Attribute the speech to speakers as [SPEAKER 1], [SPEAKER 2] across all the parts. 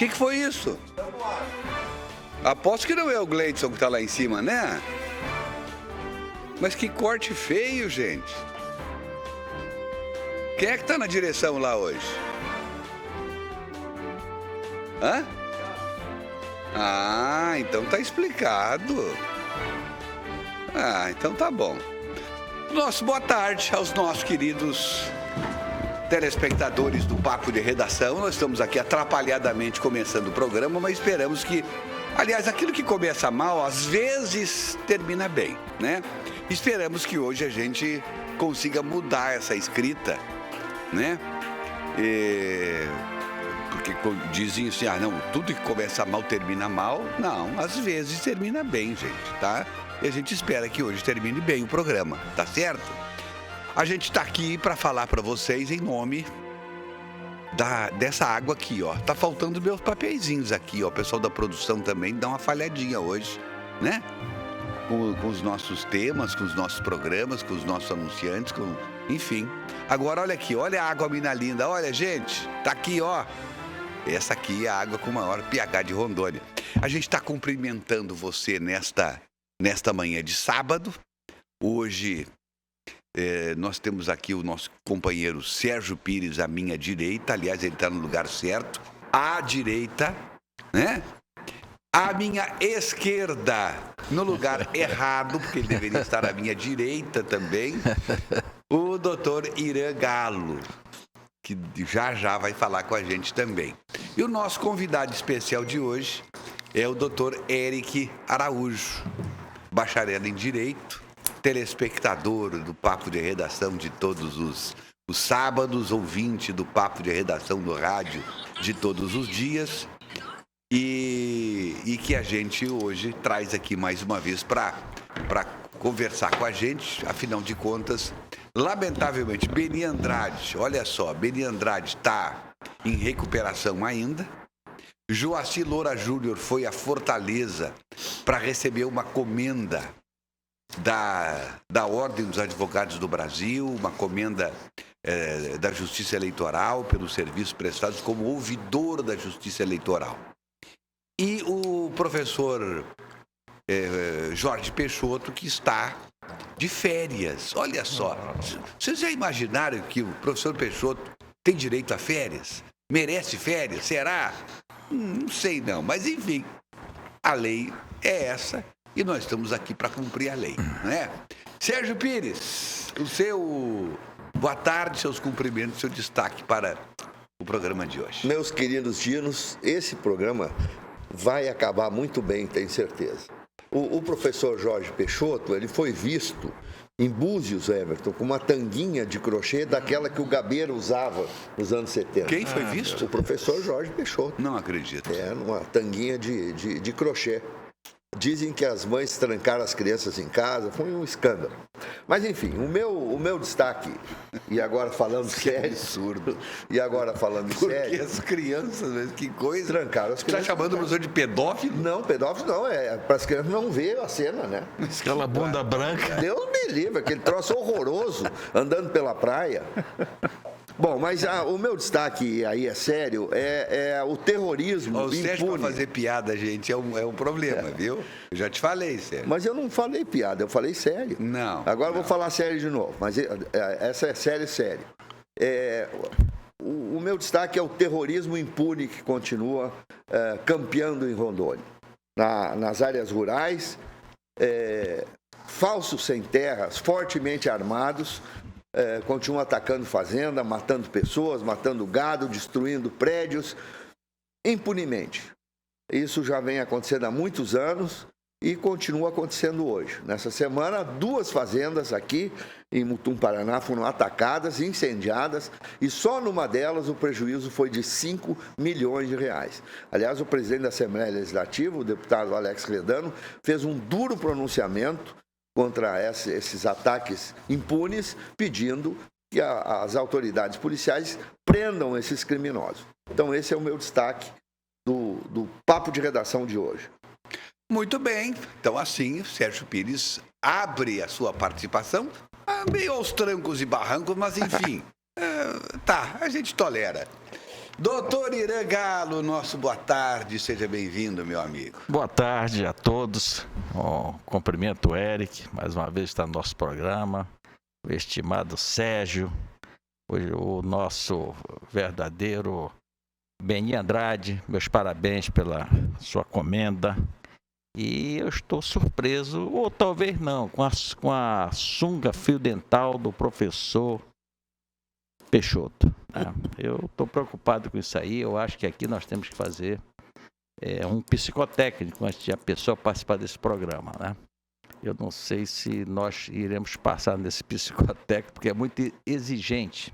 [SPEAKER 1] que foi isso? Aposto que não é o Gleidson que tá lá em cima, né? Mas que corte feio, gente. Quem é que tá na direção lá hoje? Hã? Ah, então tá explicado. Ah, então tá bom. Boa tarde aos nossos queridos telespectadores do Papo de Redação. Nós estamos aqui atrapalhadamente começando o programa, mas esperamos que... Aliás, aquilo que começa mal, às vezes termina bem, né? Esperamos que hoje a gente consiga mudar essa escrita, né? Porque dizem assim, não, tudo que começa mal termina mal. Não, às vezes termina bem, gente, tá? E a gente espera que hoje termine bem o programa, tá certo? A gente está aqui para falar para vocês em nome dessa água aqui, ó. Tá faltando meus papeizinhos aqui, ó. O pessoal da produção também dá uma falhadinha hoje, né? Com os nossos temas, com os nossos programas, com os nossos anunciantes, enfim. Agora, olha aqui, olha a água mina linda. Olha, gente, tá aqui, ó. Essa aqui é a água com maior pH de Rondônia. A gente está cumprimentando você nesta manhã de sábado. Hoje, nós temos aqui o nosso companheiro Sérgio Pires à minha direita. Aliás, ele está no lugar certo. À direita, né? À minha esquerda, no lugar errado, porque ele deveria estar à minha direita também, o doutor Irã Galo, que já vai falar com a gente também. E o nosso convidado especial de hoje é o doutor Eric Araújo, bacharel em Direito, telespectador do Papo de Redação de todos os sábados, ouvinte do Papo de Redação do rádio de todos os dias, e que a gente hoje traz aqui mais uma vez para conversar com a gente. Afinal de contas, lamentavelmente, Beni Andrade, olha só, Beni Andrade está em recuperação ainda. Joaci Loura Júnior foi a Fortaleza para receber uma comenda da Ordem dos Advogados do Brasil, uma comenda da Justiça Eleitoral pelos serviços prestados como ouvidor da Justiça Eleitoral. E o professor Jorge Peixoto, que está de férias. Olha só, vocês já imaginaram que o professor Peixoto tem direito a férias? Merece férias? Será? Não sei não, mas enfim, a lei é essa e nós estamos aqui para cumprir a lei, né? Sérgio Pires, boa tarde, seus cumprimentos, seu destaque para o programa de hoje.
[SPEAKER 2] Meus queridos dinos, esse programa vai acabar muito bem, tenho certeza. O professor Jorge Peixoto, ele foi visto em Búzios, Everton, com uma tanguinha de crochê daquela que o Gabeira usava nos anos 70.
[SPEAKER 1] Quem foi visto?
[SPEAKER 2] O professor Jorge Peixoto.
[SPEAKER 1] Não acredito.
[SPEAKER 2] Uma tanguinha de crochê. Dizem que as mães trancaram as crianças em casa, foi um escândalo. Mas enfim, o meu destaque, e agora falando sério...
[SPEAKER 1] absurdo.
[SPEAKER 2] E agora falando sério...
[SPEAKER 1] Porque as crianças, que coisa...
[SPEAKER 2] Trancaram as crianças.
[SPEAKER 1] Está chamando o professor de pedófilo?
[SPEAKER 2] Não, pedófilo não, é para as crianças não ver a cena, né?
[SPEAKER 3] Aquela bunda branca.
[SPEAKER 2] Deus me livre, aquele troço horroroso, andando pela praia. Bom, mas o meu destaque aí é sério, é o terrorismo
[SPEAKER 1] impune. O Sérgio, para fazer piada, gente, é um problema, viu? Eu já te falei, Sérgio.
[SPEAKER 2] Mas eu não falei piada, eu falei sério.
[SPEAKER 1] Não.
[SPEAKER 2] Agora eu vou falar sério de novo, mas essa é sério. O meu destaque é o terrorismo impune que continua campeando em Rondônia. Nas áreas rurais, falsos sem terras, fortemente armados, continuam atacando fazenda, matando pessoas, matando gado, destruindo prédios, impunemente. Isso já vem acontecendo há muitos anos e continua acontecendo hoje. Nessa semana, 2 fazendas aqui em Mutum, Paraná, foram atacadas, incendiadas, e só numa delas o prejuízo foi de 5 milhões de reais. Aliás, o presidente da Assembleia Legislativa, o deputado Alex Redano, fez um duro pronunciamento contra esses ataques impunes, pedindo que as autoridades policiais prendam esses criminosos. Então, esse é o meu destaque do Papo de Redação de hoje.
[SPEAKER 1] Muito bem. Então, assim, Sérgio Pires abre a sua participação, meio aos trancos e barrancos, mas enfim, a gente tolera. Doutor Irã Galo, nosso boa tarde, seja bem-vindo, meu amigo.
[SPEAKER 3] Boa tarde a todos. Cumprimento o Eric, mais uma vez está no nosso programa. O estimado Sérgio, o nosso verdadeiro Beni Andrade, meus parabéns pela sua comenda. E eu estou surpreso, ou talvez não, com a sunga fio dental do professor Peixoto. Eu estou preocupado com isso aí. Eu acho que aqui nós temos que fazer um psicotécnico antes de a pessoa participar desse programa, né? Eu não sei se nós iremos passar nesse psicotécnico, porque é muito exigente.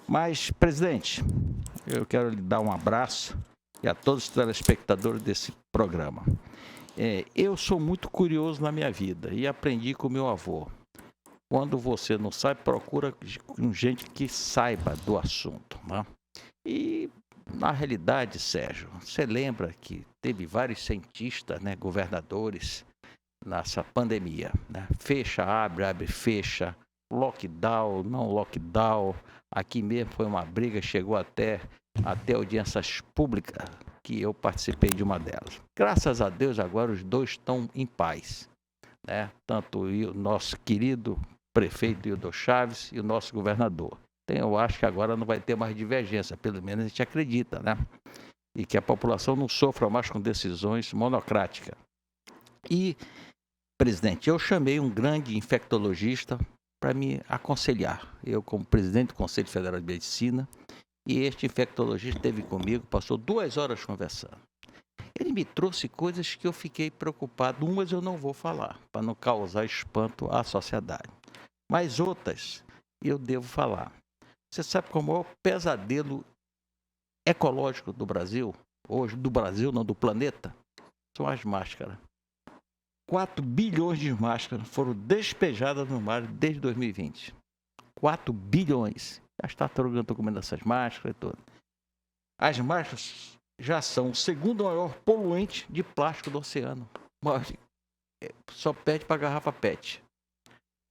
[SPEAKER 3] Mas, presidente, eu quero lhe dar um abraço e a todos os telespectadores desse programa. Eu sou muito curioso na minha vida e aprendi com meu avô. Quando você não sabe, procura com gente que saiba do assunto, né? E, na realidade, Sérgio, você lembra que teve vários cientistas, né, governadores, nessa pandemia, né? Fecha, abre, fecha, lockdown, não lockdown. Aqui mesmo foi uma briga, chegou até audiências públicas, que eu participei de uma delas. Graças a Deus, agora os dois estão em paz, né? Tanto o nosso querido prefeito Hildo Chaves e o nosso governador. Então, eu acho que agora não vai ter mais divergência, pelo menos a gente acredita, né? E que a população não sofra mais com decisões monocráticas. E, presidente, eu chamei um grande infectologista para me aconselhar. Eu, como presidente do Conselho Federal de Medicina, e este infectologista esteve comigo, passou 2 horas conversando. Ele me trouxe coisas que eu fiquei preocupado. Umas eu não vou falar, para não causar espanto à sociedade. Mas outras eu devo falar. Você sabe como é o pesadelo ecológico do Brasil? Hoje, do Brasil, não do planeta? São as máscaras. 4 bilhões de máscaras foram despejadas no mar desde 2020. 4 bilhões. As tartarugas estão comendo essas máscaras e tudo. As máscaras já são o segundo maior poluente de plástico do oceano. Só pede para a garrafa PET.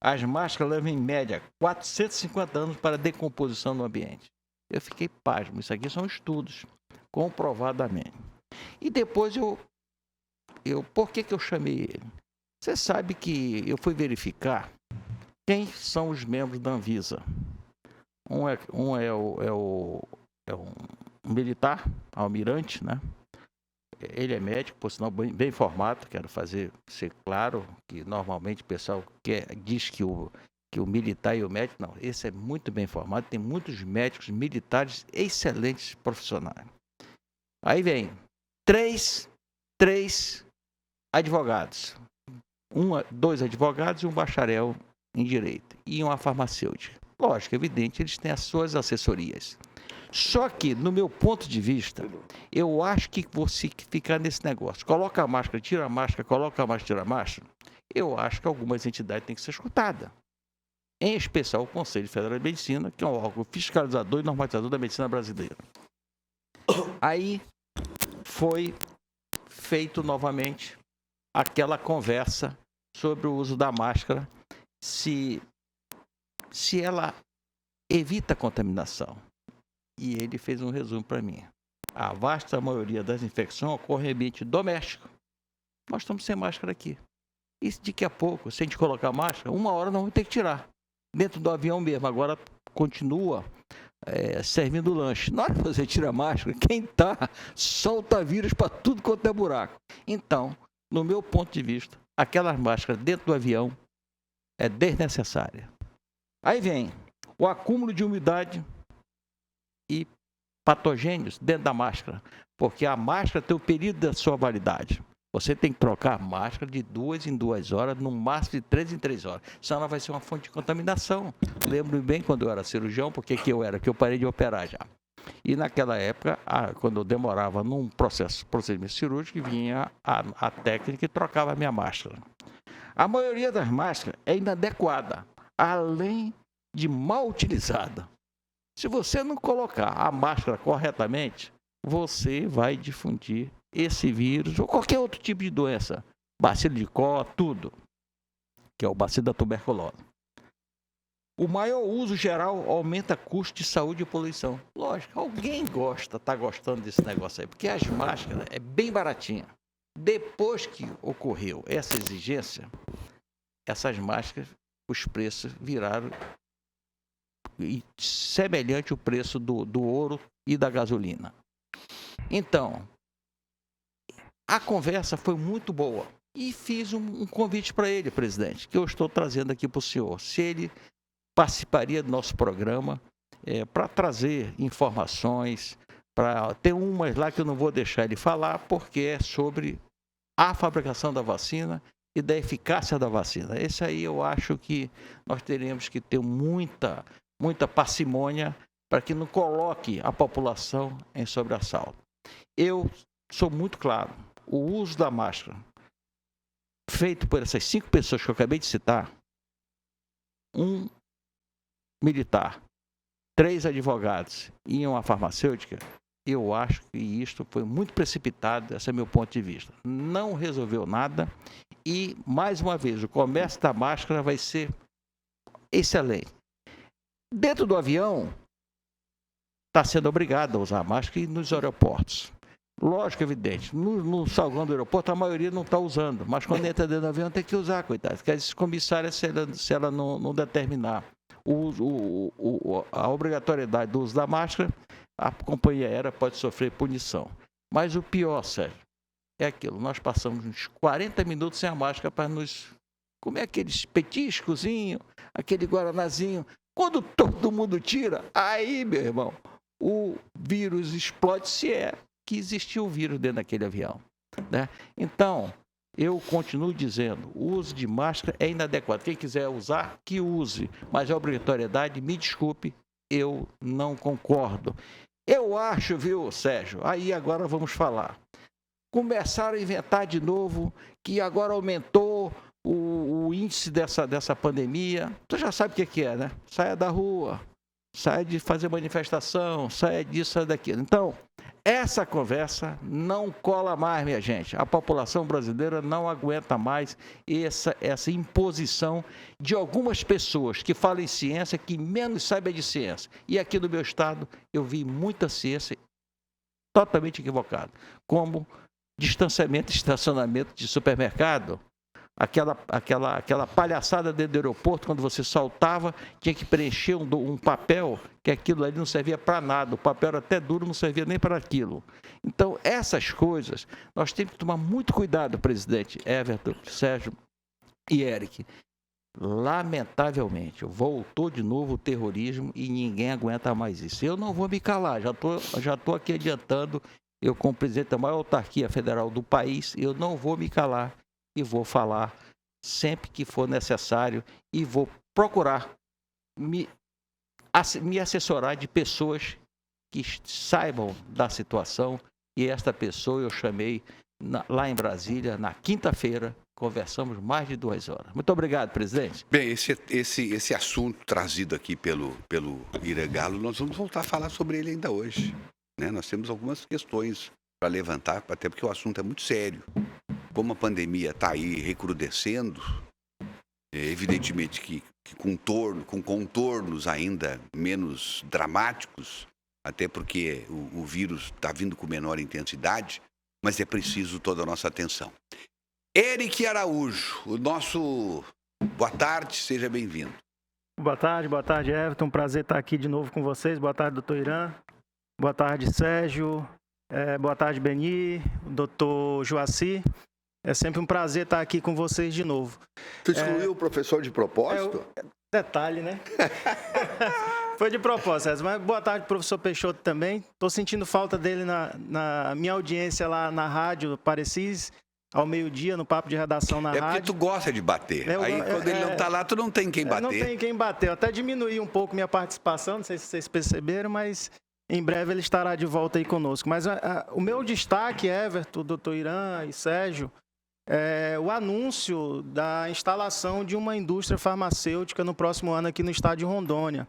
[SPEAKER 3] As máscaras levam, em média, 450 anos para decomposição no ambiente. Eu fiquei pasmo. Isso aqui são estudos, comprovadamente. E depois por que eu chamei ele? Você sabe que eu fui verificar quem são os membros da Anvisa. Um é um militar, almirante, né? Ele é médico, por sinal bem informado. Quero ser claro que normalmente o pessoal diz que o militar e o médico, não, esse é muito bem informado, tem muitos médicos militares excelentes profissionais. Aí vem três advogados, 2 advogados e um bacharel em direito e uma farmacêutica. Lógico, evidente, eles têm as suas assessorias. Só que, no meu ponto de vista, eu acho que você ficar nesse negócio, coloca a máscara, tira a máscara, coloca a máscara, tira a máscara, eu acho que algumas entidades têm que ser escutadas. Em especial o Conselho Federal de Medicina, que é um órgão fiscalizador e normatizador da medicina brasileira. Aí foi feito novamente aquela conversa sobre o uso da máscara, se ela evita a contaminação. E ele fez um resumo para mim. A vasta maioria das infecções ocorre em ambiente doméstico. Nós estamos sem máscara aqui. E daqui a pouco, se a gente colocar máscara, 1 hora nós vamos ter que tirar. Dentro do avião mesmo. Agora continua servindo lanche. Na hora que você tira a máscara, quem está solta vírus para tudo quanto é buraco. Então, no meu ponto de vista, aquelas máscaras dentro do avião é desnecessária. Aí vem o acúmulo de umidade e patogênios dentro da máscara, porque a máscara tem o período da sua validade. Você tem que trocar a máscara de 2 em 2 horas, no máximo de 3 em 3 horas. Senão ela vai ser uma fonte de contaminação. Lembro bem quando eu era cirurgião, porque que eu parei de operar já. E naquela época, quando eu demorava num procedimento cirúrgico, vinha a técnica e trocava a minha máscara. A maioria das máscaras é inadequada, além de mal utilizada. Se você não colocar a máscara corretamente, você vai difundir esse vírus ou qualquer outro tipo de doença, bacilo de Koch, tudo, que é o bacilo da tuberculose. O maior uso geral aumenta custo de saúde e poluição. Lógico, alguém tá gostando desse negócio aí, porque as máscaras é bem baratinha. Depois que ocorreu essa exigência, essas máscaras, os preços viraram semelhante ao preço do ouro e da gasolina. Então, a conversa foi muito boa e fiz um convite para ele, presidente, que eu estou trazendo aqui para o senhor. Se ele participaria do nosso programa para trazer informações, tem umas lá que eu não vou deixar ele falar, porque é sobre a fabricação da vacina e da eficácia da vacina. Esse aí eu acho que nós teremos que ter muita parcimônia para que não coloque a população em sobressalto. Eu sou muito claro, o uso da máscara, feito por essas 5 pessoas que eu acabei de citar, um militar, 3 advogados e uma farmacêutica, eu acho que isto foi muito precipitado, esse é meu ponto de vista. Não resolveu nada e, mais uma vez, o comércio da máscara vai ser excelente. Dentro do avião, está sendo obrigado a usar máscara e nos aeroportos. Lógico, evidente. No salgão do aeroporto, a maioria não está usando, mas quando entra dentro do avião tem que usar, coitado. Porque a comissária, se ela não determinar a obrigatoriedade do uso da máscara, a companhia aérea pode sofrer punição. Mas o pior, Sérgio, é aquilo. Nós passamos uns 40 minutos sem a máscara para nos comer aqueles petiscozinhos, aquele guaranazinho. Quando todo mundo tira, aí, meu irmão, o vírus explode, se é que existiu o vírus dentro daquele avião, né? Então, eu continuo dizendo, o uso de máscara é inadequado. Quem quiser usar, que use. Mas a obrigatoriedade, me desculpe, eu não concordo. Eu acho, viu, Sérgio, aí agora vamos falar. Começaram a inventar de novo que agora aumentou o índice dessa pandemia. Tu já sabe o que é, né? Saia da rua, saia de fazer manifestação, saia disso, saia daquilo. Então, essa conversa não cola mais, minha gente. A população brasileira não aguenta mais essa imposição de algumas pessoas que falam em ciência, que menos sabem de ciência. E aqui no meu estado, eu vi muita ciência totalmente equivocada, como distanciamento e estacionamento de supermercado. Aquela palhaçada dentro do aeroporto, quando você saltava, tinha que preencher um papel, que aquilo ali não servia para nada, o papel era até duro, não servia nem para aquilo. Então, essas coisas, nós temos que tomar muito cuidado, presidente Everton, Sérgio e Eric. Lamentavelmente, voltou de novo o terrorismo e ninguém aguenta mais isso. Eu não vou me calar, já estou aqui adiantando, eu como presidente da maior autarquia federal do país, eu não vou me calar. E vou falar sempre que for necessário e vou procurar me assessorar de pessoas que saibam da situação. E esta pessoa eu chamei lá em Brasília, na quinta-feira, conversamos mais de 2 horas. Muito obrigado, presidente.
[SPEAKER 1] Bem, esse assunto trazido aqui pelo Irã Galo, nós vamos voltar a falar sobre ele ainda hoje, né? Nós temos algumas questões para levantar, até porque o assunto é muito sério. Como a pandemia está aí recrudescendo, evidentemente que com contornos ainda menos dramáticos, até porque o vírus está vindo com menor intensidade, mas é preciso toda a nossa atenção. Eric Araújo, o nosso... Boa tarde, seja bem-vindo.
[SPEAKER 4] Boa tarde, Everton. Prazer estar aqui de novo com vocês. Boa tarde, doutor Irã. Boa tarde, Sérgio. Boa tarde, Beni, doutor Joaci. É sempre um prazer estar aqui com vocês de novo.
[SPEAKER 2] Tu excluiu o professor de propósito?
[SPEAKER 4] Detalhe, né? Foi de propósito, mas boa tarde, professor Peixoto também. Estou sentindo falta dele na minha audiência lá na rádio Parecis, ao meio-dia, no papo de redação na rádio.
[SPEAKER 1] É porque tu gosta de bater. Aí, quando ele não está lá, tu não tem quem bater.
[SPEAKER 4] Não tem quem bater. Eu até diminuí um pouco minha participação, não sei se vocês perceberam, mas em breve ele estará de volta aí conosco. Mas o meu destaque, Everton, doutor Irã e Sérgio, o anúncio da instalação de uma indústria farmacêutica no próximo ano aqui no estado de Rondônia.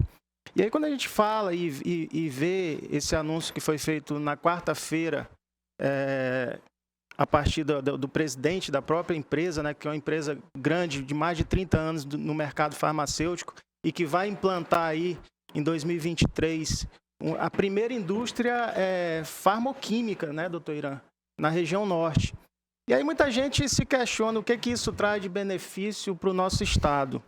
[SPEAKER 4] E aí, quando a gente fala e vê esse anúncio que foi feito na quarta-feira, a partir do presidente da própria empresa, né, que é uma empresa grande, de mais de 30 anos no mercado farmacêutico, e que vai implantar aí em 2023 a primeira indústria farmoquímica, né, doutor Irã, na região norte. E aí muita gente se questiona o que isso traz de benefício para o nosso estado.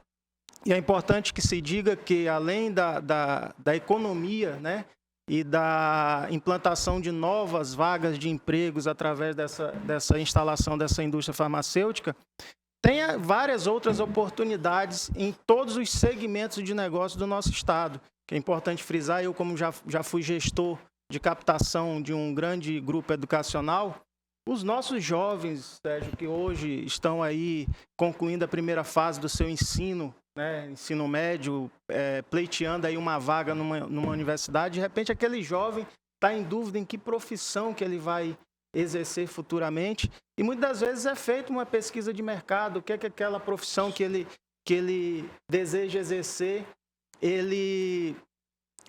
[SPEAKER 4] E é importante que se diga que, além da economia, né, e da implantação de novas vagas de empregos através dessa instalação dessa indústria farmacêutica, tem várias outras oportunidades em todos os segmentos de negócio do nosso estado, que é importante frisar. Eu, como já fui gestor de captação de um grande grupo educacional, os nossos jovens, Sérgio, que hoje estão aí concluindo a primeira fase do seu ensino, né, ensino médio, pleiteando aí uma vaga numa universidade, de repente aquele jovem está em dúvida em que profissão que ele vai exercer futuramente, e muitas das vezes é feita uma pesquisa de mercado, o que é aquela profissão que ele deseja exercer,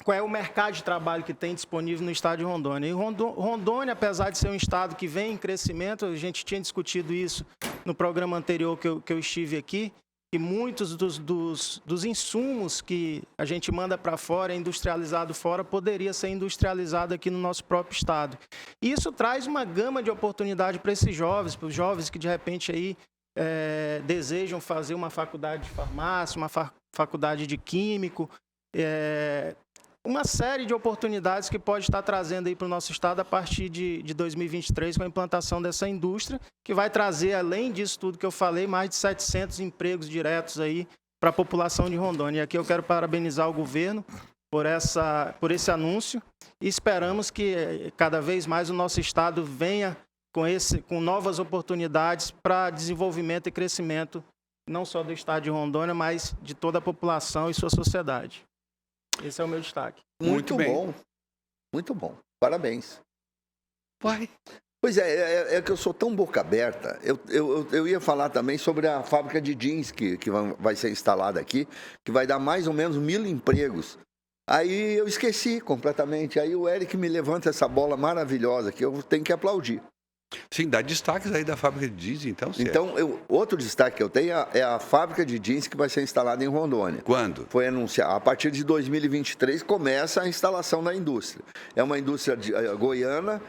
[SPEAKER 4] qual é o mercado de trabalho que tem disponível no estado de Rondônia. E Rondônia, apesar de ser um estado que vem em crescimento, a gente tinha discutido isso no programa anterior que eu estive aqui, e muitos dos insumos que a gente manda para fora, industrializado fora, poderia ser industrializado aqui no nosso próprio estado. E isso traz uma gama de oportunidade para esses jovens, para os jovens que de repente aí desejam fazer uma faculdade de farmácia, uma faculdade de químico, uma série de oportunidades que pode estar trazendo aí para o nosso estado a partir de 2023 com a implantação dessa indústria, que vai trazer, além disso tudo que eu falei, mais de 700 empregos diretos aí para a população de Rondônia. E aqui eu quero parabenizar o governo por esse anúncio e esperamos que cada vez mais o nosso estado venha com novas oportunidades para desenvolvimento e crescimento, não só do estado de Rondônia, mas de toda a população e sua sociedade. Esse é o meu destaque.
[SPEAKER 2] Muito bom. Muito bom. Parabéns.
[SPEAKER 1] Vai.
[SPEAKER 2] Pois é que eu sou tão boca aberta. Eu ia falar também sobre a fábrica de jeans que vai ser instalada aqui, que vai dar mais ou menos 1.000 empregos. Aí eu esqueci completamente. Aí o Eric me levanta essa bola maravilhosa que eu tenho que aplaudir.
[SPEAKER 1] Sim, dá destaques aí da fábrica de jeans, então, certo.
[SPEAKER 2] Então, outro destaque que eu tenho é a fábrica de jeans que vai ser instalada em Rondônia.
[SPEAKER 1] Quando?
[SPEAKER 2] Foi anunciado. A partir de 2023 começa a instalação da indústria. É uma indústria goiana,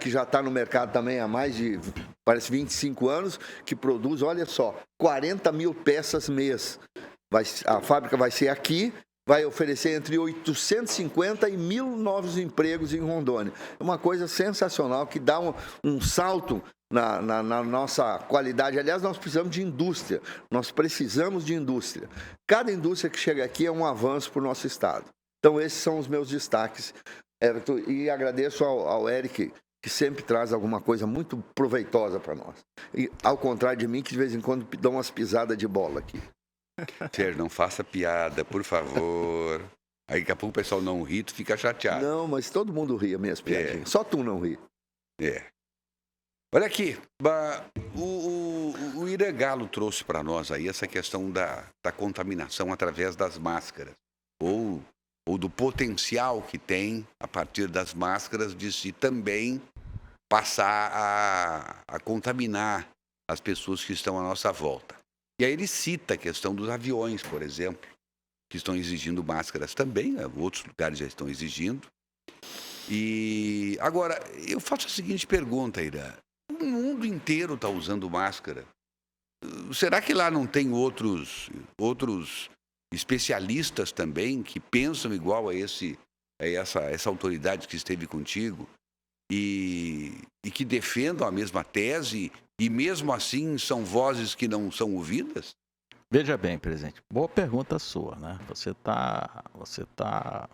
[SPEAKER 2] que já está no mercado também há mais de, parece, 25 anos, que produz, olha só, 40 mil peças mês. A fábrica vai ser aqui, vai oferecer entre 850 e 1.000 novos empregos em Rondônia. É uma coisa sensacional, que dá um salto na nossa qualidade. Aliás, nós precisamos de indústria. Nós precisamos de indústria. Cada indústria que chega aqui é um avanço para o nosso estado. Então, esses são os meus destaques, Everton. E agradeço ao Eric, que sempre traz alguma coisa muito proveitosa para nós. E, ao contrário de mim, que de vez em quando dá umas pisadas de bola aqui.
[SPEAKER 1] Sérgio, não faça piada, por favor. Aí daqui a pouco o pessoal não ri, tu fica chateado.
[SPEAKER 2] Não, mas todo mundo ri as minhas piadinhas. Só tu não ri.
[SPEAKER 1] Olha aqui, o Irã Galo trouxe para nós aí essa questão da contaminação através das máscaras. Ou do potencial que tem, a partir das máscaras, de se também passar a contaminar as pessoas que estão à nossa volta. E aí ele cita a questão dos aviões, por exemplo, que estão exigindo máscaras também, outros lugares já estão exigindo. E agora, eu faço a seguinte pergunta, Irã. O mundo inteiro está usando máscara. Será que lá não tem outros especialistas também que pensam igual a essa autoridade que esteve contigo e que defendam a mesma tese? E mesmo assim são vozes que não são ouvidas?
[SPEAKER 3] Veja bem, presidente, boa pergunta sua, né? Você tá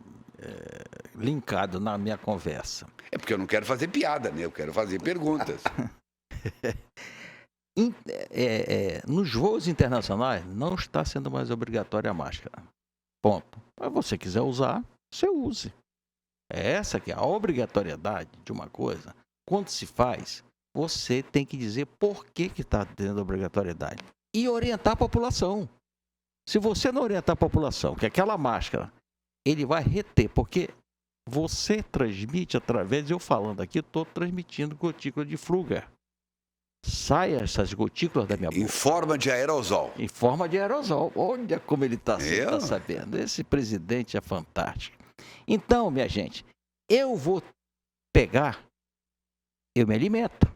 [SPEAKER 3] linkado na minha conversa.
[SPEAKER 1] É porque eu não quero fazer piada, né? Eu quero fazer perguntas.
[SPEAKER 3] Nos voos internacionais não está sendo mais obrigatória a máscara. Ponto. Se você quiser usar, você use. É essa que é a obrigatoriedade de uma coisa. Quando se faz, você tem que dizer por que está tendo obrigatoriedade. E orientar a população. Se você não orientar a população que aquela máscara, ele vai reter, porque você transmite através, eu falando aqui, estou transmitindo gotícula de flúor. Sai essas gotículas da minha boca.
[SPEAKER 1] Em forma de aerosol.
[SPEAKER 3] Em forma de aerosol. Olha como ele está
[SPEAKER 1] Eu?
[SPEAKER 3] sabendo. Esse presidente é fantástico. Então, minha gente, eu vou pegar, eu me alimento.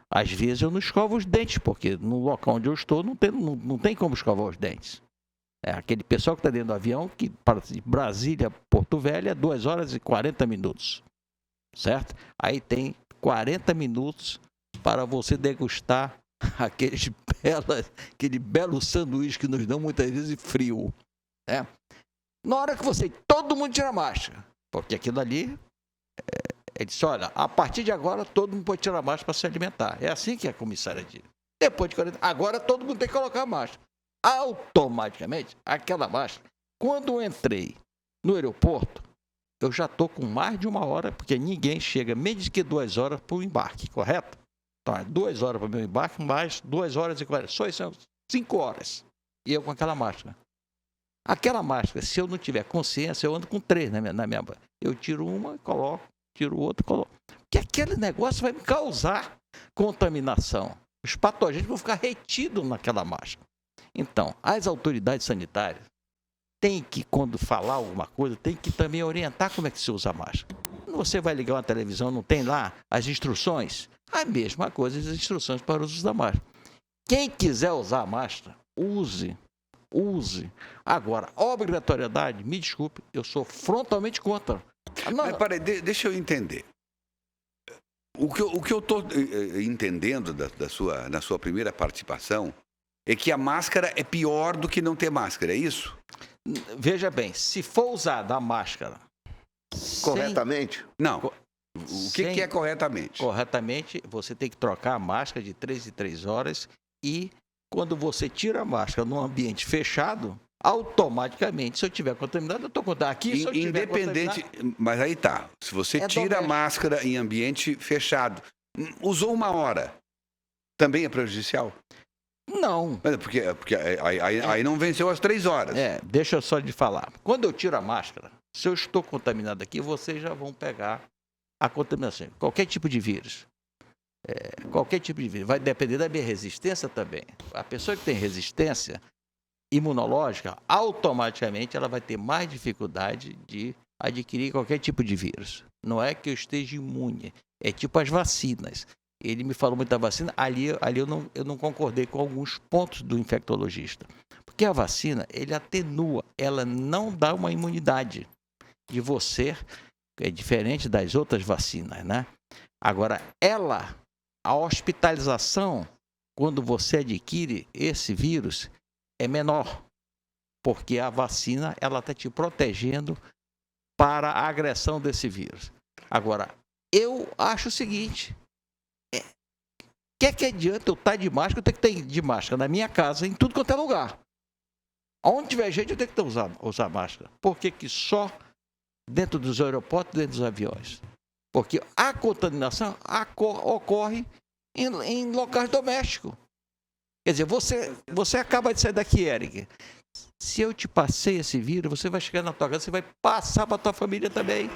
[SPEAKER 3] Às vezes eu não escovo os dentes, porque no local onde eu estou não tem como escovar os dentes. É aquele pessoal que está dentro do avião, que para de Brasília a Porto Velho é 2 horas e 40 minutos. Certo? Aí tem 40 minutos para você degustar aquele belo sanduíche que nos dão muitas vezes frio. Né? Na hora que todo mundo tira a máscara, porque aquilo ali, ele disse, olha, a partir de agora todo mundo pode tirar a máscara para se alimentar. É assim que a comissária diz. Depois de 40, agora todo mundo tem que colocar a máscara. Automaticamente, aquela máscara, quando eu entrei no aeroporto, eu já estou com mais de 1 hora, porque ninguém chega menos que 2 horas para o embarque, correto? Então, é 2 horas para o meu embarque, mais 2 horas e 40. Só isso são 5 horas. E eu com aquela máscara. Aquela máscara, se eu não tiver consciência, eu ando com 3 na minha boca. Eu tiro uma, coloco, tiro outra, coloco. Porque aquele negócio vai me causar contaminação. Os patógenos vão ficar retidos naquela máscara. Então, as autoridades sanitárias têm que, quando falar alguma coisa, tem que também orientar como é que se usa a máscara. Quando você vai ligar uma televisão, não tem lá as instruções? A mesma coisa, as instruções para o uso da máscara. Quem quiser usar a máscara, use. Agora, obrigatoriedade, me desculpe, eu sou frontalmente contra. Não,
[SPEAKER 1] Mas peraí, deixa eu entender. O que eu estou entendendo na sua primeira participação é que a máscara é pior do que não ter máscara, é isso?
[SPEAKER 3] veja bem, se for usada a máscara
[SPEAKER 2] Corretamente?
[SPEAKER 1] Não. O que é corretamente?
[SPEAKER 3] Corretamente, você tem que trocar a máscara de 3 em 3 horas e quando você tira a máscara num ambiente fechado, automaticamente, se eu tiver contaminado, eu estou contaminado. Aqui, se eu tiver
[SPEAKER 1] Independente, mas aí tá. Se você tira a máscara em ambiente fechado, usou 1 hora, também é prejudicial?
[SPEAKER 3] Não.
[SPEAKER 1] Porque aí não venceu as 3 horas.
[SPEAKER 3] Deixa eu só de falar. Quando eu tiro a máscara, se eu estou contaminado aqui, vocês já vão pegar a contaminação. Qualquer tipo de vírus. Qualquer tipo de vírus. Vai depender da minha resistência também. A pessoa que tem resistência imunológica, automaticamente ela vai ter mais dificuldade de adquirir qualquer tipo de vírus. Não é que eu esteja imune. É tipo as vacinas. Ele me falou muito da vacina, ali eu não concordei com alguns pontos do infectologista. Porque a vacina, ele atenua, ela não dá uma imunidade de você, é diferente das outras vacinas, né? Agora, a hospitalização, quando você adquire esse vírus, é menor, porque a vacina, ela está te protegendo para a agressão desse vírus. Agora, eu acho o seguinte, que adianta eu estar de máscara, eu tenho que estar de máscara na minha casa, em tudo quanto é lugar. Onde tiver gente, eu tenho que usar máscara. Por que só dentro dos aeroportos, dentro dos aviões? Porque a contaminação ocorre em locais domésticos. Quer dizer, você acaba de sair daqui, Eric. Se eu te passei esse vírus, você vai chegar na tua casa, você vai passar para a tua família também.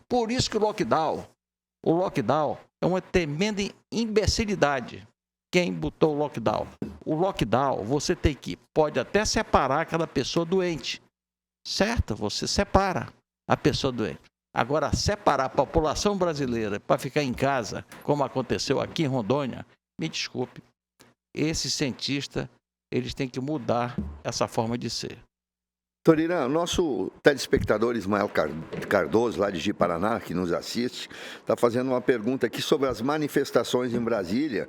[SPEAKER 3] Por isso que o lockdown é uma tremenda imbecilidade. Quem botou o lockdown? O lockdown, você pode até separar aquela pessoa doente. Certo? Você separa a pessoa doente. Agora, separar a população brasileira para ficar em casa, como aconteceu aqui em Rondônia, me desculpe, esses cientistas, eles têm que mudar essa forma de ser.
[SPEAKER 2] Doutor Irã, nosso telespectador Ismael Cardoso, lá de Ji-Paraná, que nos assiste, está fazendo uma pergunta aqui sobre as manifestações em Brasília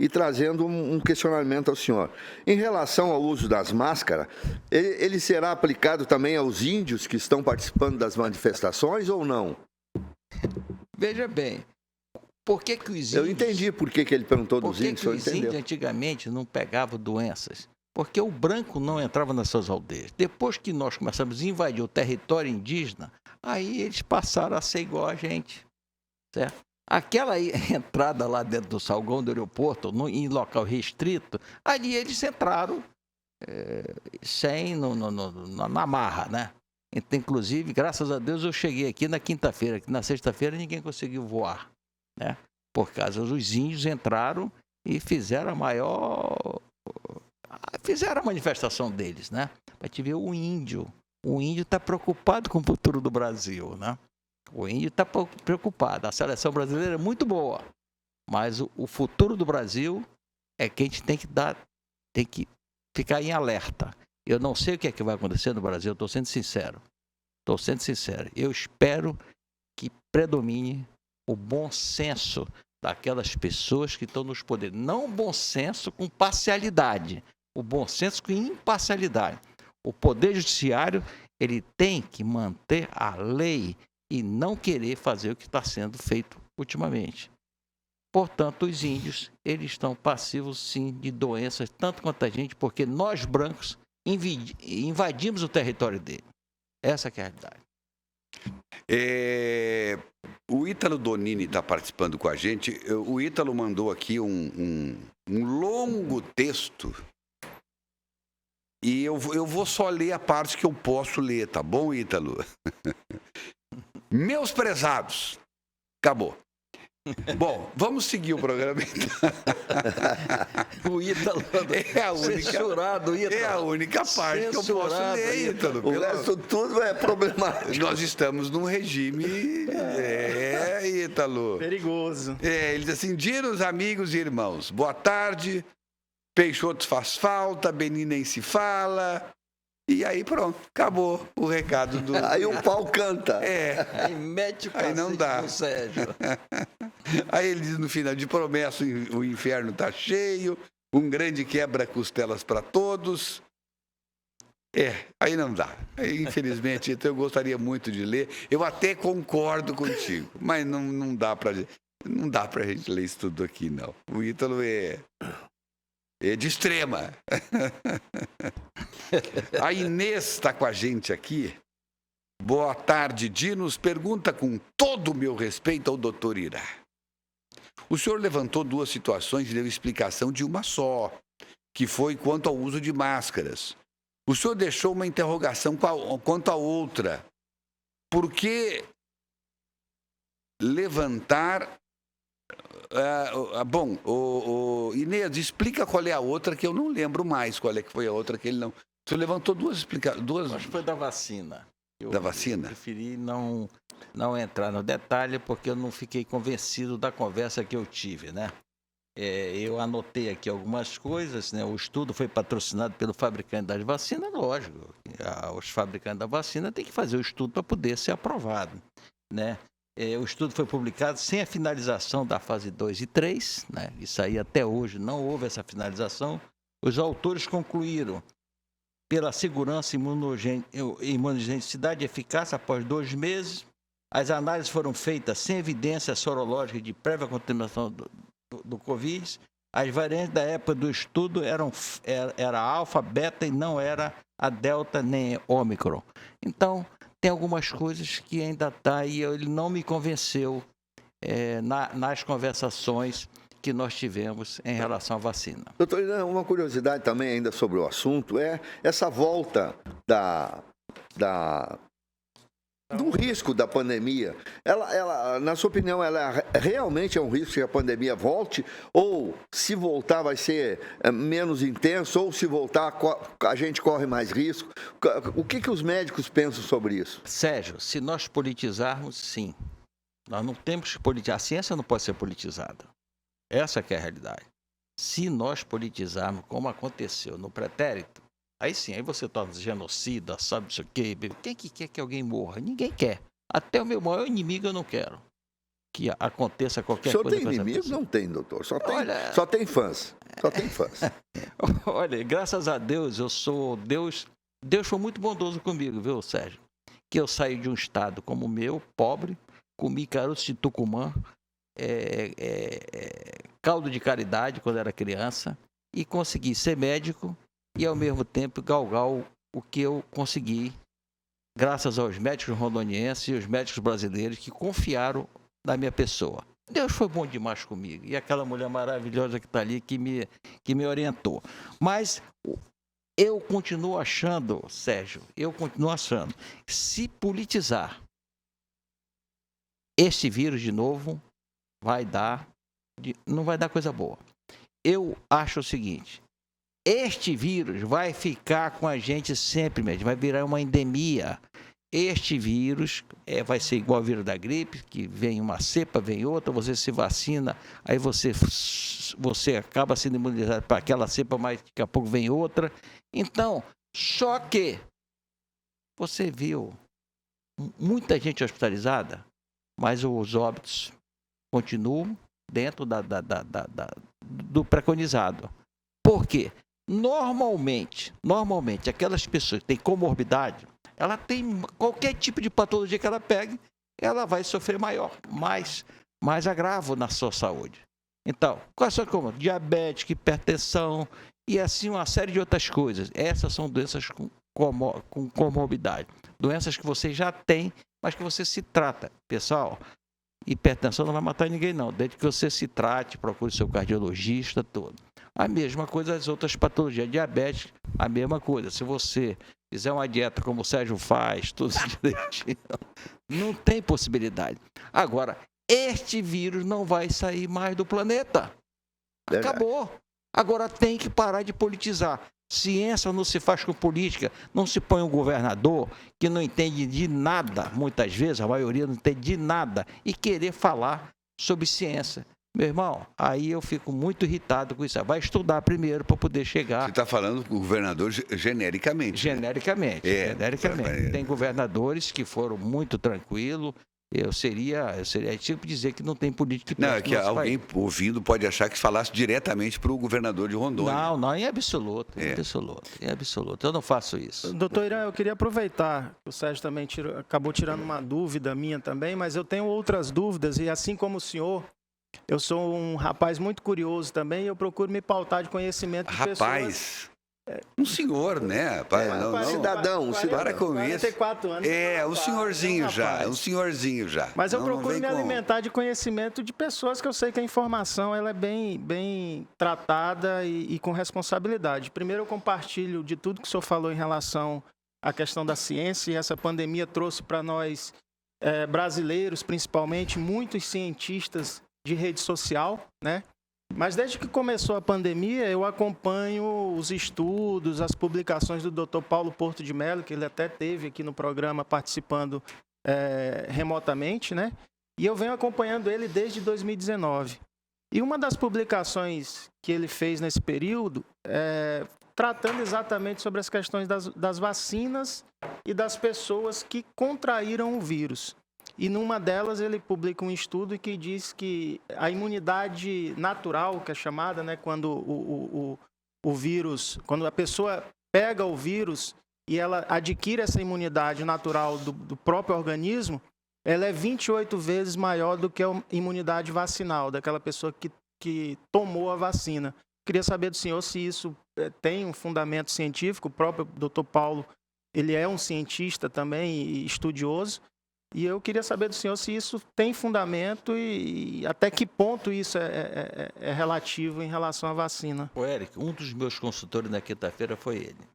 [SPEAKER 2] e trazendo um questionamento ao senhor. Em relação ao uso das máscaras, ele será aplicado também aos índios que estão participando das manifestações ou não?
[SPEAKER 3] Veja bem, por que os índios...
[SPEAKER 2] Eu entendi por que ele perguntou dos índios,
[SPEAKER 3] Por que os índios antigamente não pegavam doenças? Porque o branco não entrava nas suas aldeias. Depois que nós começamos a invadir o território indígena, aí eles passaram a ser igual a gente, certo? Aquela entrada lá dentro do salgão do aeroporto, em local restrito, ali eles entraram na marra, né? Então, inclusive, graças a Deus, eu cheguei aqui na quinta-feira, que na sexta-feira ninguém conseguiu voar, né? Por causa dos índios entraram e fizeram fizeram a manifestação deles, né? Para te ver o índio. O índio está preocupado com o futuro do Brasil, né? O índio está preocupado. A seleção brasileira é muito boa, mas o futuro do Brasil é que a gente tem que ficar em alerta. Eu não sei o que é que vai acontecer no Brasil, estou sendo sincero. Eu espero que predomine o bom senso daquelas pessoas que estão nos poderes. Não o bom senso com parcialidade, o bom senso com imparcialidade. O Poder Judiciário, ele tem que manter a lei e não querer fazer o que está sendo feito ultimamente. Portanto, os índios, eles estão passivos, sim, de doenças, tanto quanto a gente, porque nós, brancos, invadimos o território dele. Essa que é a realidade.
[SPEAKER 1] O Ítalo Donini está participando com a gente. O Ítalo mandou aqui um longo texto. E eu vou só ler a parte que eu posso ler, tá bom, Ítalo? Meus prezados. Acabou. Bom, vamos seguir o programa então.
[SPEAKER 3] O Ítalo censurado, Ítalo.
[SPEAKER 1] É a única parte que eu posso ler, Ítalo.
[SPEAKER 2] O resto tudo é problemático.
[SPEAKER 1] Nós estamos num regime... Ítalo.
[SPEAKER 4] Perigoso.
[SPEAKER 1] Ele diz assim, dias amigos e irmãos, boa tarde, Peixoto faz falta, Beni nem se fala... E aí pronto, acabou o recado do...
[SPEAKER 2] Aí o pau canta.
[SPEAKER 3] Aí mete o cacete
[SPEAKER 1] não dá.
[SPEAKER 3] no Sérgio.
[SPEAKER 1] Aí ele diz no final, de promessa o inferno está cheio, um grande quebra-costelas para todos. Aí não dá. Aí, infelizmente, eu gostaria muito de ler. Eu até concordo contigo, mas não dá para a gente ler isso tudo aqui, não. O Ítalo é de extrema. A Inês está com a gente aqui. Boa tarde, Dinos. Pergunta com todo o meu respeito ao doutor Irá. O senhor levantou duas situações e deu explicação de uma só, que foi quanto ao uso de máscaras. O senhor deixou uma interrogação quanto à outra. Por que levantar... Bom, Inês, explica qual é a outra, que eu não lembro mais qual é que foi a outra que ele não... Você levantou duas...
[SPEAKER 3] Acho que foi da vacina.
[SPEAKER 1] Da vacina?
[SPEAKER 3] Eu preferi não entrar no detalhe, porque eu não fiquei convencido da conversa que eu tive, né? Eu anotei aqui algumas coisas, né? O estudo foi patrocinado pelo fabricante das vacinas, lógico. Os fabricantes da vacina têm que fazer o estudo para poder ser aprovado, né? O estudo foi publicado sem a finalização da fase 2 e 3, né? Isso aí até hoje não houve essa finalização. Os autores concluíram pela segurança, imunogenicidade e eficácia após 2 meses. As análises foram feitas sem evidência sorológica de prévia contaminação do Covid. As variantes da época do estudo era alfa, beta e não era a delta nem ômicron. Então, tem algumas coisas que ainda está e ele não me convenceu nas conversações que nós tivemos em relação à vacina.
[SPEAKER 2] Doutor Irã, uma curiosidade também ainda sobre o assunto é essa volta do risco da pandemia. Ela, na sua opinião, ela realmente é um risco que a pandemia volte? Ou se voltar vai ser menos intenso? Ou se voltar a gente corre mais risco? O que os médicos pensam sobre isso?
[SPEAKER 3] Sérgio, se nós politizarmos, sim. Nós não temos que politizar. A ciência não pode ser politizada. Essa que é a realidade. Se nós politizarmos, como aconteceu no pretérito, aí sim, aí você torna genocida, sabe isso aqui. Quem que quer que alguém morra? Ninguém quer. Até o meu maior inimigo eu não quero que aconteça qualquer coisa.
[SPEAKER 2] O senhor tem inimigos? Não tem, doutor. Só tem fãs. Só tem fãs.
[SPEAKER 3] Olha, graças a Deus, eu sou Deus. Deus foi muito bondoso comigo, viu, Sérgio? Que eu saí de um estado como o meu, pobre, comi caroço de tucumã, caldo de caridade quando era criança, e consegui ser médico e, ao mesmo tempo, galgar o que eu consegui, graças aos médicos rondonienses e os médicos brasileiros que confiaram na minha pessoa. Deus foi bom demais comigo. E aquela mulher maravilhosa que está ali, que me orientou. Mas eu continuo achando, Sérgio, que se politizar este vírus de novo, não vai dar coisa boa. eu acho o seguinte: este vírus vai ficar com a gente sempre mesmo, vai virar uma endemia. Este vírus vai ser igual ao vírus da gripe, que vem uma cepa, vem outra, você se vacina, aí você acaba sendo imunizado para aquela cepa, mas daqui a pouco vem outra. Então, só que você viu muita gente hospitalizada, mas os óbitos continuam dentro do preconizado. Por quê? Normalmente, aquelas pessoas que têm comorbidade, ela tem qualquer tipo de patologia que ela pegue, ela vai sofrer mais agravo na sua saúde. Então, quais são como? Diabetes, hipertensão e assim uma série de outras coisas. Essas são doenças com comorbidade. Doenças que você já tem, mas que você se trata. Pessoal, hipertensão não vai matar ninguém não, desde que você se trate, procure seu cardiologista, todo. A mesma coisa as outras patologias. Diabetes, a mesma coisa. Se você fizer uma dieta como o Sérgio faz, tudo direitinho, não tem possibilidade. Agora, este vírus não vai sair mais do planeta. Acabou. Agora tem que parar de politizar. Ciência não se faz com política. Não se põe um governador que não entende de nada, muitas vezes, a maioria não entende de nada, e querer falar sobre ciência. Meu irmão, aí eu fico muito irritado com isso. Vai estudar primeiro para poder chegar.
[SPEAKER 1] Você está falando com o governador genericamente.
[SPEAKER 3] Genericamente. Tem governadores que foram muito tranquilos. Eu seria tipo dizer que não tem política.
[SPEAKER 1] Não, é que alguém ouvindo pode achar que falasse diretamente para o governador de Rondônia.
[SPEAKER 3] Não, em absoluto. Em absoluto. Eu não faço isso.
[SPEAKER 4] Doutor Irã, eu queria aproveitar, o Sérgio também acabou tirando uma dúvida minha também, mas eu tenho outras dúvidas, e assim como o senhor, eu sou um rapaz muito curioso também, e eu procuro me pautar de conhecimento de pessoas.
[SPEAKER 1] Um senhor, né?
[SPEAKER 2] Cidadão.
[SPEAKER 1] Para com isso.
[SPEAKER 4] 44 anos.
[SPEAKER 1] Um senhorzinho já.
[SPEAKER 4] Mas eu procuro me alimentar de conhecimento de pessoas que eu sei que a informação ela é bem tratada e com responsabilidade. Primeiro, eu compartilho de tudo que o senhor falou em relação à questão da ciência, e essa pandemia trouxe para nós, brasileiros principalmente, muitos cientistas de rede social, né? Mas desde que começou a pandemia, eu acompanho os estudos, as publicações do Dr. Paulo Porto de Mello, que ele até teve aqui no programa participando remotamente, né? E eu venho acompanhando ele desde 2019. E uma das publicações que ele fez nesse período, tratando exatamente sobre as questões das vacinas e das pessoas que contraíram o vírus. E numa delas ele publica um estudo que diz que a imunidade natural, que é chamada, né, quando o vírus, quando a pessoa pega o vírus e ela adquire essa imunidade natural do próprio organismo, ela é 28 vezes maior do que a imunidade vacinal, daquela pessoa que tomou a vacina. Queria saber do senhor se isso tem um fundamento científico. O próprio Dr. Paulo, ele é um cientista também e estudioso. E eu queria saber do senhor se isso tem fundamento e até que ponto isso é relativo em relação à vacina.
[SPEAKER 3] O Eric, um dos meus consultores na quinta-feira foi ele.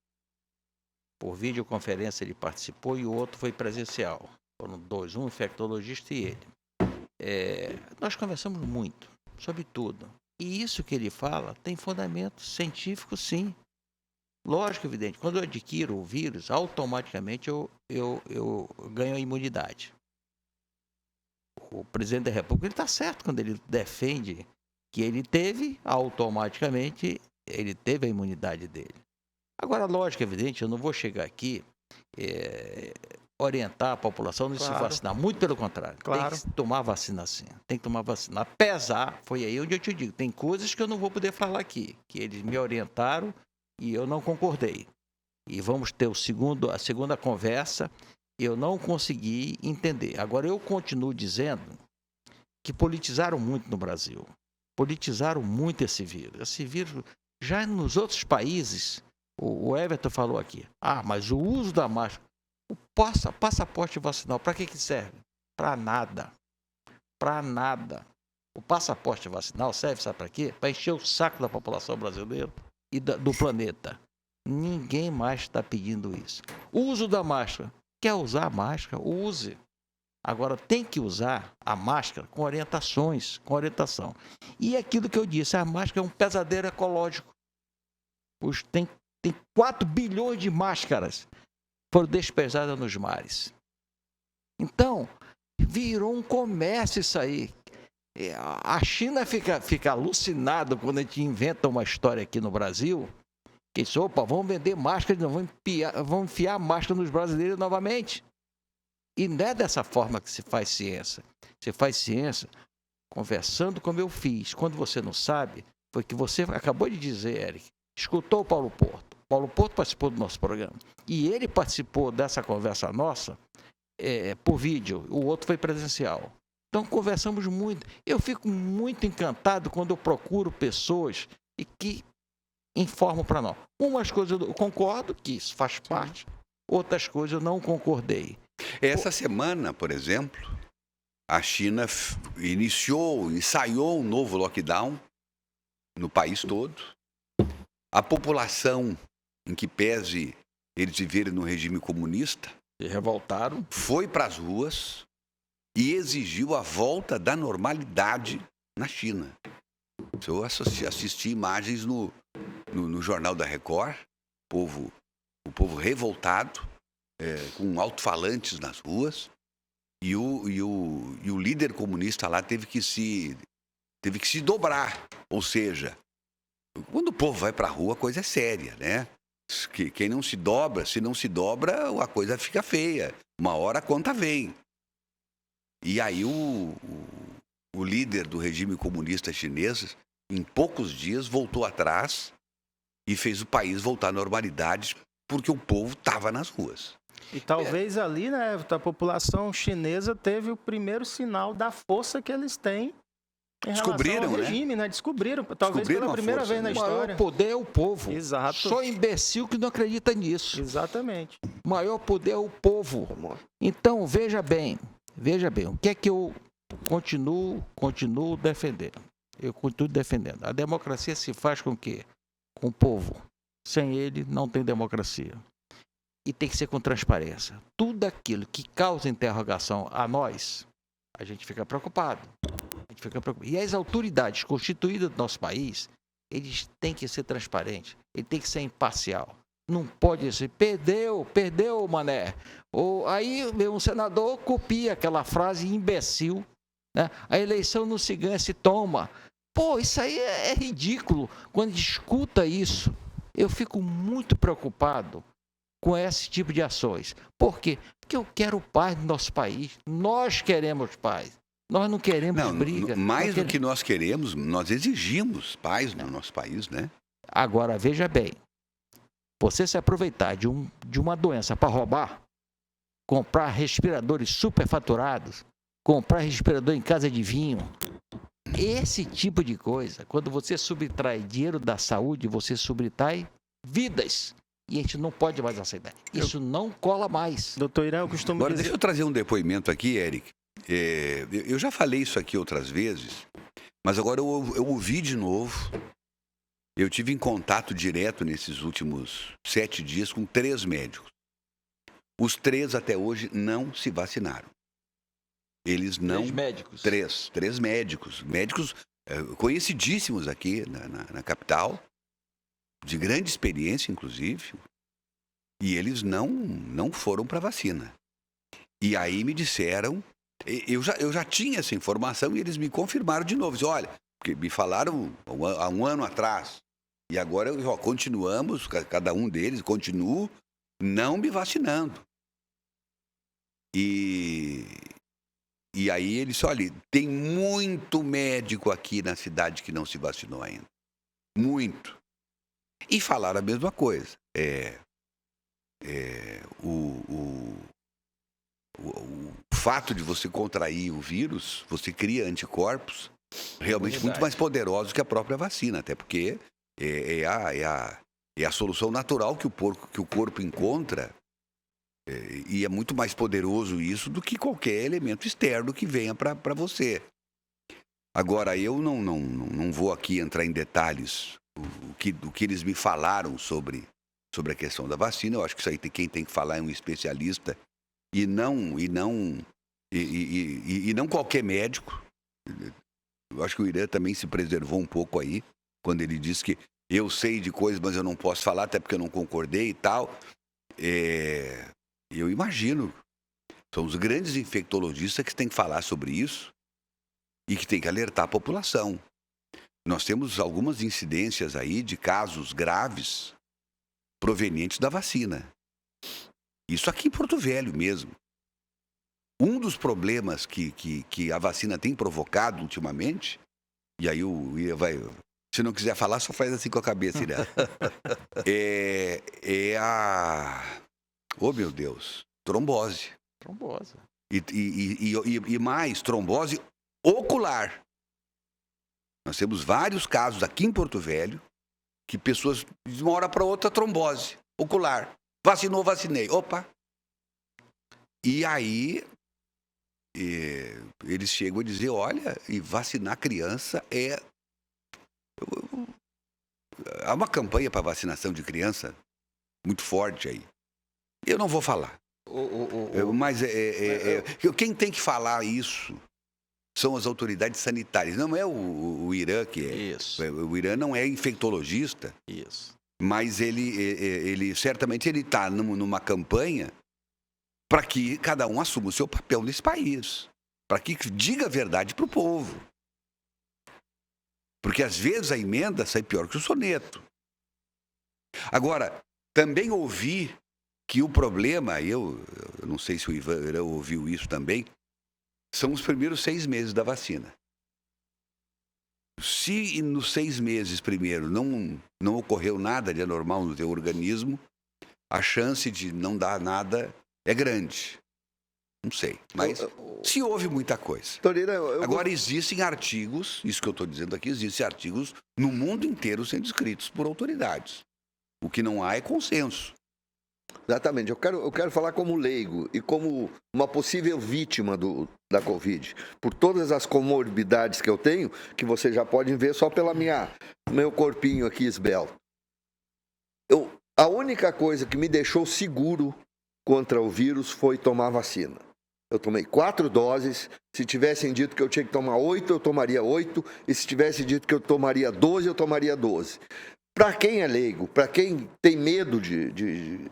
[SPEAKER 3] Por videoconferência ele participou e o outro foi presencial. Foram dois, um infectologista e ele. Nós conversamos muito sobre tudo. E isso que ele fala tem fundamento científico, sim. Lógico, evidente. Quando eu adquiro o vírus, automaticamente eu ganho a imunidade. O presidente da República está certo quando ele defende que ele teve, automaticamente, ele teve a imunidade dele. Agora, lógico, evidente, eu não vou chegar aqui orientar a população a não se vacinar. Muito pelo contrário. Claro. Tem que tomar vacina sim. Tem que tomar vacina. Apesar, foi aí onde eu te digo, tem coisas que eu não vou poder falar aqui, que eles me orientaram e eu não concordei. E vamos ter a segunda conversa, eu não consegui entender. Agora, eu continuo dizendo que politizaram muito no Brasil. Politizaram muito esse vírus. Esse vírus, já nos outros países, o Everton falou aqui, mas o uso da máscara, o passaporte vacinal, para que serve? Para nada. Para nada. O passaporte vacinal serve, sabe para quê? Para encher o saco da população brasileira e do planeta. Ninguém mais está pedindo isso. O uso da máscara. Quer usar a máscara? Use. Agora, tem que usar a máscara com orientações, com orientação. E aquilo que eu disse, a máscara é um pesadelo ecológico. Tem 4 bilhões de máscaras que foram despejadas nos mares. Então, virou um comércio isso aí. A China fica alucinada quando a gente inventa uma história aqui no Brasil, que diz, opa, vamos vender máscara, vamos enfiar máscara nos brasileiros novamente. E não é dessa forma que se faz ciência. Você faz ciência conversando como eu fiz. Quando você não sabe, foi que você acabou de dizer, Eric, escutou o Paulo Porto. Paulo Porto participou do nosso programa. E ele participou dessa conversa nossa por vídeo. O outro foi presencial. Então, conversamos muito. Eu fico muito encantado quando eu procuro pessoas que informam para nós. Umas coisas eu concordo, que isso faz parte. Outras coisas eu não concordei.
[SPEAKER 1] Essa semana, por exemplo, a China ensaiou um novo lockdown no país todo. A população, em que pese eles viverem no regime comunista,
[SPEAKER 3] se revoltaram,
[SPEAKER 1] foi para as ruas e exigiu a volta da normalidade na China. Eu assisti imagens no Jornal da Record, o povo revoltado, com alto-falantes nas ruas, e o líder comunista lá teve que se dobrar. Ou seja, quando o povo vai para a rua, a coisa é séria, né? Quem não se dobra, se não se dobra, a coisa fica feia. Uma hora a conta vem. E aí o líder do regime comunista chinês, em poucos dias, voltou atrás e fez o país voltar à normalidade, porque o povo estava nas ruas.
[SPEAKER 4] E talvez ali, né, a população chinesa teve o primeiro sinal da força que eles têm em relação ao regime, né? Descobriram, talvez pela primeira vez na história.
[SPEAKER 3] O maior poder é o povo.
[SPEAKER 4] Exato.
[SPEAKER 3] Só imbecil que não acredita nisso.
[SPEAKER 4] Exatamente.
[SPEAKER 3] O maior poder é o povo. Então, veja bem, o que é que eu continuo defendendo? Eu continuo defendendo. A democracia se faz com o quê? Com o povo. Sem ele, não tem democracia. E tem que ser com transparência. Tudo aquilo que causa interrogação a nós, a gente fica preocupado. E as autoridades constituídas do nosso país, eles têm que ser transparentes, ele tem que ser imparcial. Não pode ser, perdeu, mané. Ou aí um senador copia aquela frase imbecil, né? A eleição não se ganha, se toma. Pô, isso aí é ridículo. Quando escuta isso, eu fico muito preocupado com esse tipo de ações. Por quê? Porque eu quero paz no nosso país. Nós queremos paz. Nós não queremos briga.
[SPEAKER 1] Mais do que nós queremos, nós exigimos paz no nosso país, né?
[SPEAKER 3] Agora, veja bem. Você se aproveitar de uma doença para roubar, comprar respiradores superfaturados, comprar respirador em casa de vinho, esse tipo de coisa, quando você subtrai dinheiro da saúde, você subtrai vidas. E a gente não pode mais aceitar. Isso não cola mais.
[SPEAKER 4] Doutor Irã, eu costumo
[SPEAKER 1] Agora,
[SPEAKER 4] dizer...
[SPEAKER 1] deixa eu trazer um depoimento aqui, Eric. Eu já falei isso aqui outras vezes, mas agora eu ouvi de novo. Eu tive em contato direto nesses últimos 7 dias com 3 médicos. Os 3 até hoje não se vacinaram. Eles não...
[SPEAKER 3] 3 médicos?
[SPEAKER 1] 3 médicos. Médicos conhecidíssimos aqui na capital, de grande experiência, inclusive. E eles não foram para a vacina. E aí me disseram... Eu já tinha essa informação e eles me confirmaram de novo. Disse, olha, porque me falaram há um ano atrás. E agora continuamos, cada um deles, continuo não me vacinando. E aí eles disse, olha, tem muito médico aqui na cidade que não se vacinou ainda. Muito. E falaram a mesma coisa. O fato de você contrair o vírus, você cria anticorpos realmente muito mais poderosos que a própria vacina, até porque é a solução natural que o corpo encontra, e é muito mais poderoso isso do que qualquer elemento externo que venha para você. Agora, eu não vou aqui entrar em detalhes do que eles me falaram sobre a questão da vacina. Eu acho que isso aí quem tem que falar é um especialista e não E não qualquer médico. Eu acho que o Irã também se preservou um pouco aí, quando ele disse que eu sei de coisas, mas eu não posso falar, até porque eu não concordei e tal. Eu imagino. São os grandes infectologistas que têm que falar sobre isso e que têm que alertar a população. Nós temos algumas incidências aí de casos graves provenientes da vacina. Isso aqui em Porto Velho mesmo. Um dos problemas que a vacina tem provocado ultimamente, e aí o Ira vai... Se não quiser falar, só faz assim com a cabeça, Ira. É a... Oh, meu Deus. Trombose.
[SPEAKER 3] Trombose.
[SPEAKER 1] E mais, trombose ocular. Nós temos vários casos aqui em Porto Velho que pessoas, de uma hora para outra, trombose ocular. Vacinou, vacinei. Opa! E aí, eles chegam a dizer, olha, e vacinar criança há uma campanha para vacinação de criança muito forte aí. Eu não vou falar. Mas quem tem que falar isso são as autoridades sanitárias. Não é o Irã que é.
[SPEAKER 3] Isso.
[SPEAKER 1] O Irã não é infectologista.
[SPEAKER 3] Isso.
[SPEAKER 1] Mas ele certamente ele está numa campanha para que cada um assuma o seu papel nesse país. Para que diga a verdade para o povo. Porque às vezes a emenda sai pior que o soneto. Agora, também ouvi que o problema, eu não sei se o Ivan ouviu isso também, são os primeiros 6 meses da vacina. Se nos 6 meses primeiro não ocorreu nada de anormal no teu organismo, a chance de não dar nada é grande. Não sei, mas se houve muita coisa.
[SPEAKER 2] Toreira,
[SPEAKER 1] Agora existem artigos, isso que eu estou dizendo aqui, existem artigos no mundo inteiro sendo escritos por autoridades. O que não há é consenso.
[SPEAKER 2] Exatamente. Eu quero falar como leigo e como uma possível vítima da Covid. Por todas as comorbidades que eu tenho, que vocês já podem ver só pela meu corpinho aqui esbelto. A única coisa que me deixou seguro contra o vírus foi tomar vacina. Eu tomei 4 doses. Se tivessem dito que eu tinha que tomar 8, eu tomaria 8. E se tivessem dito que eu tomaria 12, eu tomaria 12. Para quem é leigo, para quem tem medo de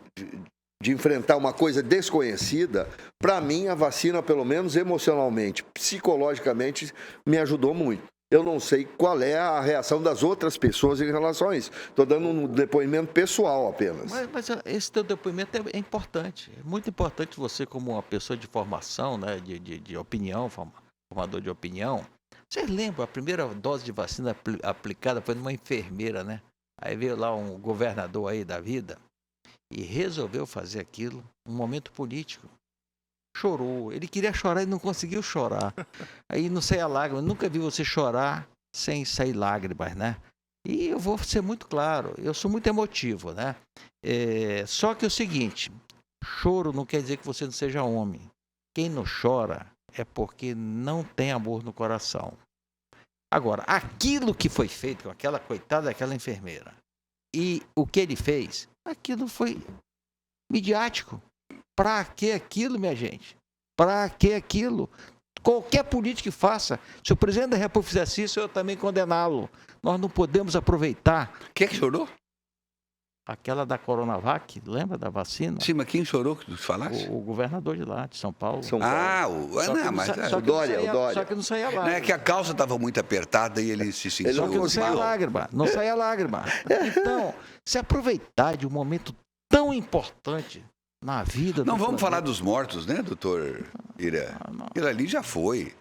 [SPEAKER 2] enfrentar uma coisa desconhecida, para mim a vacina, pelo menos emocionalmente, psicologicamente, me ajudou muito. Eu não sei qual é a reação das outras pessoas em relação a isso. Estou dando um depoimento pessoal apenas.
[SPEAKER 3] Mas esse teu depoimento é importante. É muito importante você, como uma pessoa de formação, né, de opinião, formador de opinião. Vocês lembram, a primeira dose de vacina aplicada foi numa enfermeira, né? Aí veio lá um governador aí da vida e resolveu fazer aquilo, um momento político. Chorou. Ele queria chorar e não conseguiu chorar. Aí não saía lágrima. Eu nunca vi você chorar sem sair lágrimas, né? E eu vou ser muito claro, eu sou muito emotivo, né? Só que é o seguinte, choro não quer dizer que você não seja homem. Quem não chora é porque não tem amor no coração. Agora, aquilo que foi feito com aquela coitada daquela enfermeira e o que ele fez, aquilo foi midiático. Para que aquilo, minha gente? Para que aquilo? Qualquer político que faça, se o presidente da República fizesse isso, eu também condená-lo. Nós não podemos aproveitar.
[SPEAKER 1] Quem é que chorou?
[SPEAKER 3] Aquela da Coronavac, lembra da vacina?
[SPEAKER 1] Sim, mas quem chorou que tu falaste?
[SPEAKER 3] O governador de lá, de São Paulo.
[SPEAKER 2] O Dória.
[SPEAKER 3] Só que não saía
[SPEAKER 1] Não
[SPEAKER 3] lágrima.
[SPEAKER 1] é que a calça estava muito apertada e ele se sentiu
[SPEAKER 3] Só que não saía
[SPEAKER 1] mal.
[SPEAKER 3] lágrima. Não saía lágrima. Então, se aproveitar de um momento tão importante na vida
[SPEAKER 1] Não
[SPEAKER 3] do
[SPEAKER 1] vamos
[SPEAKER 3] planeta.
[SPEAKER 1] falar dos mortos, né, doutor Ira? Aquilo ali já foi.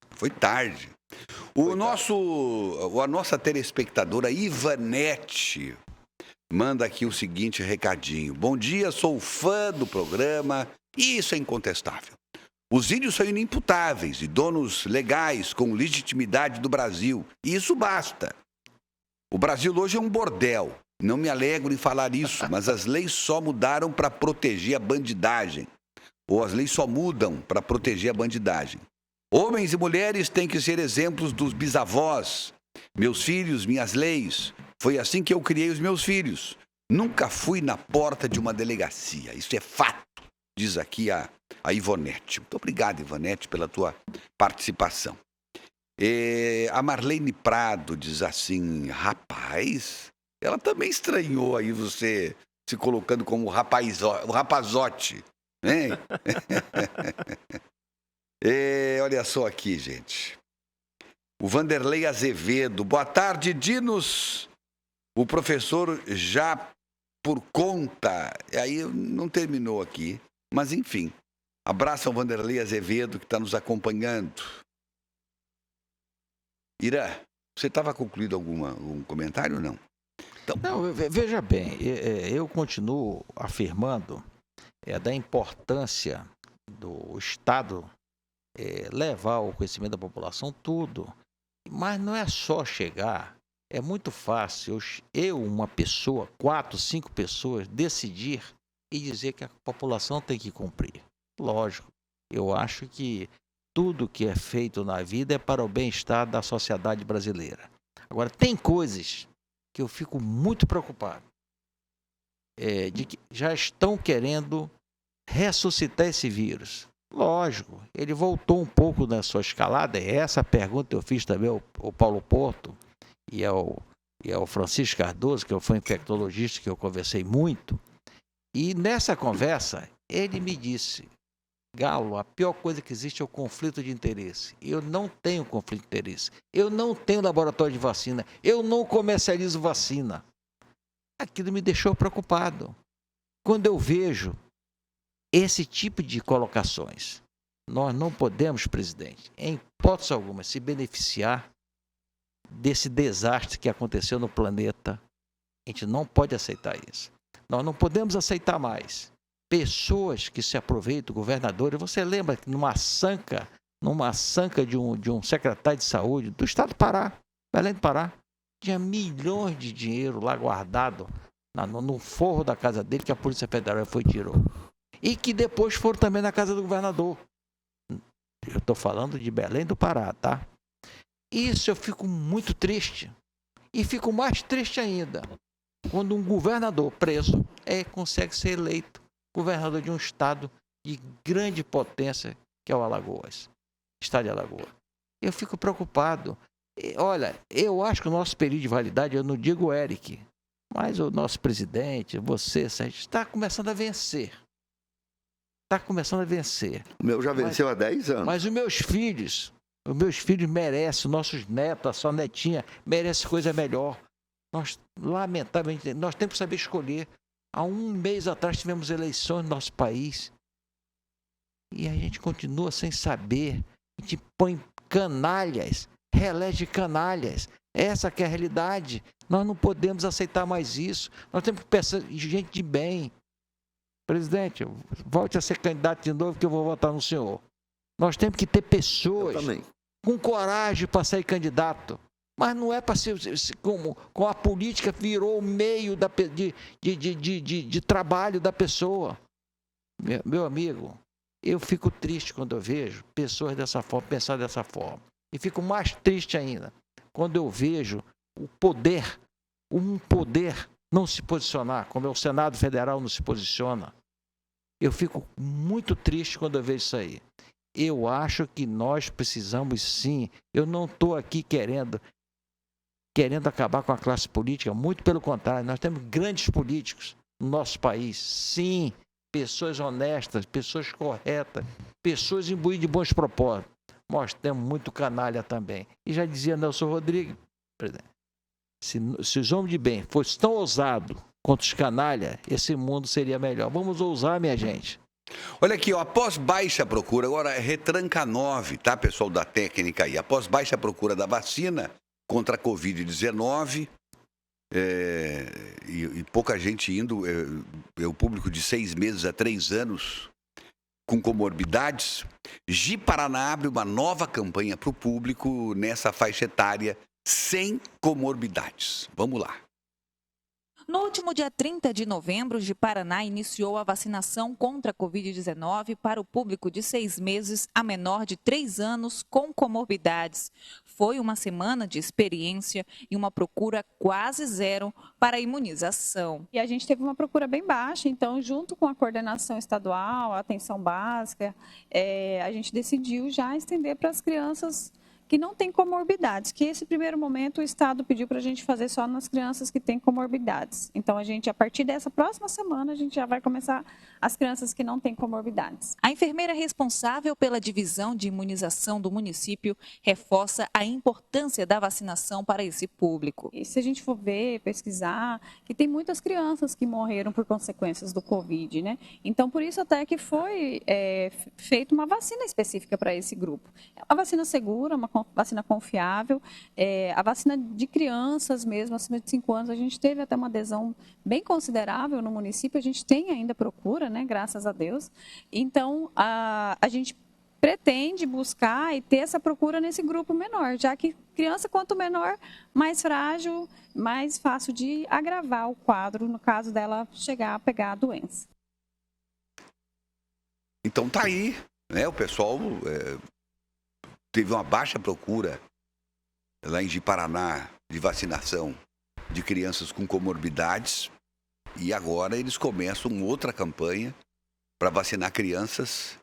[SPEAKER 1] Foi tarde. A nossa telespectadora Ivanete manda aqui o seguinte recadinho. Bom dia, sou fã do programa e isso é incontestável. Os índios são inimputáveis e donos legais com legitimidade do Brasil. E isso basta. O Brasil hoje é um bordel. Não me alegro em falar isso, mas as leis só mudaram para proteger a bandidagem. Ou as leis só mudam para proteger a bandidagem. Homens e mulheres têm que ser exemplos dos bisavós. Meus filhos, minhas leis. Foi assim que eu criei os meus filhos. Nunca fui na porta de uma delegacia. Isso é fato, diz aqui a a Ivonete. Muito obrigado, Ivonete, pela tua participação. A Marlene Prado diz assim, rapaz, ela também estranhou aí você se colocando como rapazote, hein? Olha só aqui, gente. O Vanderlei Azevedo, boa tarde, Dinos. O professor já por conta, aí não terminou aqui, mas enfim. Abraço ao Vanderlei Azevedo que está nos acompanhando. Irã, você estava concluído algum comentário ou não?
[SPEAKER 3] Então... Não, veja bem, eu continuo afirmando da importância do Estado levar ao conhecimento da população tudo. Mas não é só chegar, é muito fácil uma pessoa, 4, 5 pessoas, decidir e dizer que a população tem que cumprir. Lógico, eu acho que tudo que é feito na vida é para o bem-estar da sociedade brasileira. Agora, tem coisas que eu fico muito preocupado, de que já estão querendo ressuscitar esse vírus. Lógico, ele voltou um pouco na sua escalada, e essa pergunta eu fiz também ao Paulo Porto e ao Francisco Cardoso, que foi infectologista, que eu conversei muito, e nessa conversa ele me disse, Galo, a pior coisa que existe é o conflito de interesse. Eu não tenho conflito de interesse. Eu não tenho laboratório de vacina. Eu não comercializo vacina. Aquilo me deixou preocupado. Quando eu vejo esse tipo de colocações, nós não podemos, presidente, em hipótese alguma, se beneficiar desse desastre que aconteceu no planeta. A gente não pode aceitar isso. Nós não podemos aceitar mais pessoas que se aproveitam, governadores. Você lembra que numa sanca de um secretário de saúde do estado do Pará, Belém do Pará, tinha milhões de dinheiro lá guardado no forro da casa dele, que a Polícia Federal foi e tirou. E que depois foram também na casa do governador. Eu estou falando de Belém do Pará, tá? Isso eu fico muito triste. E fico mais triste ainda quando um governador preso consegue ser eleito governador de um estado de grande potência, que é o Alagoas, estado de Alagoas. Eu fico preocupado. Olha, eu acho que o nosso período de validade, eu não digo o Eric, mas o nosso presidente, você, Sérgio, está começando a vencer. Está começando a vencer.
[SPEAKER 2] O meu já venceu há 10 anos.
[SPEAKER 3] Mas os meus filhos merecem, nossos netos, a sua netinha, merecem coisa melhor. Nós, lamentavelmente, nós temos que saber escolher. Há um mês atrás tivemos eleições no nosso país e a gente continua sem saber. A gente põe canalhas, reelege canalhas. Essa que é a realidade. Nós não podemos aceitar mais isso. Nós temos que pensar em gente de bem. Presidente, volte a ser candidato de novo que eu vou votar no senhor. Nós temos que ter pessoas com coragem para sair candidato. Mas não é para ser como a política virou o meio de trabalho da pessoa. Meu amigo, eu fico triste quando eu vejo pessoas dessa forma, pensar dessa forma. E fico mais triste ainda quando eu vejo um poder não se posicionar, como é o Senado Federal não se posiciona. Eu fico muito triste quando eu vejo isso aí. Eu acho que nós precisamos sim, eu não estou aqui querendo acabar com a classe política, muito pelo contrário, nós temos grandes políticos no nosso país, sim, pessoas honestas, pessoas corretas, pessoas imbuídas de bons propósitos, nós temos muito canalha também. E já dizia Nelson Rodrigues, se os homens de bem fossem tão ousados quanto os canalha, esse mundo seria melhor. Vamos ousar, minha gente.
[SPEAKER 1] Olha aqui, ó, após baixa procura, agora retranca 9, tá, pessoal da técnica aí, após baixa procura da vacina contra a Covid-19, e pouca gente indo, o público de 6 meses a 3 anos com comorbidades, Ji-Paraná abre uma nova campanha para o público nessa faixa etária sem comorbidades. Vamos lá.
[SPEAKER 5] No último dia 30 de novembro, Ji-Paraná iniciou a vacinação contra a Covid-19 para o público de 6 meses a menor de 3 anos com comorbidades. foi uma semana de experiência e uma procura quase zero para a imunização.
[SPEAKER 6] E a gente teve uma procura bem baixa, então, junto com a coordenação estadual, a atenção básica, a gente decidiu já estender para as crianças que não têm comorbidades, que esse primeiro momento o Estado pediu para a gente fazer só nas crianças que têm comorbidades. Então, a partir dessa próxima semana, a gente já vai começar as crianças que não têm comorbidades.
[SPEAKER 5] A enfermeira responsável pela divisão de imunização do município reforça a importância da vacinação para esse público.
[SPEAKER 6] E se a gente for ver, pesquisar, que tem muitas crianças que morreram por consequências do Covid, né? Então, por isso até que foi feita uma vacina específica para esse grupo. É uma vacina segura, uma vacina confiável, a vacina de crianças mesmo, acima de 5 anos, a gente teve até uma adesão bem considerável no município, a gente tem ainda procura, né, graças a Deus. Então, a gente pretende buscar e ter essa procura nesse grupo menor, já que criança quanto menor, mais frágil, mais fácil de agravar o quadro, no caso dela chegar a pegar a doença.
[SPEAKER 1] Então tá aí, né? O pessoal teve uma baixa procura lá em Ji-Paraná de vacinação de crianças com comorbidades e agora eles começam outra campanha para vacinar crianças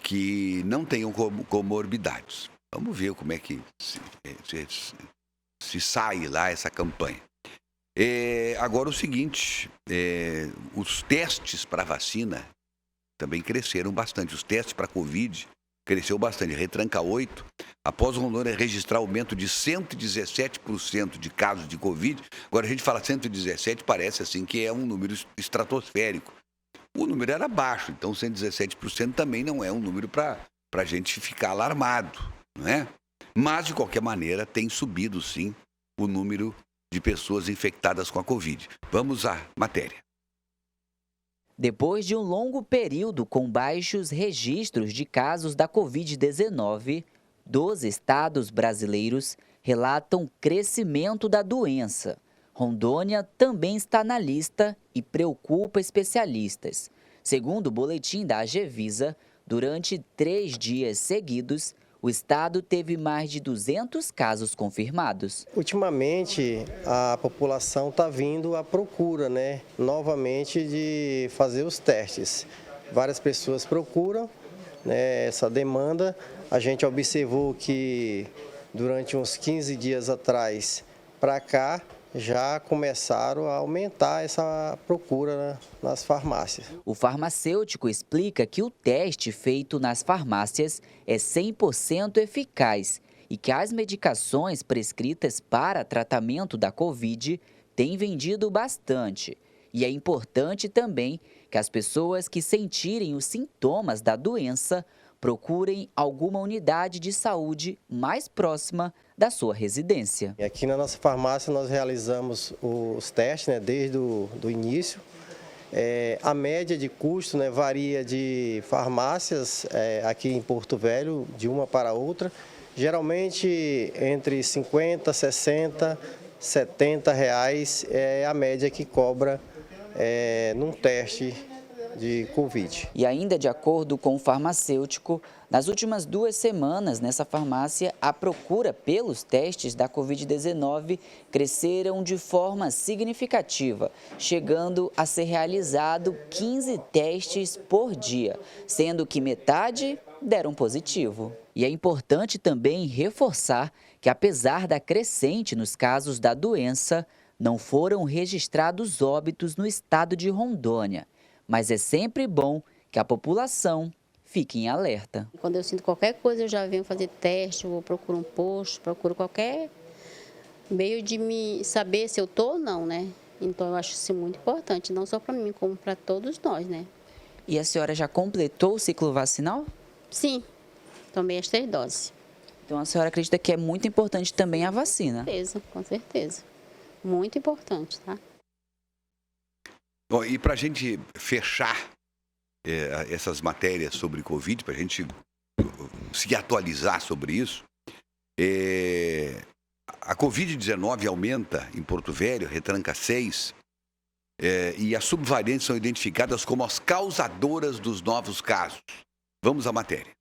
[SPEAKER 1] que não tenham comorbidades. Vamos ver como é que se sai lá essa campanha. Agora o seguinte, os testes para vacina também cresceram bastante. Os testes para Covid cresceu bastante. Retranca 8, após Rondônia registrar aumento de 117% de casos de Covid. Agora a gente fala 117, parece assim que é um número estratosférico. O número era baixo, então 117% também não é um número para a gente ficar alarmado, não é? Mas, de qualquer maneira, tem subido, sim, o número de pessoas infectadas com a Covid. Vamos à matéria.
[SPEAKER 7] Depois de um longo período com baixos registros de casos da Covid-19, 12 estados brasileiros relatam crescimento da doença. Rondônia também está na lista e preocupa especialistas. Segundo o boletim da Agevisa, durante 3 dias seguidos, o estado teve mais de 200 casos confirmados.
[SPEAKER 8] Ultimamente, a população está vindo à procura, novamente de fazer os testes. Várias pessoas procuram essa demanda. A gente observou que durante uns 15 dias atrás para cá, já começaram a aumentar essa procura nas farmácias.
[SPEAKER 7] O farmacêutico explica que o teste feito nas farmácias é 100% eficaz e que as medicações prescritas para tratamento da Covid têm vendido bastante. E é importante também que as pessoas que sentirem os sintomas da doença procurem alguma unidade de saúde mais próxima da sua residência.
[SPEAKER 8] Aqui na nossa farmácia nós realizamos os testes desde o início. A média de custo varia de farmácias aqui em Porto Velho, de uma para outra, geralmente entre 50, 60, 70 reais é a média que cobra num teste de Covid.
[SPEAKER 7] E ainda de acordo com o farmacêutico, nas últimas 2 semanas nessa farmácia, a procura pelos testes da Covid-19 cresceram de forma significativa, chegando a ser realizado 15 testes por dia, sendo que metade deram positivo. E é importante também reforçar que, apesar da crescente nos casos da doença, não foram registrados óbitos no estado de Rondônia. Mas é sempre bom que a população fique em alerta.
[SPEAKER 9] Quando eu sinto qualquer coisa, eu já venho fazer teste, eu procuro um posto, procuro qualquer meio de me saber se eu estou ou não, Então, eu acho isso muito importante, não só para mim, como para todos nós,
[SPEAKER 7] E a senhora já completou o ciclo vacinal?
[SPEAKER 9] Sim, tomei as 3 doses.
[SPEAKER 7] Então, a senhora acredita que é muito importante também a vacina?
[SPEAKER 9] Com certeza. Muito importante, tá?
[SPEAKER 1] Bom, e para a gente fechar essas matérias sobre Covid, para a gente se atualizar sobre isso, a Covid-19 aumenta em Porto Velho, retranca 6, e as subvariantes são identificadas como as causadoras dos novos casos. Vamos à matéria.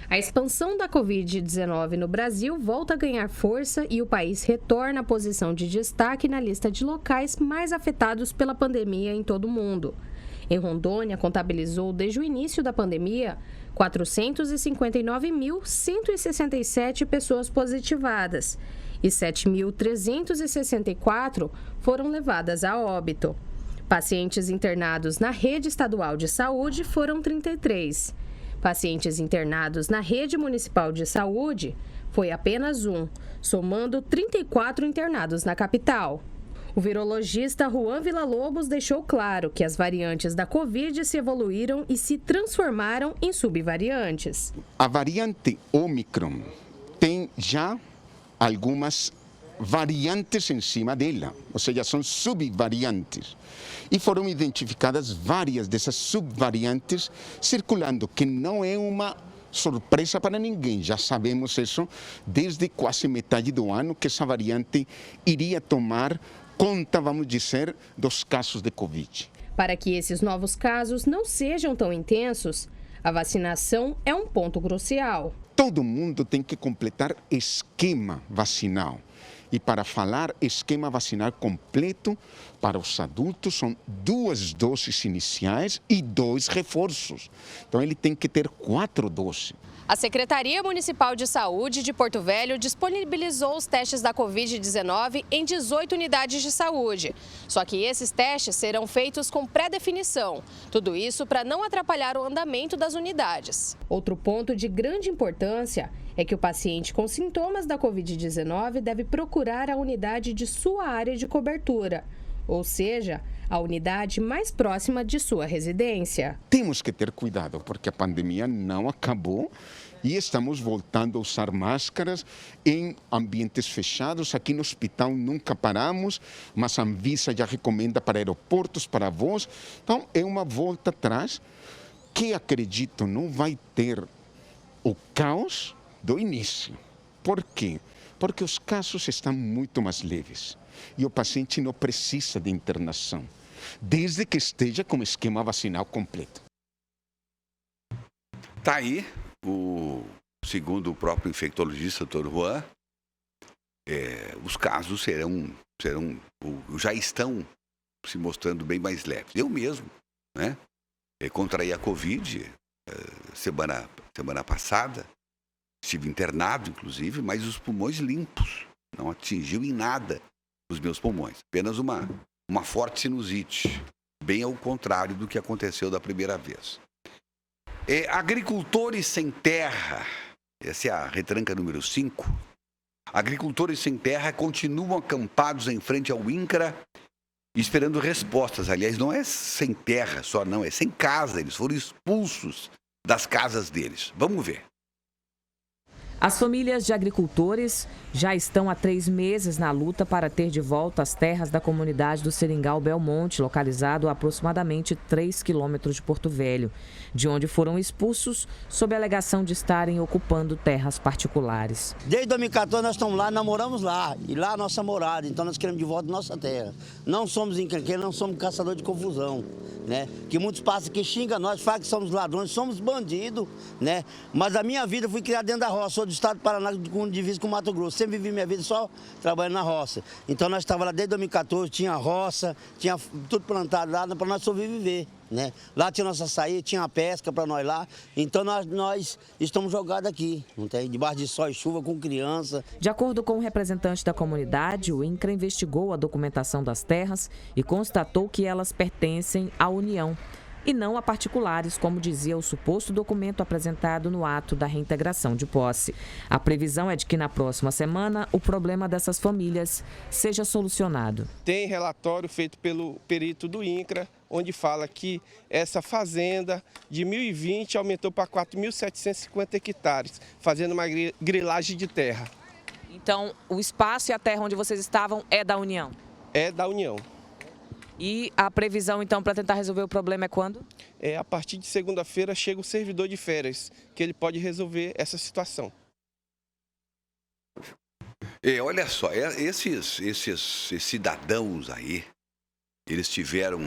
[SPEAKER 10] A expansão da Covid-19 no Brasil volta a ganhar força e o país retorna à posição de destaque na lista de locais mais afetados pela pandemia em todo o mundo. Em Rondônia, contabilizou desde o início da pandemia 459.167 pessoas positivadas e 7.364 foram levadas a óbito. Pacientes internados na rede estadual de saúde foram 33. Pacientes internados na rede municipal de saúde foi apenas um, somando 34 internados na capital. O virologista Juan Villa-Lobos deixou claro que as variantes da Covid se evoluíram e se transformaram em subvariantes.
[SPEAKER 11] A variante Omicron tem já algumas variantes em cima dela, ou seja, são subvariantes. E foram identificadas várias dessas subvariantes circulando, que não é uma surpresa para ninguém. Já sabemos isso desde quase metade do ano, que essa variante iria tomar conta, vamos dizer, dos casos de Covid.
[SPEAKER 10] Para que esses novos casos não sejam tão intensos, a vacinação é um ponto crucial.
[SPEAKER 11] Todo mundo tem que completar esquema vacinal. E para falar esquema vacinal completo, para os adultos são 2 doses iniciais e 2 reforços. Então ele tem que ter 4 doses.
[SPEAKER 12] A Secretaria Municipal de Saúde de Porto Velho disponibilizou os testes da Covid-19 em 18 unidades de saúde. Só que esses testes serão feitos com pré-definição. Tudo isso para não atrapalhar o andamento das unidades.
[SPEAKER 10] Outro ponto de grande importância é que o paciente com sintomas da Covid-19 deve procurar a unidade de sua área de cobertura, ou seja, a unidade mais próxima de sua residência.
[SPEAKER 11] Temos que ter cuidado, porque a pandemia não acabou e estamos voltando a usar máscaras em ambientes fechados. Aqui no hospital nunca paramos, mas a Anvisa já recomenda para aeroportos, para voos. Então, é uma volta atrás que, acredito, não vai ter o caos do início. Por quê? Porque os casos estão muito mais leves e o paciente não precisa de internação, desde que esteja com o esquema vacinal completo.
[SPEAKER 1] Está aí, segundo o próprio infectologista, Dr. Juan, os casos já estão se mostrando bem mais leves. Eu mesmo, né, contraí a Covid semana passada, estive internado, inclusive, mas os pulmões limpos, não atingiu em nada os meus pulmões, apenas uma forte sinusite, bem ao contrário do que aconteceu da primeira vez. Agricultores sem terra, essa é a retranca número 5. Agricultores sem terra continuam acampados em frente ao INCRA, esperando respostas. Aliás, não é sem terra só, não, é sem casa. Eles foram expulsos das casas deles. Vamos ver.
[SPEAKER 13] As famílias de agricultores já estão há 3 meses na luta para ter de volta as terras da comunidade do Seringal Belmonte, localizado a aproximadamente 3 quilômetros de Porto Velho, de onde foram expulsos sob a alegação de estarem ocupando terras particulares.
[SPEAKER 14] Desde 2014 nós estamos lá, namoramos lá, e lá a nossa morada, então nós queremos de volta nossa terra. Não somos encrenqueiros, não somos caçadores de confusão, né? Que muitos passam que xingam nós, falam que somos ladrões, somos bandidos, né? Mas a minha vida eu fui criado dentro da roça, sou do estado do Paraná, com divisa com Mato Grosso. Sempre vivi minha vida só trabalhando na roça. Então nós estávamos lá desde 2014, tinha roça, tinha tudo plantado lá para nós sobreviver, né? Lá tinha nossa açaí, tinha a pesca para nós lá. Então nós estamos jogados aqui, não tem? Debaixo de sol e chuva, com criança.
[SPEAKER 13] De acordo com o representante da comunidade, o INCRA investigou a documentação das terras e constatou que elas pertencem à União e não a particulares, como dizia o suposto documento apresentado no ato da reintegração de posse. A previsão é de que na próxima semana o problema dessas famílias seja solucionado.
[SPEAKER 15] Tem relatório feito pelo perito do INCRA, onde fala que essa fazenda de 1.020 aumentou para 4.750 hectares, fazendo uma grilagem de terra.
[SPEAKER 13] Então, o espaço e a terra onde vocês estavam é da União?
[SPEAKER 15] É da União.
[SPEAKER 13] E a previsão, então, para tentar resolver o problema é quando?
[SPEAKER 15] A partir de segunda-feira chega o servidor de férias, que ele pode resolver essa situação.
[SPEAKER 1] Olha só, esses cidadãos aí, eles tiveram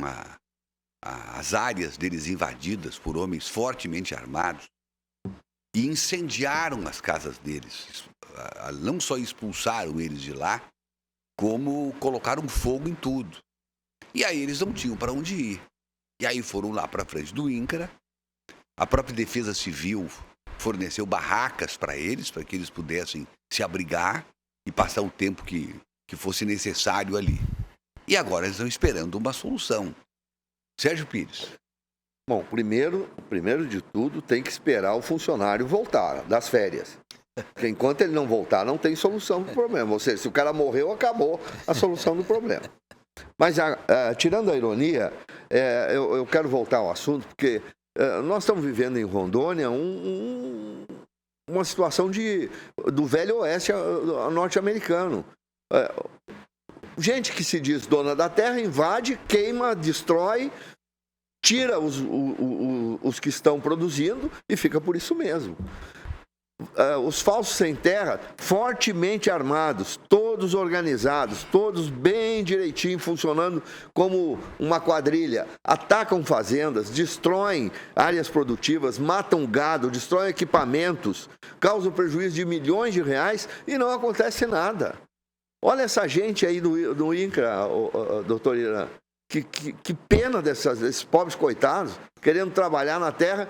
[SPEAKER 1] as áreas deles invadidas por homens fortemente armados e incendiaram as casas deles. Não só expulsaram eles de lá, como colocaram fogo em tudo. E aí eles não tinham para onde ir. E aí foram lá para frente do INCRA. A própria Defesa Civil forneceu barracas para que eles pudessem se abrigar e passar o tempo que fosse necessário ali. E agora eles estão esperando uma solução. Sérgio Pires.
[SPEAKER 2] Bom, primeiro de tudo, tem que esperar o funcionário voltar das férias. Porque enquanto ele não voltar, não tem solução do problema. Ou seja, se o cara morreu, acabou a solução do problema. Mas, tirando a ironia, eu quero voltar ao assunto, porque nós estamos vivendo em Rondônia uma situação do velho oeste norte-americano. Gente que se diz dona da terra, invade, queima, destrói, tira os que estão produzindo e fica por isso mesmo. Os falsos sem terra, fortemente armados, todos organizados, todos bem direitinho, funcionando como uma quadrilha, atacam fazendas, destroem áreas produtivas, matam gado, destroem equipamentos, causam prejuízo de milhões de reais e não acontece nada. Olha essa gente aí do INCRA, doutor Irã, que pena desses pobres coitados, querendo trabalhar na terra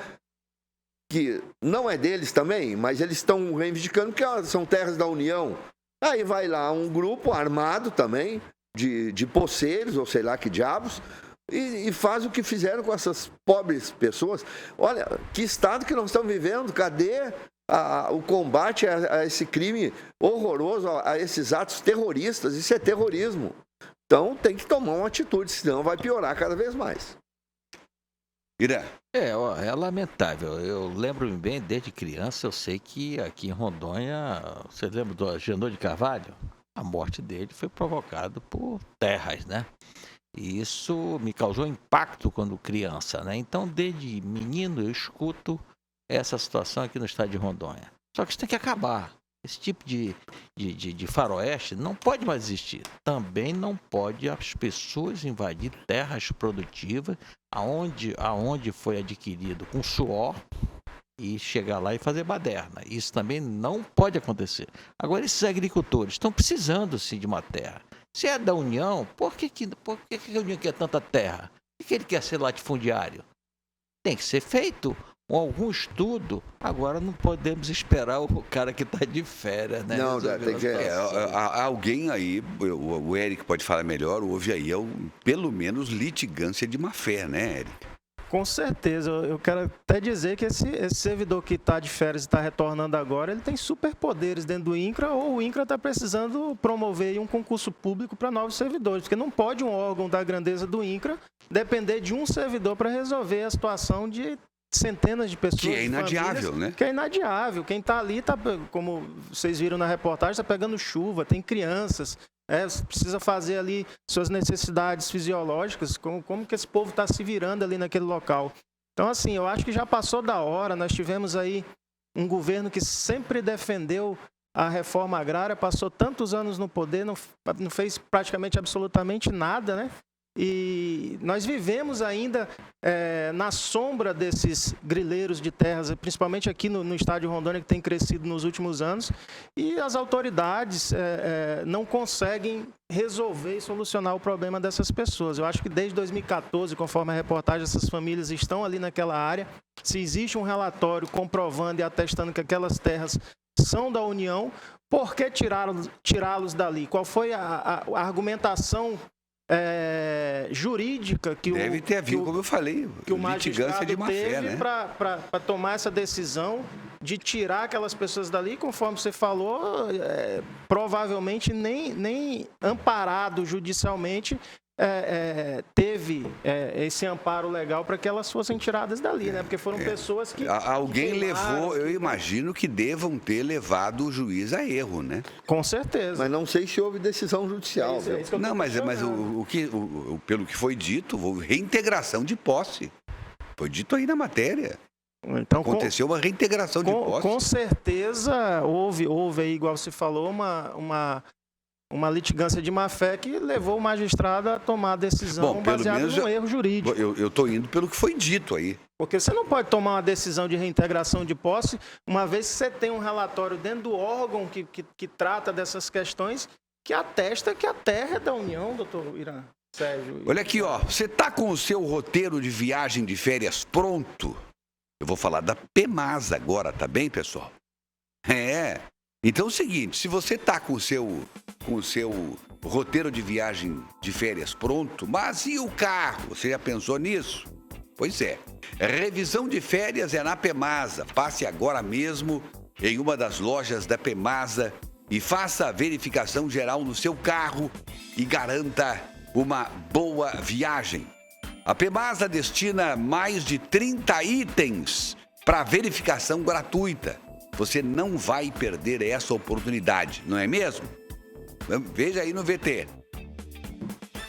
[SPEAKER 2] que não é deles também, mas eles estão reivindicando que são terras da União. Aí vai lá um grupo armado também, de poceiros, ou sei lá que diabos, e faz o que fizeram com essas pobres pessoas. Olha, que estado que nós estamos vivendo, cadê o combate a esse crime horroroso, a esses atos terroristas? Isso é terrorismo. Então tem que tomar uma atitude, senão vai piorar cada vez mais.
[SPEAKER 1] Irã.
[SPEAKER 3] É lamentável. Eu lembro-me bem, desde criança, eu sei que aqui em Rondônia, você lembra do Agenor de Carvalho? A morte dele foi provocada por terras, né? E isso me causou impacto quando criança, né? Então, desde menino, eu escuto essa situação aqui no estado de Rondônia. Só que isso tem que acabar. Esse tipo de faroeste não pode mais existir. Também não pode as pessoas invadir terras produtivas aonde foi adquirido com suor e chegar lá e fazer baderna. Isso também não pode acontecer. Agora, esses agricultores estão precisando, sim, de uma terra. Se é da União, por que a União quer tanta terra? Por que ele quer ser latifundiário? Tem que ser feito algum estudo. Agora não podemos esperar o cara que está de férias, né?
[SPEAKER 2] Não, tem que...
[SPEAKER 1] alguém aí, o Eric pode falar melhor, houve aí pelo menos litigância de má fé, né, Eric?
[SPEAKER 4] Com certeza. Eu quero até dizer que esse servidor que está de férias e está retornando agora, ele tem superpoderes dentro do INCRA, ou o INCRA está precisando promover um concurso público para novos servidores, porque não pode um órgão da grandeza do INCRA depender de um servidor para resolver a situação de centenas de pessoas.
[SPEAKER 1] Que é inadiável, né?
[SPEAKER 4] Que é inadiável. Quem está ali, como vocês viram na reportagem, está pegando chuva, tem crianças, precisa fazer ali suas necessidades fisiológicas, como que esse povo está se virando ali naquele local. Então, assim, eu acho que já passou da hora. Nós tivemos aí um governo que sempre defendeu a reforma agrária, passou tantos anos no poder, não fez praticamente absolutamente nada, né? E nós vivemos ainda na sombra desses grileiros de terras, principalmente aqui no estado de Rondônia, que tem crescido nos últimos anos, e as autoridades não conseguem resolver e solucionar o problema dessas pessoas. Eu acho que desde 2014, conforme a reportagem, essas famílias estão ali naquela área. Se existe um relatório comprovando e atestando que aquelas terras são da União, por que tirá-los dali? Qual foi a argumentação jurídica que
[SPEAKER 1] deve ter havido, como eu falei,
[SPEAKER 4] que o magistrado
[SPEAKER 1] de má fé,
[SPEAKER 4] teve, né? Para tomar essa decisão de tirar aquelas pessoas dali, conforme você falou, provavelmente nem amparado judicialmente teve esse amparo legal para que elas fossem tiradas dali, né? Porque foram pessoas que...
[SPEAKER 1] Alguém levou, eu imagino que devam ter levado o juiz a erro, né?
[SPEAKER 4] Com certeza.
[SPEAKER 2] Mas não sei se houve decisão judicial.
[SPEAKER 1] Não, mas pelo que foi dito, houve reintegração de posse. Foi dito aí na matéria.
[SPEAKER 4] Então,
[SPEAKER 1] aconteceu uma reintegração de posse.
[SPEAKER 4] Com certeza houve aí, igual você falou, uma litigância de má-fé que levou o magistrado a tomar a decisão baseada num erro jurídico.
[SPEAKER 1] Eu estou indo pelo que foi dito aí.
[SPEAKER 4] Porque você não pode tomar uma decisão de reintegração de posse, uma vez que você tem um relatório dentro do órgão que trata dessas questões, que atesta que a terra é da União, doutor Irã, Sérgio.
[SPEAKER 1] Olha aqui, ó, você está com o seu roteiro de viagem de férias pronto? Eu vou falar da PEMASA agora, tá bem, pessoal? Então é o seguinte, se você está com o seu roteiro de viagem de férias pronto, mas e o carro? Você já pensou nisso? Pois é, revisão de férias é na PEMASA. Passe agora mesmo em uma das lojas da PEMASA e faça a verificação geral no seu carro e garanta uma boa viagem. A PEMASA destina mais de 30 itens para verificação gratuita. Você não vai perder essa oportunidade, não é mesmo? Veja aí no VT.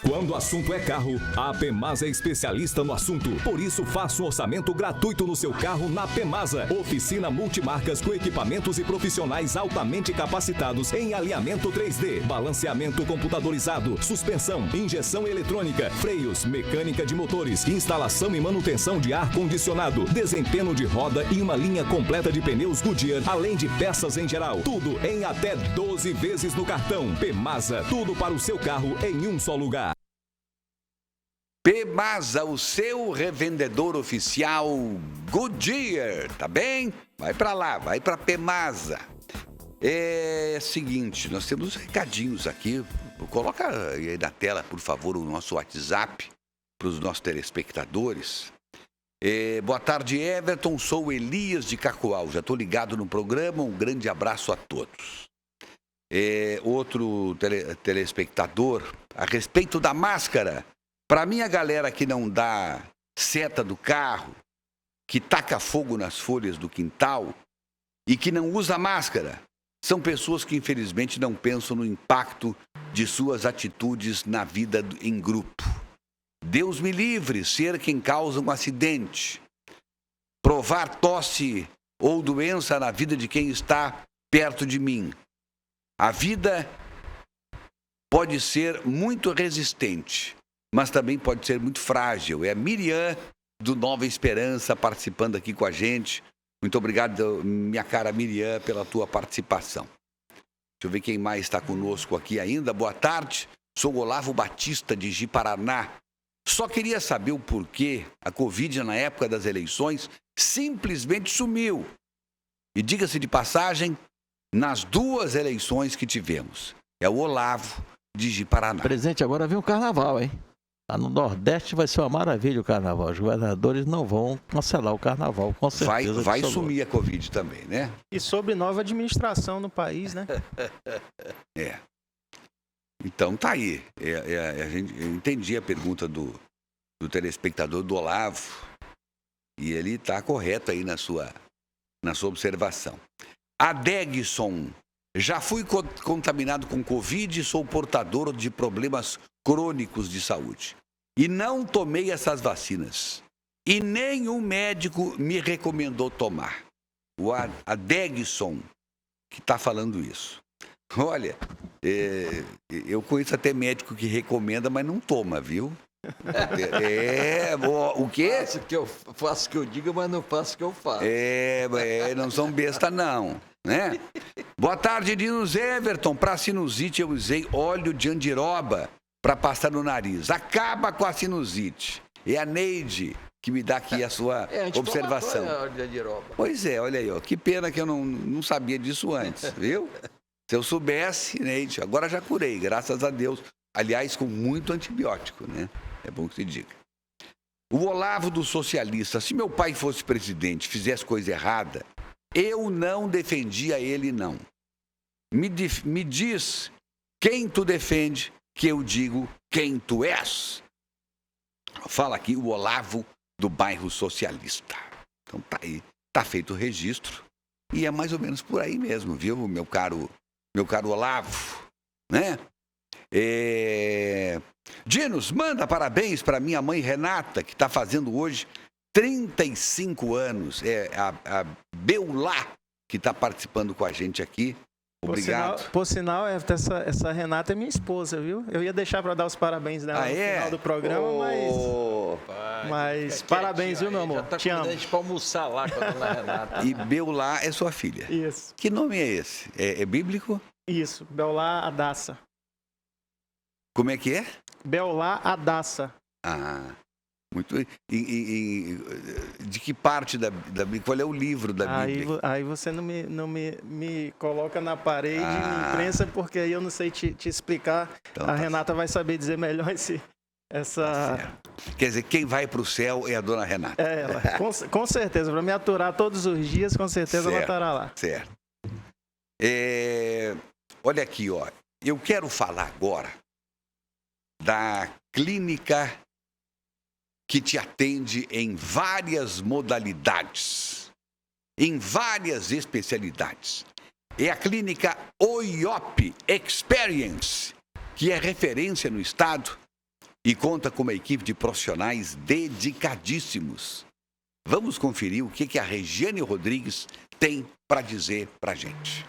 [SPEAKER 16] Quando o assunto é carro, a PEMASA é especialista no assunto. Por isso, faça um orçamento gratuito no seu carro na PEMASA. Oficina multimarcas com equipamentos e profissionais altamente capacitados em alinhamento 3D, balanceamento computadorizado, suspensão, injeção eletrônica, freios, mecânica de motores, instalação e manutenção de ar-condicionado, desempenho de roda e uma linha completa de pneus Goodyear, além de peças em geral. Tudo em até 12 vezes no cartão. PEMASA, tudo para o seu carro em um só lugar.
[SPEAKER 1] PEMASA, o seu revendedor oficial Goodyear, tá bem? Vai para lá, vai para PEMASA. É seguinte, nós temos recadinhos aqui. Coloca aí na tela, por favor, o nosso WhatsApp para os nossos telespectadores. Boa tarde, Everton. Sou Elias de Cacoal. Já estou ligado no programa. Um grande abraço a todos. Outro telespectador, a respeito da máscara. Para mim, a galera que não dá seta do carro, que taca fogo nas folhas do quintal e que não usa máscara, são pessoas que, infelizmente, não pensam no impacto de suas atitudes na vida em grupo. Deus me livre ser quem causa um acidente. Provar tosse ou doença na vida de quem está perto de mim. A vida pode ser muito resistente, mas também pode ser muito frágil. É a Miriam, do Nova Esperança, participando aqui com a gente. Muito obrigado, minha cara Miriam, pela tua participação. Deixa eu ver quem mais está conosco aqui ainda. Boa tarde, sou Olavo Batista, de Ji-Paraná. Só queria saber o porquê a Covid, na época das eleições, simplesmente sumiu. E diga-se de passagem, nas duas eleições que tivemos. É o Olavo, de Ji-Paraná.
[SPEAKER 3] Presidente, agora vem o carnaval, hein? Lá no Nordeste vai ser uma maravilha o carnaval. Os governadores não vão cancelar o carnaval, com certeza.
[SPEAKER 1] Vai sumir a Covid também, né?
[SPEAKER 4] E sobre nova administração no país, né?
[SPEAKER 1] Então tá aí. Eu entendi a pergunta do telespectador do Olavo. E ele está correto aí na sua observação. Adegson. Já fui contaminado com Covid e sou portador de problemas crônicos de saúde. E não tomei essas vacinas. E nenhum médico me recomendou tomar. O Adegson que está falando isso. Olha, eu conheço até médico que recomenda, mas não toma, viu? O quê?
[SPEAKER 3] Faço o que eu digo, mas não faço o que eu faço.
[SPEAKER 1] Não são besta não, né? Boa tarde, Dinos Everton. Para sinusite eu usei óleo de andiroba para passar no nariz. Acaba com a sinusite. É a Neide que me dá aqui a sua observação. Pois é, olha aí, ó. Que pena que eu não sabia disso antes, viu? Se eu soubesse, Neide, agora já curei, graças a Deus. Aliás, com muito antibiótico, né? É bom que se diga. O Olavo do Socialista, se meu pai fosse presidente, fizesse coisa errada, eu não defendia ele, não. Me diz quem tu defende, que eu digo quem tu és. Fala aqui o Olavo do bairro Socialista. Então tá aí, tá feito o registro. E é mais ou menos por aí mesmo, viu, meu caro Olavo, né? Dinos, manda parabéns para minha mãe Renata, que está fazendo hoje 35 anos. É a Beulá que está participando com a gente aqui. Obrigado.
[SPEAKER 4] Por sinal, essa Renata é minha esposa, viu? Eu ia deixar para dar os parabéns dela no final do programa, mas parabéns, viu, meu amor?
[SPEAKER 3] Já tá
[SPEAKER 4] Te amo.
[SPEAKER 3] convidando a gente pra almoçar lá com a dona Renata.
[SPEAKER 1] E Beulá é sua filha.
[SPEAKER 4] Isso.
[SPEAKER 1] Que nome é esse? É bíblico?
[SPEAKER 4] Isso, Beulá Adassa.
[SPEAKER 1] Como é que é?
[SPEAKER 4] Beulá Adassa.
[SPEAKER 1] Ah, muito. De que parte da Bíblia? Qual é o livro da Bíblia?
[SPEAKER 4] Aí você não me coloca na parede, me imprensa, porque aí eu não sei te explicar.
[SPEAKER 1] Então,
[SPEAKER 4] a Renata vai saber dizer melhor essa...
[SPEAKER 1] Quer dizer, quem vai para o céu é a dona Renata.
[SPEAKER 4] É ela, com certeza. Para me aturar todos os dias, com certeza ela estará lá.
[SPEAKER 1] Certo. Olha aqui, ó. Eu quero falar agora da clínica que te atende em várias modalidades, em várias especialidades. É a clínica OIOP Experience, que é referência no estado e conta com uma equipe de profissionais dedicadíssimos. Vamos conferir o que a Regiane Rodrigues tem para dizer para a gente.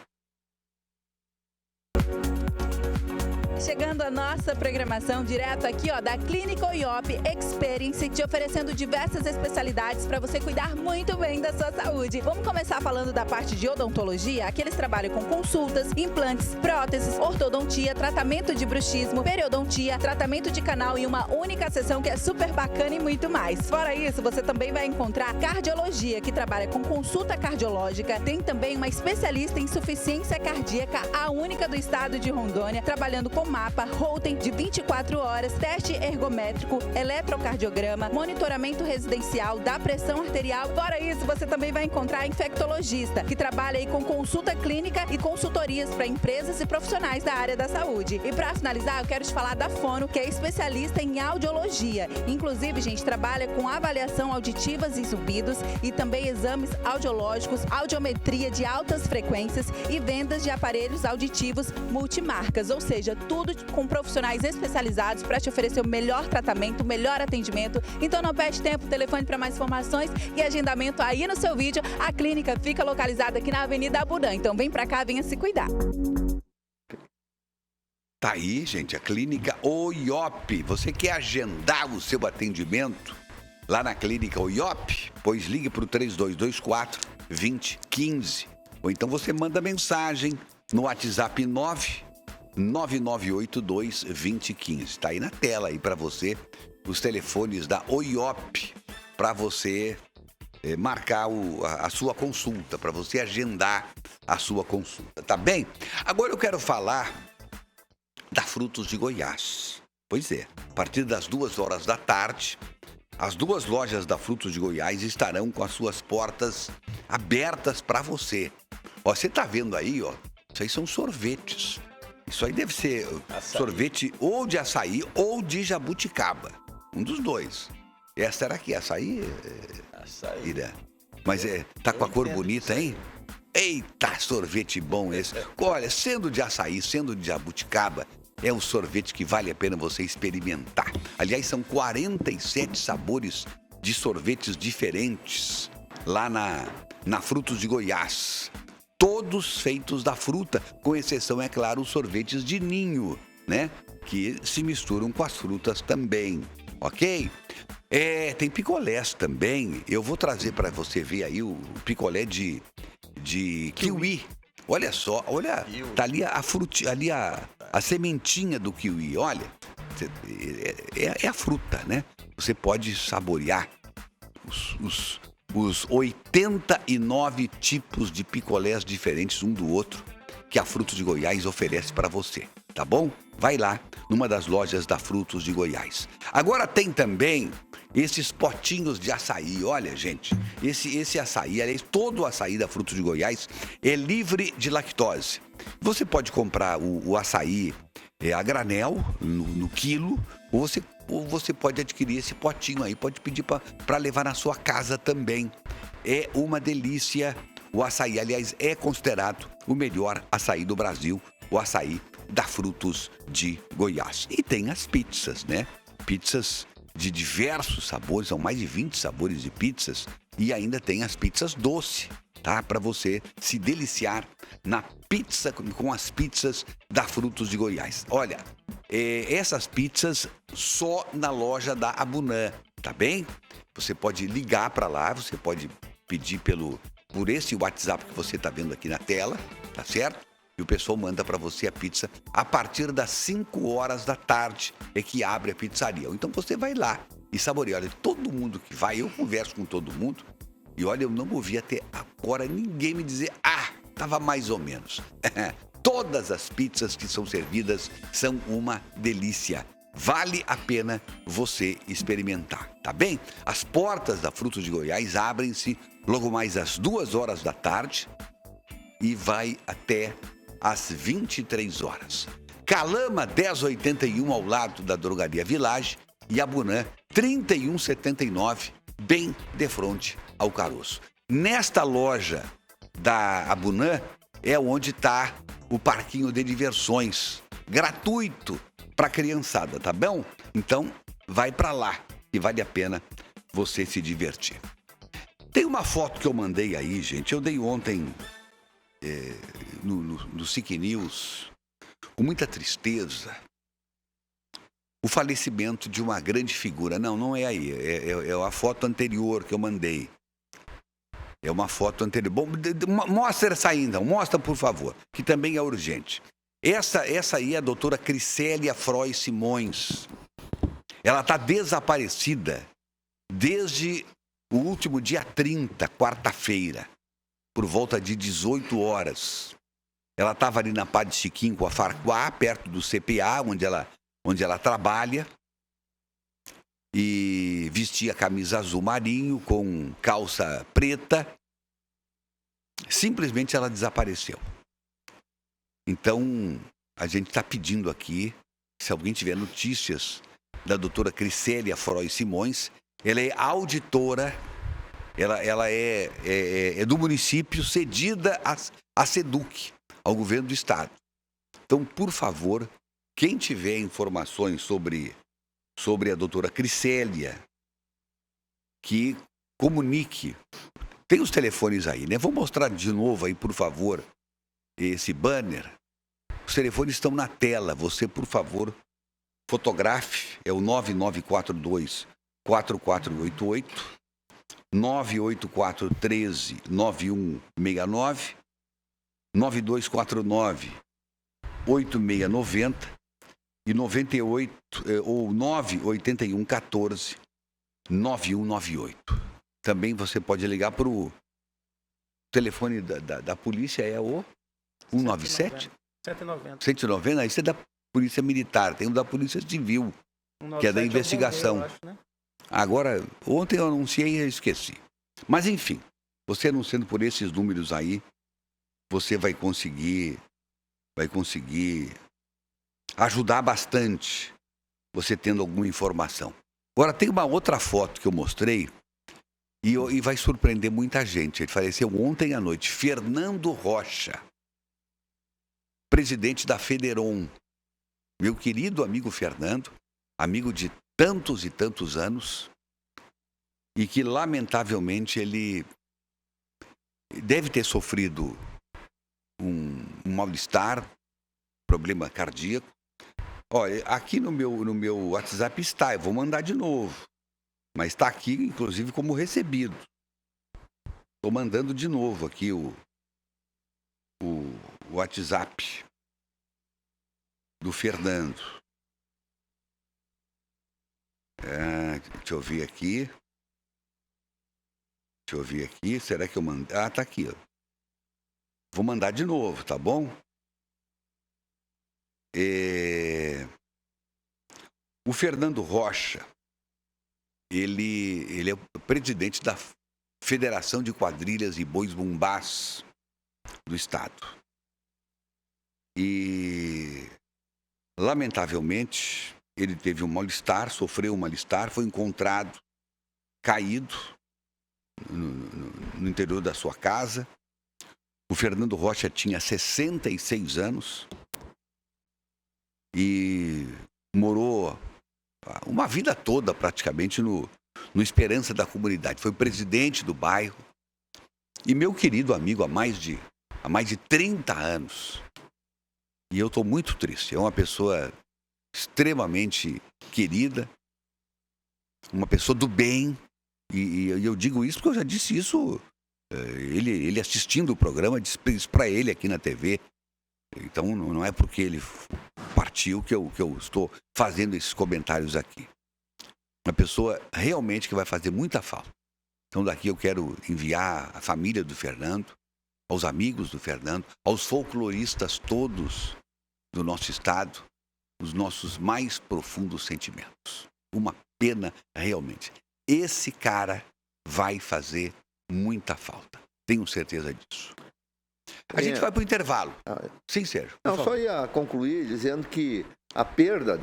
[SPEAKER 17] Chegando a nossa programação direto aqui, ó, da Clínica OIOP Experience, te oferecendo diversas especialidades para você cuidar muito bem da sua saúde. Vamos começar falando da parte de odontologia. Aqui eles trabalham com consultas, implantes, próteses, ortodontia, tratamento de bruxismo, periodontia, tratamento de canal e uma única sessão que é super bacana e muito mais. Fora isso, você também vai encontrar cardiologia, que trabalha com consulta cardiológica. Tem também uma especialista em insuficiência cardíaca, a única do estado de Rondônia, trabalhando com mapa, Holter de 24 horas, teste ergométrico, eletrocardiograma, monitoramento residencial da pressão arterial. Fora isso, você também vai encontrar infectologista, que trabalha aí com consulta clínica e consultorias para empresas e profissionais da área da saúde. E para finalizar, eu quero te falar da Fono, que é especialista em audiologia. Inclusive, gente, trabalha com avaliação auditivas e zumbidos e também exames audiológicos, audiometria de altas frequências e vendas de aparelhos auditivos multimarcas, ou seja, tudo com profissionais especializados para te oferecer o melhor tratamento, o melhor atendimento. Então não perde tempo, telefone para mais informações e agendamento aí no seu vídeo. A clínica fica localizada aqui na Avenida Abudã, então vem para cá, venha se cuidar.
[SPEAKER 1] Tá aí, gente, a clínica OIOP. Você quer agendar o seu atendimento lá na clínica OIOP? Pois ligue para o 3224-2015. Ou então você manda mensagem no WhatsApp 9982-2015. Está aí na tela aí para você os telefones da OIOP para você marcar a sua consulta, para você agendar a sua consulta, tá bem? Agora eu quero falar da Frutos de Goiás. Pois é, a partir das 2 da tarde, as 2 lojas da Frutos de Goiás estarão com as suas portas abertas para você. Ó, você tá vendo aí, ó, isso aí são sorvetes. Isso aí deve ser sorvete ou de açaí ou de jabuticaba. Um dos dois. Essa era aqui, açaí? Açaí. Mas tá com a cor bonita, hein? Eita, sorvete bom esse. Olha, sendo de açaí, sendo de jabuticaba, é um sorvete que vale a pena você experimentar. Aliás, são 47 sabores de sorvetes diferentes lá na Frutos de Goiás. Todos feitos da fruta, com exceção, é claro, os sorvetes de ninho, né? Que se misturam com as frutas também, ok? Tem picolés também. Eu vou trazer para você ver aí o picolé de kiwi. Olha só, olha, tá ali a sementinha do kiwi, olha. É a fruta, né? Você pode saborear os 89 tipos de picolés diferentes um do outro que a Frutos de Goiás oferece para você, tá bom? Vai lá numa das lojas da Frutos de Goiás. Agora tem também esses potinhos de açaí. Olha, gente, esse açaí, aliás, todo o açaí da Frutos de Goiás é livre de lactose. Você pode comprar o açaí a granel, no quilo, ou você pode adquirir esse potinho aí, pode pedir para levar na sua casa também. É uma delícia o açaí, aliás, é considerado o melhor açaí do Brasil, o açaí da Frutos de Goiás. E tem as pizzas, né? Pizzas de diversos sabores, são mais de 20 sabores de pizzas, e ainda tem as pizzas doce, tá? Para você se deliciar na pizza com as pizzas da Frutos de Goiás. Olha, essas pizzas só na loja da Abunã, tá bem? Você pode ligar para lá, você pode pedir por esse WhatsApp que você está vendo aqui na tela, tá certo? E o pessoal manda para você a pizza a partir das 5 horas da tarde, é que abre a pizzaria. Então você vai lá e saboreia. Olha, todo mundo que vai, eu converso com todo mundo, e olha, eu não ouvi até agora ninguém me dizer, tava mais ou menos. Todas as pizzas que são servidas são uma delícia. Vale a pena você experimentar, tá bem? As portas da Frutos de Goiás abrem-se logo mais às 2 horas da tarde e vai até às 23 horas. Calama 1081 ao lado da Drogaria Village e Abunã 3179, bem de frente ao Caroço. Nesta loja da Abunã é onde está o parquinho de diversões, gratuito para a criançada, tá bom? Então, vai para lá, que vale a pena você se divertir. Tem uma foto que eu mandei aí, gente, eu dei ontem no SIC News, com muita tristeza, o falecimento de uma grande figura. Não é aí, é a foto anterior que eu mandei. É uma foto anterior. Bom, mostra essa ainda, mostra por favor, que também é urgente. Essa aí é a doutora Cricélia Froy Simões. Ela está desaparecida desde o último dia 30, quarta-feira, por volta de 18 horas. Ela estava ali na Padre Chiquinho com a Farquá, perto do CPA, onde ela trabalha, e vestia camisa azul marinho com calça preta. Simplesmente ela desapareceu. Então, a gente está pedindo aqui, se alguém tiver notícias da doutora Cricélia Froy Simões, ela é auditora, ela é do município, cedida à SEDUC, ao governo do estado. Então, por favor, quem tiver informações sobre a doutora Cricélia, que comunique. Tem os telefones aí, né? Vou mostrar de novo aí, por favor, esse banner. Os telefones estão na tela. Você, por favor, fotografe. É o 9942-4488, 98413-9169, 9249-8690 e 98114-9198. Também você pode ligar para o telefone da polícia, é o 197? 190, isso é da Polícia Militar, tem o da Polícia Civil, que é da investigação. Bombeiro, eu acho, né? Agora, ontem eu anunciei e esqueci. Mas enfim, você anunciando por esses números aí, você vai conseguir ajudar bastante, você tendo alguma informação. Agora, tem uma outra foto que eu mostrei e vai surpreender muita gente. Ele faleceu ontem à noite. Fernando Rocha, presidente da Federon. Meu querido amigo Fernando, amigo de tantos e tantos anos, e que, lamentavelmente, ele deve ter sofrido um mal-estar, problema cardíaco. Olha, aqui no meu WhatsApp está, eu vou mandar de novo. Mas está aqui, inclusive, como recebido. Estou mandando de novo aqui o WhatsApp do Fernando. Deixa eu ver aqui. Será que eu mandei? Tá aqui. Ó. Vou mandar de novo, tá bom? O Fernando Rocha, ele é o presidente da Federação de Quadrilhas e Bois Bumbás do estado. E, lamentavelmente, ele teve um mal-estar, sofreu um mal-estar, foi encontrado caído no interior da sua casa. O Fernando Rocha tinha 66 anos e morou uma vida toda praticamente no Esperança da Comunidade. Foi presidente do bairro e meu querido amigo há mais de há mais de 30 anos. E eu estou muito triste. É uma pessoa extremamente querida, uma pessoa do bem. E eu digo isso porque eu já disse isso, ele assistindo o programa, disse isso para ele aqui na TV. Então não é porque ele partiu que eu estou fazendo esses comentários aqui. Uma pessoa realmente que vai fazer muita falta. Então daqui eu quero enviar a família do Fernando, aos amigos do Fernando, aos folcloristas todos do nosso estado, os nossos mais profundos sentimentos. Uma pena realmente. Esse cara vai fazer muita falta. Tenho certeza disso. A gente vai para o intervalo. Sim, Sérgio.
[SPEAKER 2] Não, só ia concluir dizendo que a perda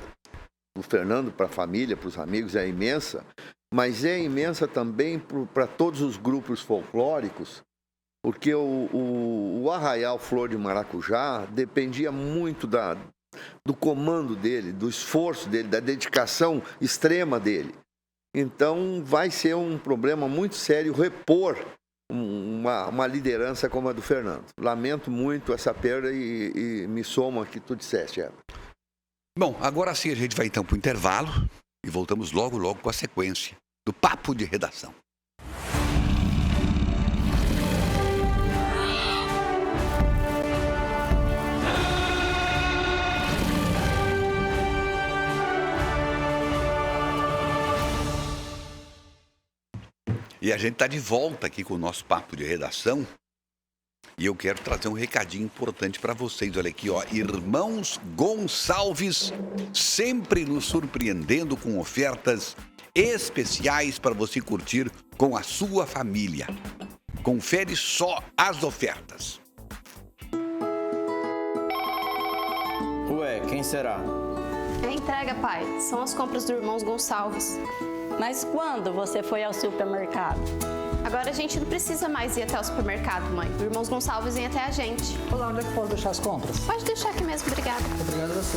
[SPEAKER 2] do Fernando para a família, para os amigos, é imensa, mas é imensa também para todos os grupos folclóricos, porque o Arraial Flor de Maracujá dependia muito do comando dele, do esforço dele, da dedicação extrema dele. Então vai ser um problema muito sério repor uma liderança como a do Fernando. Lamento muito essa perda e me somo ao que tu disseste, Everton.
[SPEAKER 1] Bom, agora sim a gente vai então para o intervalo e voltamos logo com a sequência do Papo de Redação. E a gente está de volta aqui com o nosso Papo de Redação. E eu quero trazer um recadinho importante para vocês. Olha aqui, ó. Irmãos Gonçalves, sempre nos surpreendendo com ofertas especiais para você curtir com a sua família. Confere só as ofertas.
[SPEAKER 18] Ué, quem será?
[SPEAKER 19] É entrega, pai. São as compras do Irmãos Gonçalves.
[SPEAKER 20] Mas quando você foi ao supermercado?
[SPEAKER 19] Agora a gente não precisa mais ir até o supermercado, mãe. O Irmãos Gonçalves vem até a gente.
[SPEAKER 18] Olá, onde é que posso deixar as compras?
[SPEAKER 19] Pode deixar aqui mesmo, obrigada.
[SPEAKER 18] Obrigado a você.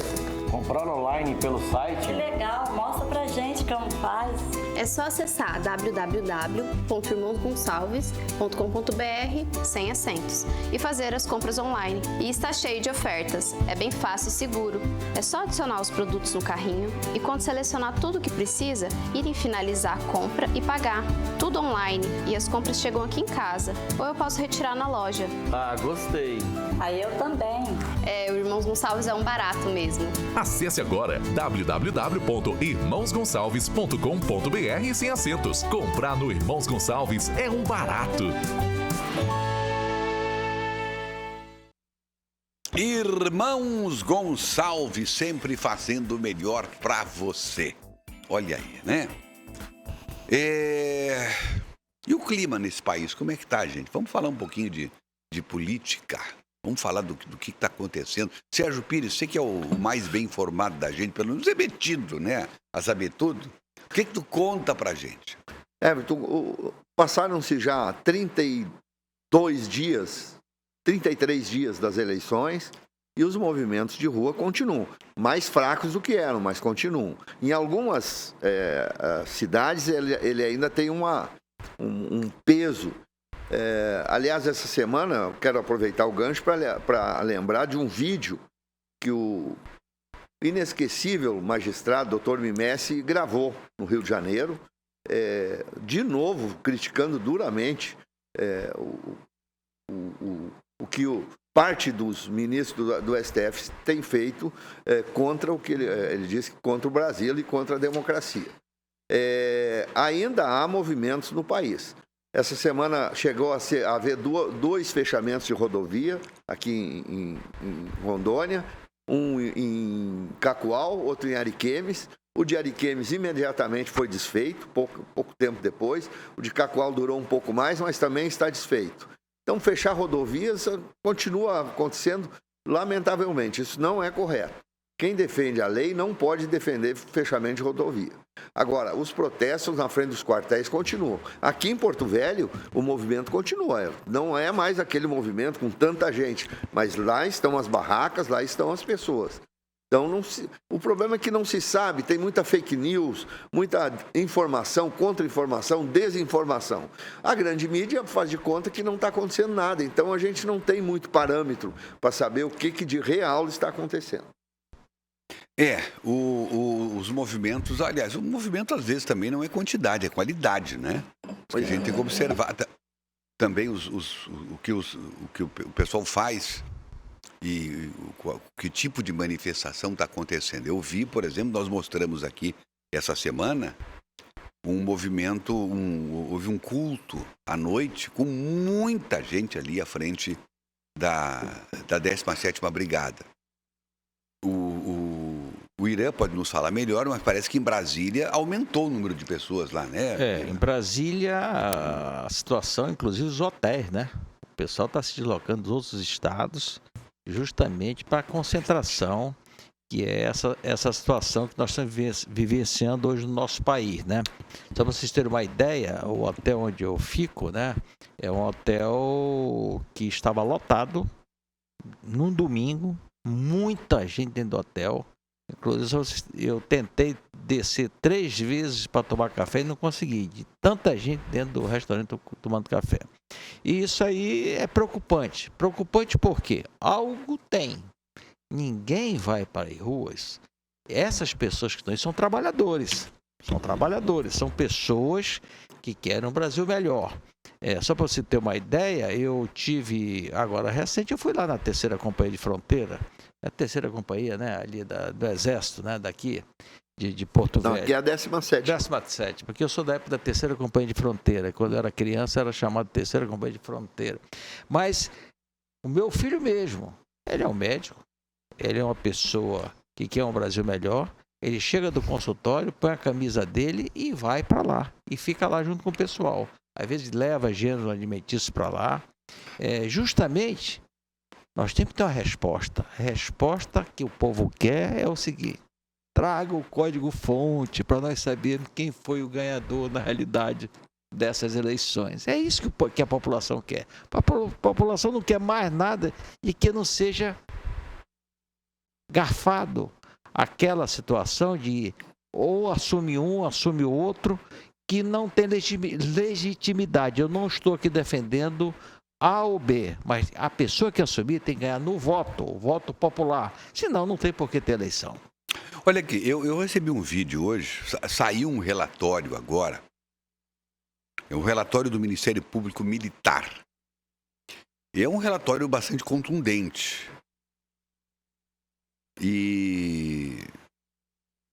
[SPEAKER 18] Comprar online pelo site?
[SPEAKER 20] Que legal, mostra pra gente como faz.
[SPEAKER 19] É só acessar www.irmãosgonçalves.com.br sem acentos e fazer as compras online. E está cheio de ofertas. É bem fácil e seguro. É só adicionar os produtos no carrinho e quando selecionar tudo o que precisa, ir em finalizar a compra e pagar. Tudo online e as compras chegam aqui em casa. Ou eu posso retirar na loja.
[SPEAKER 18] Ah, gostei.
[SPEAKER 20] Aí eu também.
[SPEAKER 19] O Irmãos Gonçalves é um barato mesmo.
[SPEAKER 16] Acesse agora www.irmãosgonçalves.com.br sem acentos. Comprar no Irmãos Gonçalves é um barato.
[SPEAKER 1] Irmãos Gonçalves, sempre fazendo o melhor para você. Olha aí, né? E o clima nesse país, como é que tá, gente? Vamos falar um pouquinho de política. Vamos falar do que está acontecendo. Sérgio Pires, você que é o mais bem informado da gente, pelo menos é metido, né? A saber tudo. O que tu conta pra gente?
[SPEAKER 2] Everton, passaram-se já 33 dias das eleições e os movimentos de rua continuam. Mais fracos do que eram, mas continuam. Em algumas cidades ele ainda tem um peso. Aliás, essa semana eu quero aproveitar o gancho para lembrar de um vídeo que o inesquecível magistrado Dr. Mimessi gravou no Rio de Janeiro, de novo criticando duramente o que parte dos ministros do STF tem feito contra o que ele disse, contra o Brasil e contra a democracia. Ainda há movimentos no país. Essa semana chegou a haver dois fechamentos de rodovia aqui em Rondônia, um em Cacoal, outro em Ariquemes. O de Ariquemes imediatamente foi desfeito, pouco tempo depois. O de Cacoal durou um pouco mais, mas também está desfeito. Então, fechar rodovias continua acontecendo, lamentavelmente. Isso não é correto. Quem defende a lei não pode defender fechamento de rodovia. Agora, os protestos na frente dos quartéis continuam. Aqui em Porto Velho, o movimento continua. Não é mais aquele movimento com tanta gente, mas lá estão as barracas, lá estão as pessoas. Então, o problema é que não se sabe, tem muita fake news, muita informação, contra-informação, desinformação. A grande mídia faz de conta que não está acontecendo nada, então a gente não tem muito parâmetro para saber o que de real está acontecendo.
[SPEAKER 1] Os movimentos, aliás, o movimento às vezes também não é quantidade, é qualidade, né? A gente tem que observar também o que o pessoal faz e que tipo de manifestação está acontecendo. Eu vi, por exemplo, nós mostramos aqui essa semana um movimento, houve um culto à noite com muita gente ali à frente da 17ª Brigada. O Irã pode nos falar melhor, mas parece que em Brasília aumentou o número de pessoas lá, né?
[SPEAKER 3] Em Brasília a situação, inclusive os hotéis, né? O pessoal está se deslocando dos outros estados justamente para a concentração, que é essa situação que nós estamos vivenciando hoje no nosso país, né? Só para vocês terem uma ideia, o hotel onde eu fico, né? É um hotel que estava lotado num domingo, muita gente dentro do hotel. Inclusive, eu tentei descer 3 vezes para tomar café e não consegui, de tanta gente dentro do restaurante tomando café. E isso aí é preocupante. Preocupante porque algo tem. Ninguém vai para as ruas. Essas pessoas que estão aí são trabalhadores. São pessoas que querem um Brasil melhor. Só para você ter uma ideia, eu tive, agora recente, eu fui lá na 3ª Companhia de Fronteira, a 3ª Companhia, né, ali do Exército, né, daqui, de Porto Velho.
[SPEAKER 2] Não, aqui é a 17ª.
[SPEAKER 3] 17ª, porque eu sou da época da 3ª Companhia de Fronteira. Quando eu era criança, era chamado 3ª Companhia de Fronteira. Mas o meu filho mesmo, ele é um médico, ele é uma pessoa que quer um Brasil melhor. Ele chega do consultório, põe a camisa dele e vai para lá. E fica lá junto com o pessoal. Às vezes leva gêneros alimentícios para lá. Justamente, nós temos que ter uma resposta. A resposta que o povo quer é o seguinte: traga o código-fonte para nós sabermos quem foi o ganhador, na realidade, dessas eleições. É isso que a população quer. A população não quer mais nada e que não seja garfado aquela situação de ou assume um, assume o outro, que não tem legitimidade. Eu não estou aqui defendendo A ou B, mas a pessoa que assumir tem que ganhar no voto, o voto popular. Senão, não tem por que ter eleição.
[SPEAKER 1] Olha aqui, eu recebi um vídeo hoje, saiu um relatório agora, é um relatório do Ministério Público Militar. E é um relatório bastante contundente. E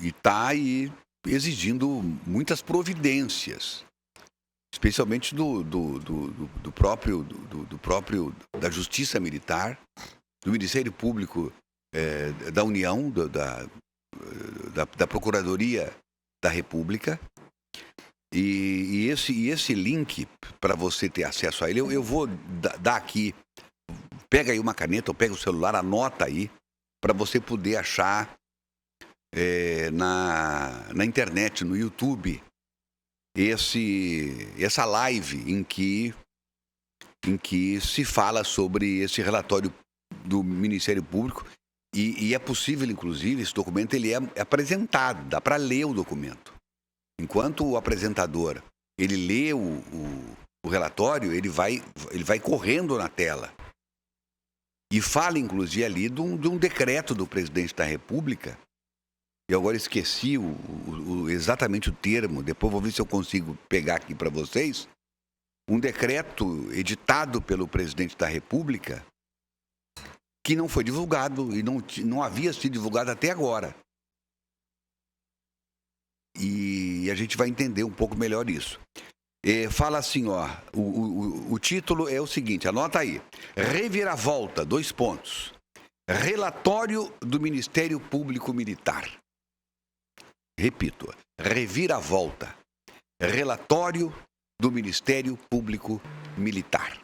[SPEAKER 1] está aí exigindo muitas providências, especialmente do próprio da Justiça Militar, do Ministério Público da União, da Procuradoria da República. E esse link, para você ter acesso a ele, eu vou dar aqui. Pega aí uma caneta ou pega o celular, anota aí, para você poder achar na internet, no YouTube, essa live em que se fala sobre esse relatório do Ministério Público e é possível, inclusive, esse documento ele é apresentado, dá para ler o documento. Enquanto o apresentador ele lê o relatório, ele vai correndo na tela. E fala, inclusive, ali de um decreto do presidente da República. Eu agora esqueci exatamente o termo, depois vou ver se eu consigo pegar aqui para vocês. Um decreto editado pelo presidente da República que não foi divulgado e não havia sido divulgado até agora. E a gente vai entender um pouco melhor isso. Fala assim, ó, o título é o seguinte, anota aí. Reviravolta, 2 pontos. Relatório do Ministério Público Militar. Repito, reviravolta. Relatório do Ministério Público Militar.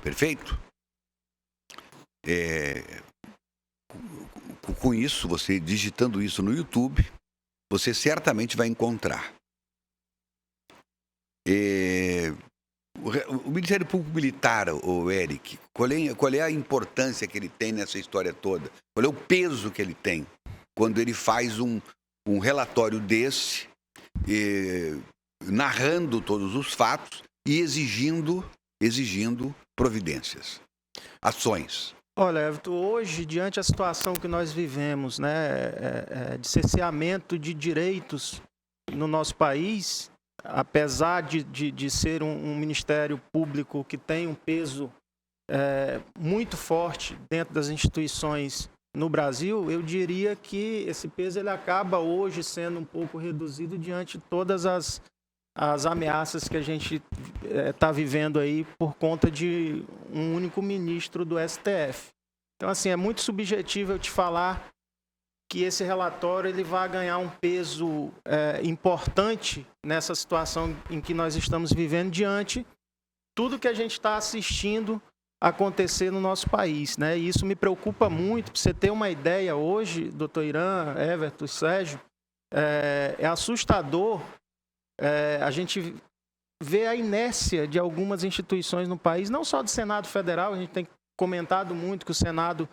[SPEAKER 1] Perfeito? Com isso, você digitando isso no YouTube, você certamente vai encontrar. O Ministério Público Militar, o Eric, qual é a importância que ele tem nessa história toda? Qual é o peso que ele tem quando ele faz um relatório desse, narrando todos os fatos e exigindo providências, ações?
[SPEAKER 4] Olha, Everton, hoje, diante da situação que nós vivemos, né, de cerceamento de direitos no nosso país, apesar de ser um Ministério Público que tem um peso muito forte dentro das instituições no Brasil, eu diria que esse peso ele acaba hoje sendo um pouco reduzido diante de todas as ameaças que a gente está vivendo aí por conta de um único ministro do STF. Então, assim, é muito subjetivo eu te falar que esse relatório ele vai ganhar um peso importante nessa situação em que nós estamos vivendo diante de tudo que a gente está assistindo acontecer no nosso país, né? E isso me preocupa muito. Para você ter uma ideia, hoje, doutor Irã, Everton, Sérgio, é assustador a gente vê a inércia de algumas instituições no país, não só do Senado Federal. A gente tem comentado muito que o Senado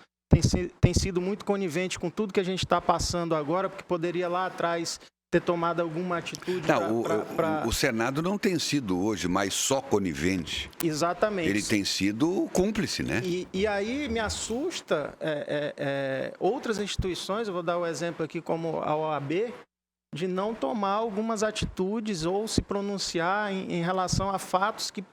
[SPEAKER 4] tem sido muito conivente com tudo que a gente está passando agora, porque poderia lá atrás ter tomado alguma atitude.
[SPEAKER 1] O Senado não tem sido hoje mais só conivente.
[SPEAKER 4] Exatamente.
[SPEAKER 1] Ele tem sido cúmplice, né?
[SPEAKER 4] E aí me assusta outras instituições, eu vou dar o exemplo aqui como a OAB, de não tomar algumas atitudes ou se pronunciar em relação a fatos que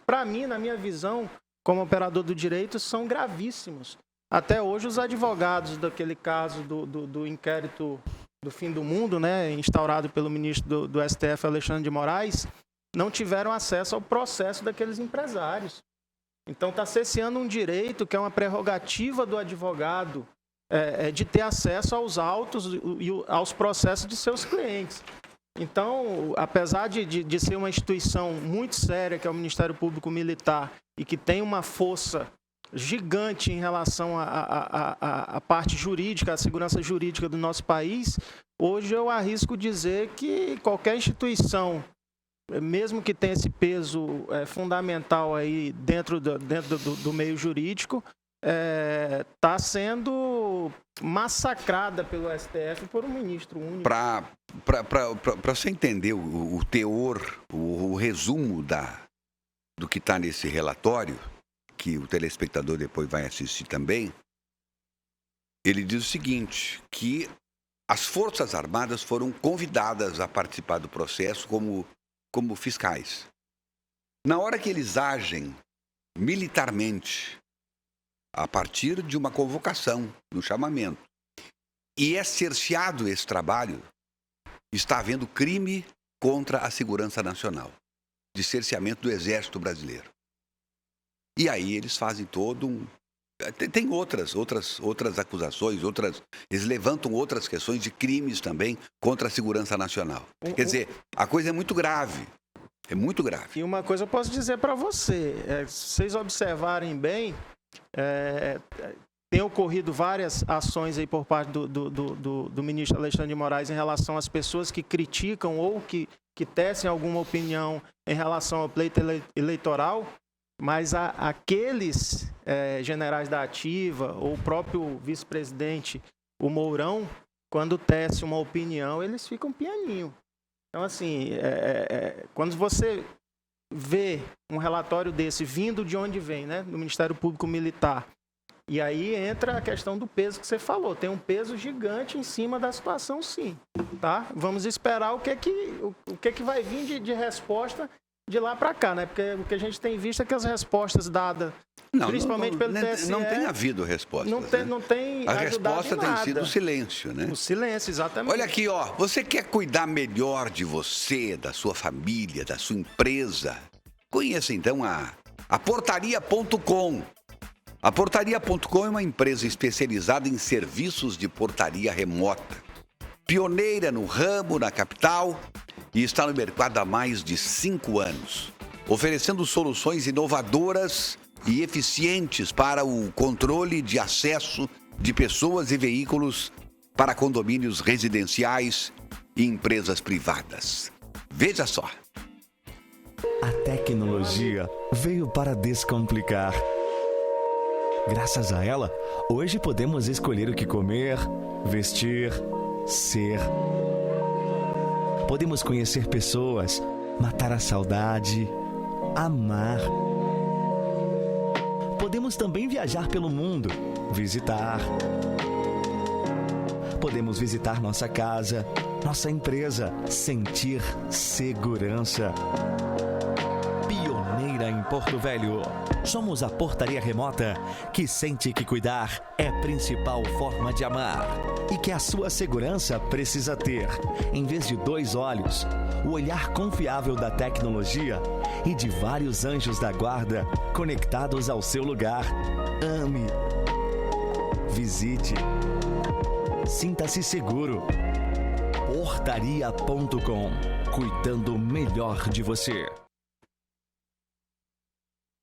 [SPEAKER 4] para mim, na minha visão, como operador do direito, são gravíssimos. Até hoje, os advogados daquele caso do inquérito do fim do mundo, né, instaurado pelo ministro do STF, Alexandre de Moraes, não tiveram acesso ao processo daqueles empresários. Então, está cerceando um direito que é uma prerrogativa do advogado de ter acesso aos autos e aos processos de seus clientes. Então, apesar de ser uma instituição muito séria, que é o Ministério Público Militar, e que tem uma força gigante em relação à parte jurídica, à segurança jurídica do nosso país, hoje eu arrisco dizer que qualquer instituição, mesmo que tenha esse peso fundamental aí dentro do meio jurídico, está sendo massacrada pelo STF por um ministro único.
[SPEAKER 1] Para você entender o teor, o resumo do que está nesse relatório, que o telespectador depois vai assistir também, ele diz o seguinte, que as Forças Armadas foram convidadas a participar do processo como fiscais. Na hora que eles agem militarmente, a partir de uma convocação, um chamamento, e é cerceado esse trabalho, está havendo crime contra a segurança nacional, de cerceamento do Exército Brasileiro. E aí eles fazem todo um... Tem outras acusações, eles levantam outras questões de crimes também contra a segurança nacional. Quer dizer, a coisa é muito grave. É muito grave.
[SPEAKER 4] E uma coisa eu posso dizer para você, se vocês observarem bem, tem ocorrido várias ações aí por parte do ministro Alexandre de Moraes em relação às pessoas que criticam ou que tecem alguma opinião em relação ao pleito eleitoral, mas aqueles generais da ativa ou o próprio vice-presidente, o Mourão, quando tece uma opinião, eles ficam pianinho. Então, assim, quando você vê um relatório desse vindo de onde vem, né, do Ministério Público Militar, e aí entra a questão do peso que você falou. Tem um peso gigante em cima da situação, sim. Tá? Vamos esperar o que vai vir de resposta de lá para cá, né? Porque o que a gente tem visto é que as respostas dadas, principalmente pelo TSE...
[SPEAKER 1] Não tem havido resposta.
[SPEAKER 4] Não tem
[SPEAKER 1] a resposta tem sido o silêncio, né?
[SPEAKER 4] O silêncio, exatamente.
[SPEAKER 1] Olha aqui, ó. Você quer cuidar melhor de você, da sua família, da sua empresa? Conheça, então, a Portaria.com. A Portaria.com é uma empresa especializada em serviços de portaria remota. Pioneira no ramo, na capital, e está no mercado há mais de 5 anos, oferecendo soluções inovadoras e eficientes para o controle de acesso de pessoas e veículos para condomínios residenciais e empresas privadas. Veja só.
[SPEAKER 19] Até tecnologia veio para descomplicar. Graças a ela, hoje podemos escolher o que comer, vestir, ser. Podemos conhecer pessoas, matar a saudade, amar. Podemos também viajar pelo mundo, visitar. Podemos visitar nossa casa, nossa empresa, sentir segurança. Pioneira em Porto Velho. Somos a portaria remota que sente que cuidar é a principal forma de amar e que a sua segurança precisa ter, em vez de 2 olhos, o olhar confiável da tecnologia e de vários anjos da guarda conectados ao seu lugar. Ame. Visite. Sinta-se seguro. Portaria.com. Cuidando melhor de você.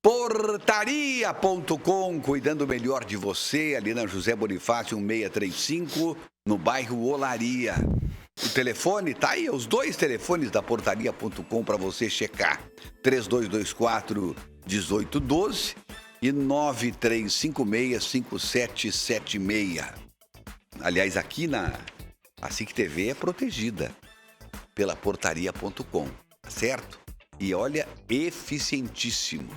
[SPEAKER 1] Portaria.com, cuidando melhor de você, ali na José Bonifácio 1635, no bairro Olaria. O telefone tá aí, os 2 telefones da Portaria.com para você checar. 3224-1812 e 9356-5776. Aliás, aqui na SIC TV é protegida pela Portaria.com, tá certo? E olha, eficientíssimo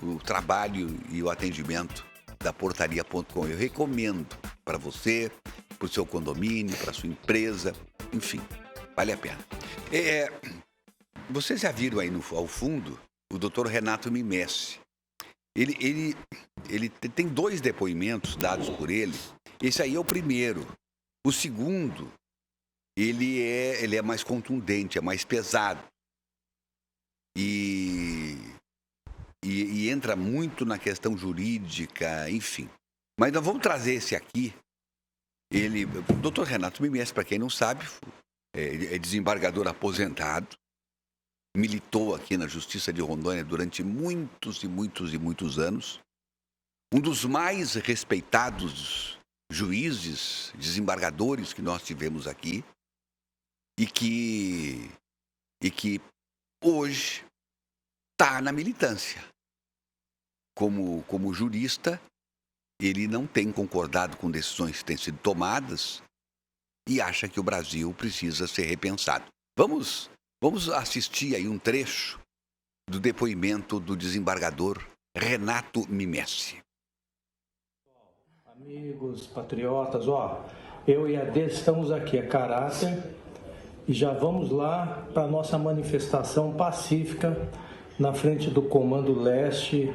[SPEAKER 1] o trabalho e o atendimento da Portaria.com. Eu recomendo para você, para o seu condomínio, para a sua empresa, enfim, vale a pena. Vocês já viram aí ao fundo o Dr. Renato Mimessi. Ele tem 2 depoimentos dados por ele. Esse aí é o primeiro. O segundo, ele é mais contundente, é mais pesado. E entra muito na questão jurídica, enfim. Mas nós vamos trazer esse aqui. O doutor Renato Mimessi, para quem não sabe, é desembargador aposentado, militou aqui na Justiça de Rondônia durante muitos e muitos e muitos anos. Um dos mais respeitados juízes, desembargadores que nós tivemos aqui e que hoje está na militância. Como jurista, ele não tem concordado com decisões que têm sido tomadas e acha que o Brasil precisa ser repensado. Vamos assistir aí um trecho do depoimento do desembargador Renato Mimessi.
[SPEAKER 21] Amigos, patriotas, eu e a Dê estamos aqui a caráter e já vamos lá para a nossa manifestação pacífica na frente do Comando Leste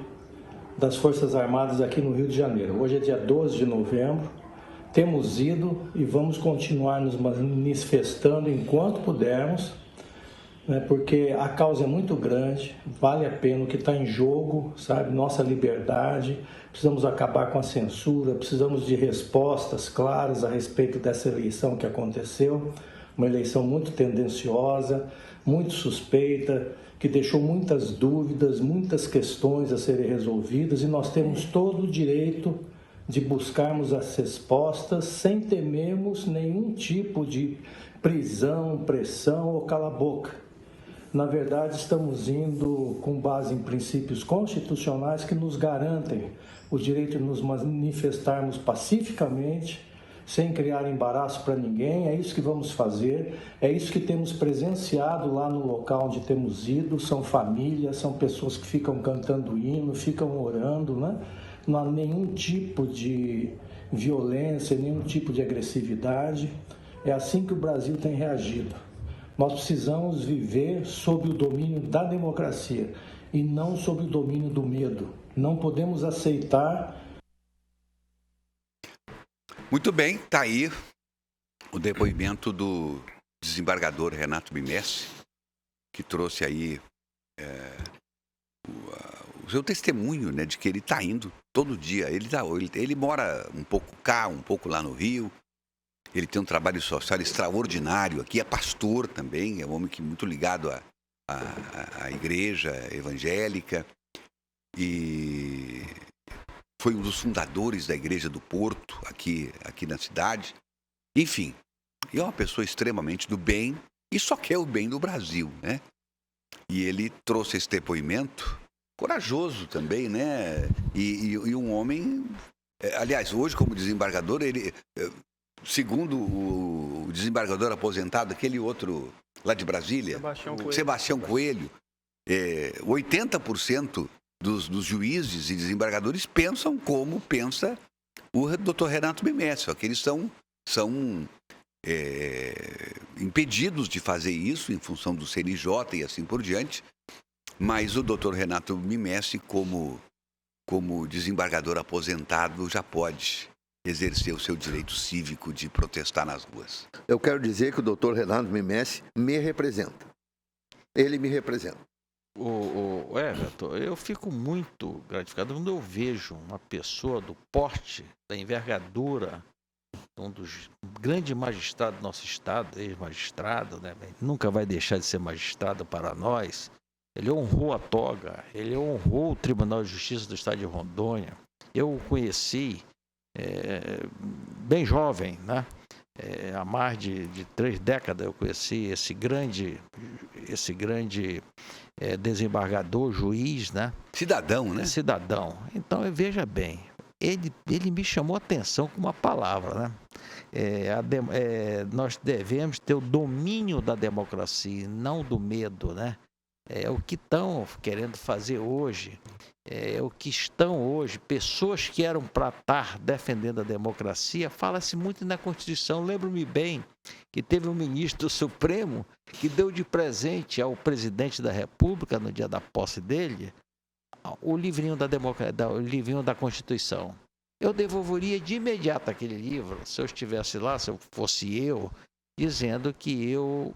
[SPEAKER 21] das Forças Armadas aqui no Rio de Janeiro. Hoje é dia 12 de novembro, temos ido e vamos continuar nos manifestando enquanto pudermos, né, porque a causa é muito grande, vale a pena o que está em jogo, sabe? Nossa liberdade, precisamos acabar com a censura, precisamos de respostas claras a respeito dessa eleição que aconteceu, uma eleição muito tendenciosa, muito suspeita, que deixou muitas dúvidas, muitas questões a serem resolvidas e nós temos todo o direito de buscarmos as respostas sem temermos nenhum tipo de prisão, pressão ou cala-boca. Na verdade, estamos indo com base em princípios constitucionais que nos garantem o direito de nos manifestarmos pacificamente, sem criar embaraço para ninguém. É isso que vamos fazer, é isso que temos presenciado lá no local onde temos ido. São famílias, são pessoas que ficam cantando hino, ficam orando, né? Não há nenhum tipo de violência, nenhum tipo de agressividade. É assim que o Brasil tem reagido. Nós precisamos viver sob o domínio da democracia e não sob o domínio do medo. Não podemos aceitar.
[SPEAKER 1] Muito bem, está aí o depoimento do desembargador Renato Mimessi, que trouxe aí o seu testemunho, né, de que ele está indo todo dia. Ele mora um pouco cá, um pouco lá no Rio. Ele tem um trabalho social extraordinário aqui, é pastor também, é um homem que é muito ligado à igreja evangélica e foi um dos fundadores da Igreja do Porto, aqui na cidade. Enfim, é uma pessoa extremamente do bem e só quer o bem do Brasil, né? E ele trouxe esse depoimento corajoso também, né? E um homem... Aliás, hoje, como desembargador, ele... Segundo o desembargador aposentado, aquele outro lá de Brasília, Sebastião Coelho, 80% dos juízes e desembargadores pensam como pensa o doutor Renato Mimessi, só que eles são impedidos de fazer isso em função do CNJ e assim por diante, mas o doutor Renato Mimessi, como desembargador aposentado, já pode exercer o seu direito cívico de protestar nas ruas.
[SPEAKER 2] Eu quero dizer que o doutor Renato Mimessi me representa. Ele me representa.
[SPEAKER 3] Everton, eu fico muito gratificado quando eu vejo uma pessoa do porte, da envergadura, um dos grandes magistrados do nosso estado, ex-magistrado, né? Nunca vai deixar de ser magistrado para nós. Ele honrou a toga, ele honrou o Tribunal de Justiça do Estado de Rondônia. Eu o conheci bem jovem, né? Há mais de 3 décadas eu conheci esse grande desembargador, juiz, né?
[SPEAKER 1] Cidadão, né?
[SPEAKER 3] Cidadão. Então, veja bem, ele me chamou a atenção com uma palavra, né? Nós devemos ter o domínio da democracia, não do medo, né? É o que estão querendo fazer hoje, o que estão hoje, pessoas que eram para estar defendendo a democracia, fala-se muito na Constituição. Lembro-me bem que teve um ministro do Supremo que deu de presente ao presidente da República, no dia da posse dele, o livrinho o livrinho da Constituição. Eu devolveria de imediato aquele livro, se eu estivesse lá, se eu fosse eu, dizendo que eu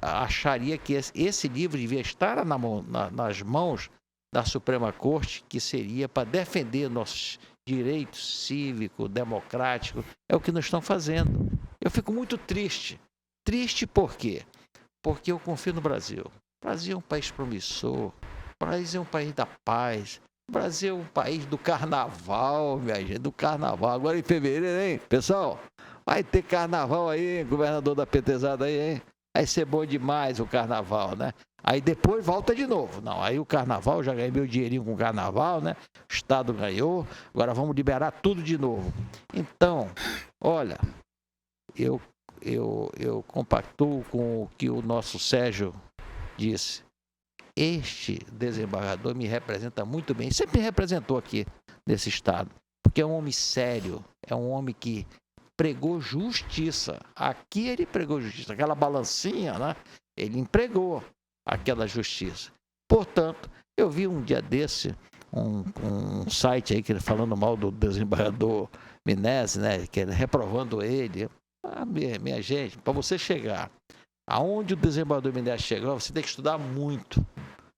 [SPEAKER 3] acharia que esse livro devia estar nas mãos da Suprema Corte, que seria para defender nossos direitos cívicos, democráticos. É o que nós estamos fazendo. Eu fico muito triste. Triste por quê? Porque eu confio no Brasil. O Brasil é um país promissor. O Brasil é um país da paz. O Brasil é um país do carnaval, minha gente, do carnaval. Agora em fevereiro, hein, pessoal? Vai ter carnaval aí, hein, governador da petezada aí, hein? Vai ser bom demais o carnaval, né? Aí depois volta de novo. Não, aí o carnaval, já ganhei meu dinheirinho com o carnaval, né? O Estado ganhou, agora vamos liberar tudo de novo. Então, olha, eu compactuo com o que o nosso Sérgio disse. Este desembargador me representa muito bem, sempre me representou aqui nesse Estado, porque é um homem sério, é um homem que pregou justiça. Aqui ele pregou justiça. Aquela balancinha, né? Ele empregou aquela justiça. Portanto, eu vi um dia desse um site aí que ele falando mal do desembargador Mimessi, né? Que ele reprovando ele. Minha gente, para você chegar aonde o desembargador Mimessi chegou, você tem que estudar muito.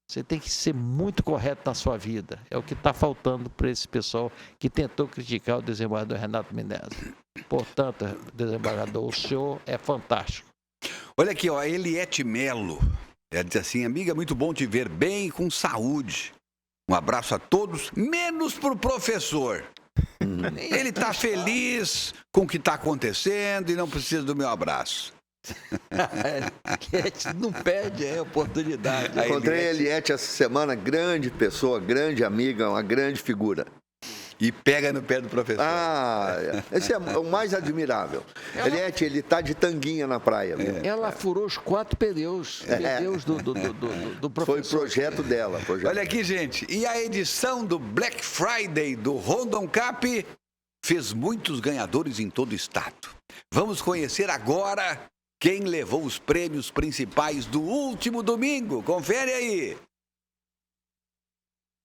[SPEAKER 3] Você tem que ser muito correto na sua vida. É o que está faltando para esse pessoal que tentou criticar o desembargador Renato Mimessi. Portanto, desembargador, o senhor é fantástico.
[SPEAKER 1] Olha aqui, ó, Eliette Melo. Ela diz assim: amiga, muito bom te ver bem e com saúde. Um abraço a todos, menos pro professor. Ele está feliz com o que está acontecendo e não precisa do meu abraço.
[SPEAKER 3] Não perde a oportunidade.
[SPEAKER 2] Encontrei a Eliette essa semana, grande pessoa, grande amiga, uma grande figura.
[SPEAKER 1] E pega no pé do professor.
[SPEAKER 2] Esse é o mais admirável. Eliette, ele tá de tanguinha na praia.
[SPEAKER 3] Ela furou os 4 pneus do professor.
[SPEAKER 2] Foi projeto dela.
[SPEAKER 1] Olha aqui, gente. E a edição do Black Friday do Rondon Cap fez muitos ganhadores em todo o estado. Vamos conhecer agora quem levou os prêmios principais do último domingo. Confere aí.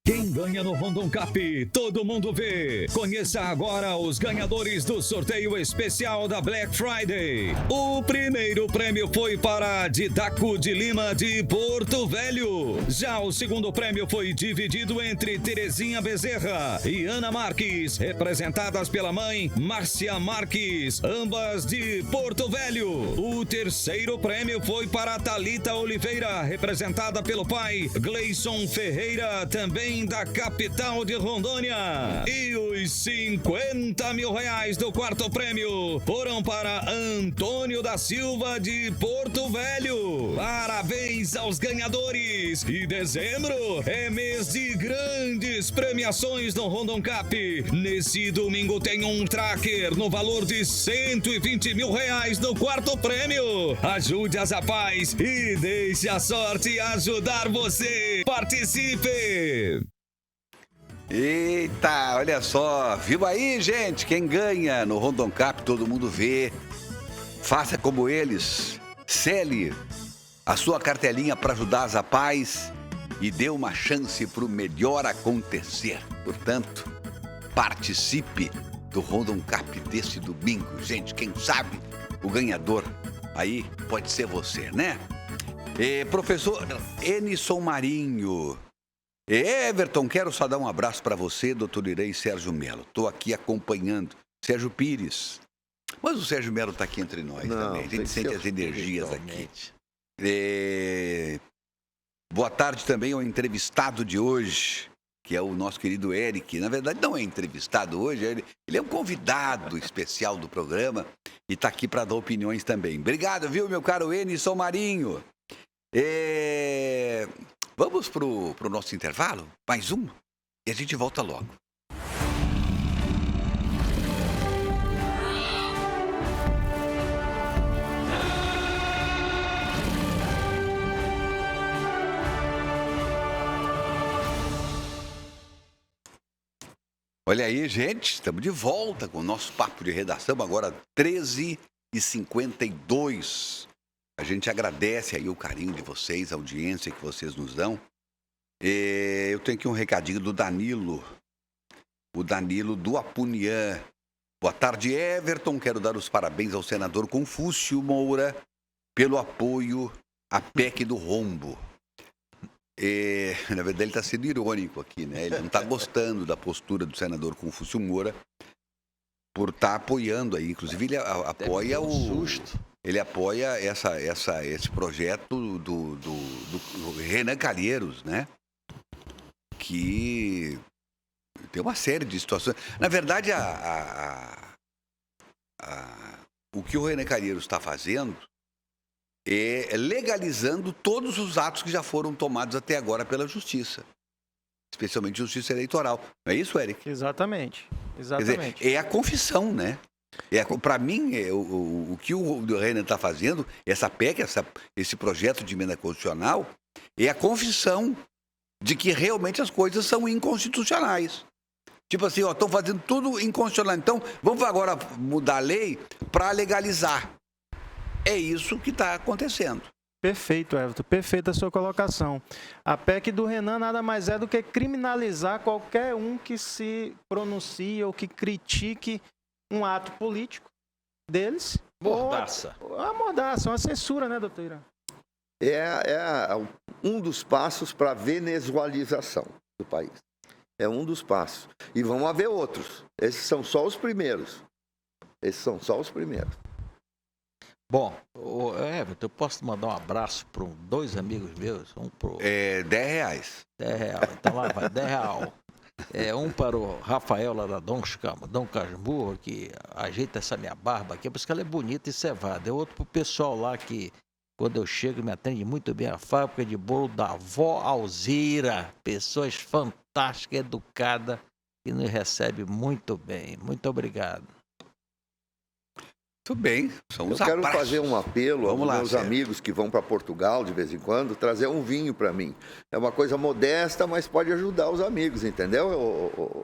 [SPEAKER 16] Quem ganha no Rondon Cap, todo mundo vê. Conheça agora os ganhadores do sorteio especial da Black Friday. O primeiro prêmio foi para Didaco de Lima, de Porto Velho. Já o segundo prêmio foi dividido entre Terezinha Bezerra e Ana Marques, representadas pela mãe Márcia Marques, ambas de Porto Velho. O terceiro prêmio foi para Thalita Oliveira, representada pelo pai Gleison Ferreira, também da
[SPEAKER 5] capital de Rondônia. E os 50 mil reais do quarto prêmio foram para Antônio da Silva de Porto Velho. Parabéns aos ganhadores. E dezembro é mês de grandes premiações no Rondon Cap. Nesse domingo tem um tracker no valor de 120 mil reais no quarto prêmio. Ajude as Zapaz e deixe a sorte ajudar você. Participe!
[SPEAKER 1] Eita, olha só, viu aí, gente? Quem ganha no Rondon Cap, todo mundo vê. Faça como eles. Cele a sua cartelinha para ajudar a Zapaz e dê uma chance para o melhor acontecer. Portanto, participe do Rondon Cap desse domingo. Gente, quem sabe o ganhador aí pode ser você, né? Professor Enison Marinho. Everton, quero só dar um abraço para você, doutor Irã e Sérgio Melo. Estou aqui acompanhando. Sérgio Pires. Mas o Sérgio Melo está aqui entre nós também. A gente sente as energias aqui. Boa tarde também ao entrevistado de hoje, que é o nosso querido Eric. Na verdade, não é entrevistado hoje, ele é um convidado especial do programa e está aqui para dar opiniões também. Obrigado, viu, meu caro Enison Marinho? Vamos pro nosso intervalo? Mais um? E a gente volta logo. Olha aí, gente, estamos de volta com o nosso papo de redação, agora 13h52. A gente agradece aí o carinho de vocês, a audiência que vocês nos dão. Eu tenho aqui um recadinho do Danilo. O Danilo do Apunian. Boa tarde, Everton. Quero dar os parabéns ao senador Confúcio Moura pelo apoio à PEC do rombo. Na verdade, ele está sendo irônico aqui, né? Ele não está gostando da postura do senador Confúcio Moura por estar apoiando aí. Inclusive, ele apoia Ele apoia esse projeto do Renan Calheiros, né? Que tem uma série de situações. Na verdade, o que o Renan Calheiros está fazendo é legalizando todos os atos que já foram tomados até agora pela Justiça. Especialmente Justiça Eleitoral. Não é isso, Eric?
[SPEAKER 4] Exatamente.
[SPEAKER 1] Quer dizer, é a confissão, né? Para mim, o que o Renan está fazendo, essa PEC, esse projeto de emenda constitucional, é a confissão de que realmente as coisas são inconstitucionais. Tipo assim, estão fazendo tudo inconstitucional. Então, vamos agora mudar a lei para legalizar. É isso que está acontecendo.
[SPEAKER 4] Perfeito, Everton. Perfeita a sua colocação. A PEC do Renan nada mais é do que criminalizar qualquer um que se pronuncie ou que critique um ato político deles.
[SPEAKER 3] Mordaça.
[SPEAKER 4] A mordaça, uma censura, né, doutor Irã?
[SPEAKER 2] É um dos passos para a venezualização do país. É um dos passos. E vão haver outros. Esses são só os primeiros.
[SPEAKER 3] Bom, Everton, eu posso mandar um abraço para dois amigos meus?
[SPEAKER 1] R$10.
[SPEAKER 3] R$10. Então lá vai, R$10. Um para o Rafael lá da Dom Casmurro, que ajeita essa minha barba aqui, por isso que ela é bonita e cevada. Outro para o pessoal lá que, quando eu chego, me atende muito bem, a fábrica de bolo da Vó Alzira. Pessoas fantásticas, educadas, que nos recebe muito bem. Muito obrigado.
[SPEAKER 1] Muito bem.
[SPEAKER 2] Eu quero fazer um apelo aos meus amigos que vão para Portugal de vez em quando, trazer um vinho para mim. É uma coisa modesta, mas pode ajudar os amigos, entendeu,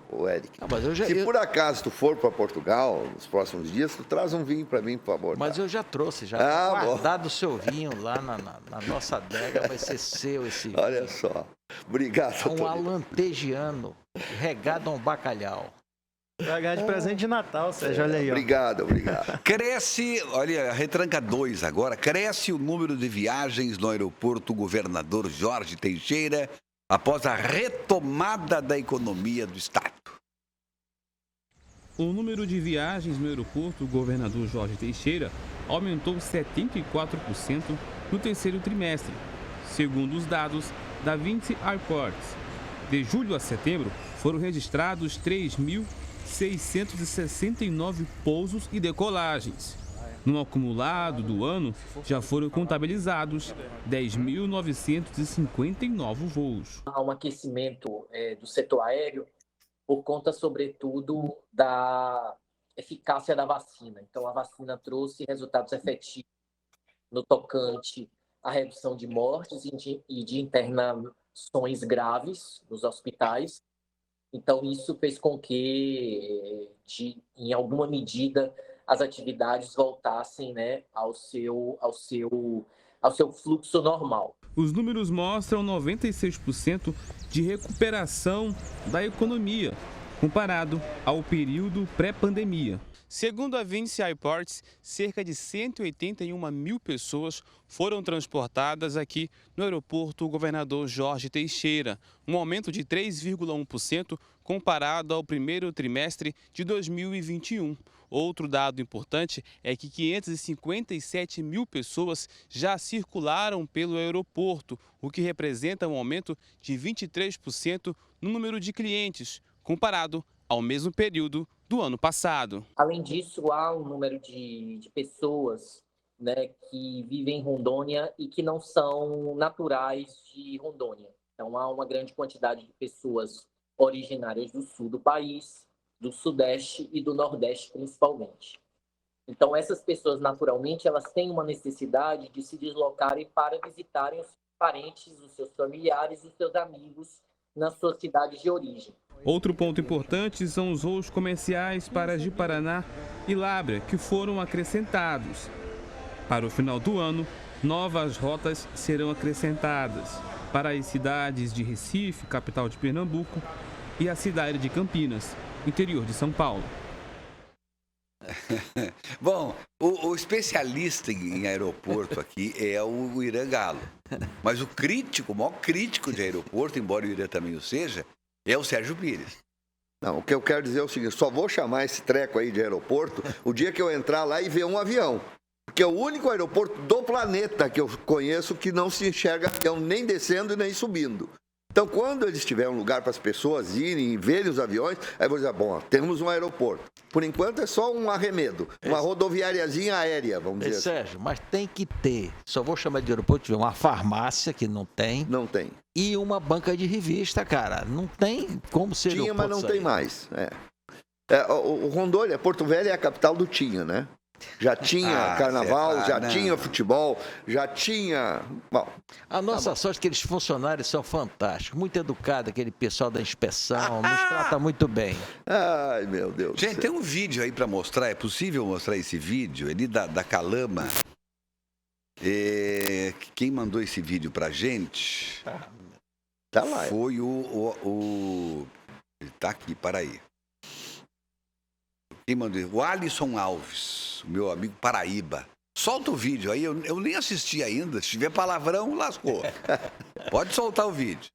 [SPEAKER 2] o Eric? Se por acaso tu for para Portugal nos próximos dias, tu traz um vinho para mim, por favor.
[SPEAKER 3] Mas eu já trouxe, já guardado o seu vinho lá na nossa adega, vai ser seu esse vinho.
[SPEAKER 2] Olha só. Obrigado.
[SPEAKER 3] Um alantejiano regado a um bacalhau.
[SPEAKER 4] Vai ganhar de presente de Natal, Sérgio, olha aí.
[SPEAKER 2] Obrigado.
[SPEAKER 1] Cresce, olha, retranca 2 agora, cresce o número de viagens no aeroporto Governador Jorge Teixeira após a retomada da economia do Estado.
[SPEAKER 22] O número de viagens no aeroporto Governador Jorge Teixeira aumentou 74% no terceiro trimestre, segundo os dados da Vinci Airports. De julho a setembro, foram registrados 3.669 pousos e decolagens. No acumulado do ano, já foram contabilizados 10.959 voos.
[SPEAKER 6] Há um aquecimento do setor aéreo por conta, sobretudo, da eficácia da vacina. Então, a vacina trouxe resultados efetivos no tocante à redução de mortes e de internações graves nos hospitais. Então, isso fez com que, em alguma medida, as atividades voltassem, né, ao seu fluxo normal.
[SPEAKER 22] Os números mostram 96% de recuperação da economia, comparado ao período pré-pandemia. Segundo a Vinci Airports, cerca de 181 mil pessoas foram transportadas aqui no aeroporto Governador Jorge Teixeira, um aumento de 3,1% comparado ao primeiro trimestre de 2021. Outro dado importante é que 557 mil pessoas já circularam pelo aeroporto, o que representa um aumento de 23% no número de clientes, comparado ao mesmo período do ano passado.
[SPEAKER 6] Além disso, há um número de pessoas, né, que vivem em Rondônia e que não são naturais de Rondônia. Então, há uma grande quantidade de pessoas originárias do sul do país, do sudeste e do nordeste principalmente. Então, essas pessoas, naturalmente, elas têm uma necessidade de se deslocarem para visitarem os parentes, os seus familiares, os seus amigos nas suas cidades de origem.
[SPEAKER 22] Outro ponto importante são os voos comerciais para Ji-Paraná e Lábrea, que foram acrescentados. Para o final do ano, novas rotas serão acrescentadas para as cidades de Recife, capital de Pernambuco, e a cidade de Campinas, interior de São Paulo.
[SPEAKER 1] Bom, o especialista em aeroporto aqui é o Irã Galo. Mas o maior crítico de aeroporto, embora o Irã também o seja, é o Sérgio Pires.
[SPEAKER 2] Não, o que eu quero dizer é o seguinte, só vou chamar esse treco aí de aeroporto o dia que eu entrar lá e ver um avião. Porque é o único aeroporto do planeta que eu conheço que não se enxerga avião nem descendo e nem subindo. Então, quando eles tiverem um lugar para as pessoas irem e verem os aviões, aí eu vou dizer, bom, ó, temos um aeroporto. Por enquanto é só um arremedo, uma rodoviáriazinha aérea, vamos dizer
[SPEAKER 3] Sérgio, mas tem que ter, só vou chamar de aeroporto, uma farmácia que não tem.
[SPEAKER 2] Não tem.
[SPEAKER 3] E uma banca de revista, cara. Não tem como ser
[SPEAKER 2] Tinha,
[SPEAKER 3] aeroporto.
[SPEAKER 2] mas não tem mais. O Rondônia, Porto Velho é a capital do tinha, né? Já tinha carnaval, já tinha futebol, já tinha... Bom,
[SPEAKER 3] a nossa sorte é que aqueles funcionários são fantásticos, muito educados, aquele pessoal da inspeção, nos trata muito bem.
[SPEAKER 2] Ai, meu Deus.
[SPEAKER 1] Gente, tem um vídeo aí para mostrar, é possível mostrar esse vídeo ali da Calama? Quem mandou esse vídeo pra gente
[SPEAKER 2] tá lá,
[SPEAKER 1] foi ele tá aqui, para aí. Quem mandou? O Alisson Alves, meu amigo Paraíba. Solta o vídeo aí, eu nem assisti ainda. Se tiver palavrão, lascou. Pode soltar o vídeo.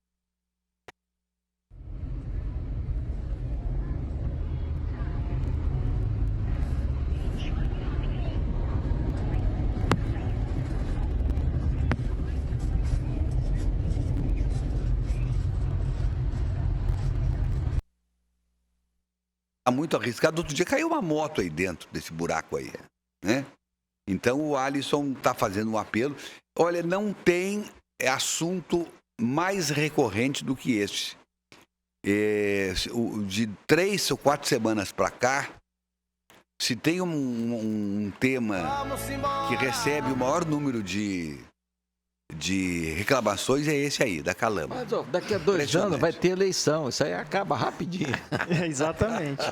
[SPEAKER 1] Tá muito arriscado. Outro dia caiu uma moto aí dentro desse buraco aí, né? Então o Alisson está fazendo um apelo. Olha, não tem assunto mais recorrente do que esse. De 3 ou 4 semanas para cá, se tem um tema que recebe o maior número de reclamações, é esse aí, da Calama.
[SPEAKER 3] Mas daqui a 2 anos vai ter eleição, isso aí acaba rapidinho.
[SPEAKER 4] Exatamente.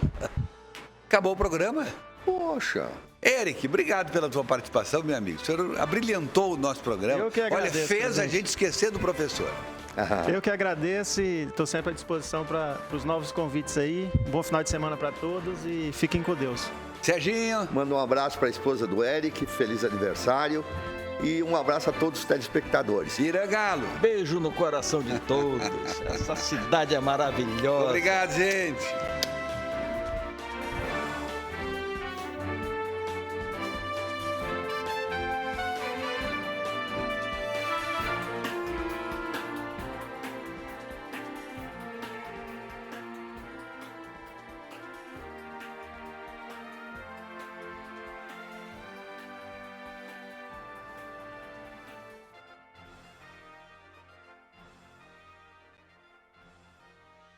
[SPEAKER 1] Acabou o programa?
[SPEAKER 2] Poxa.
[SPEAKER 1] Eric, obrigado pela tua participação, meu amigo. O senhor abrilhantou o nosso programa.
[SPEAKER 4] Eu que agradeço.
[SPEAKER 1] Olha, fez a gente esquecer do professor.
[SPEAKER 4] Eu que agradeço e estou sempre à disposição para os novos convites aí. Bom final de semana para todos e fiquem com Deus.
[SPEAKER 1] Serginho.
[SPEAKER 2] Manda um abraço para a esposa do Eric, feliz aniversário. E um abraço a todos os telespectadores.
[SPEAKER 1] Irã Galo.
[SPEAKER 3] Beijo no coração de todos. Essa cidade é maravilhosa.
[SPEAKER 1] Obrigado, gente.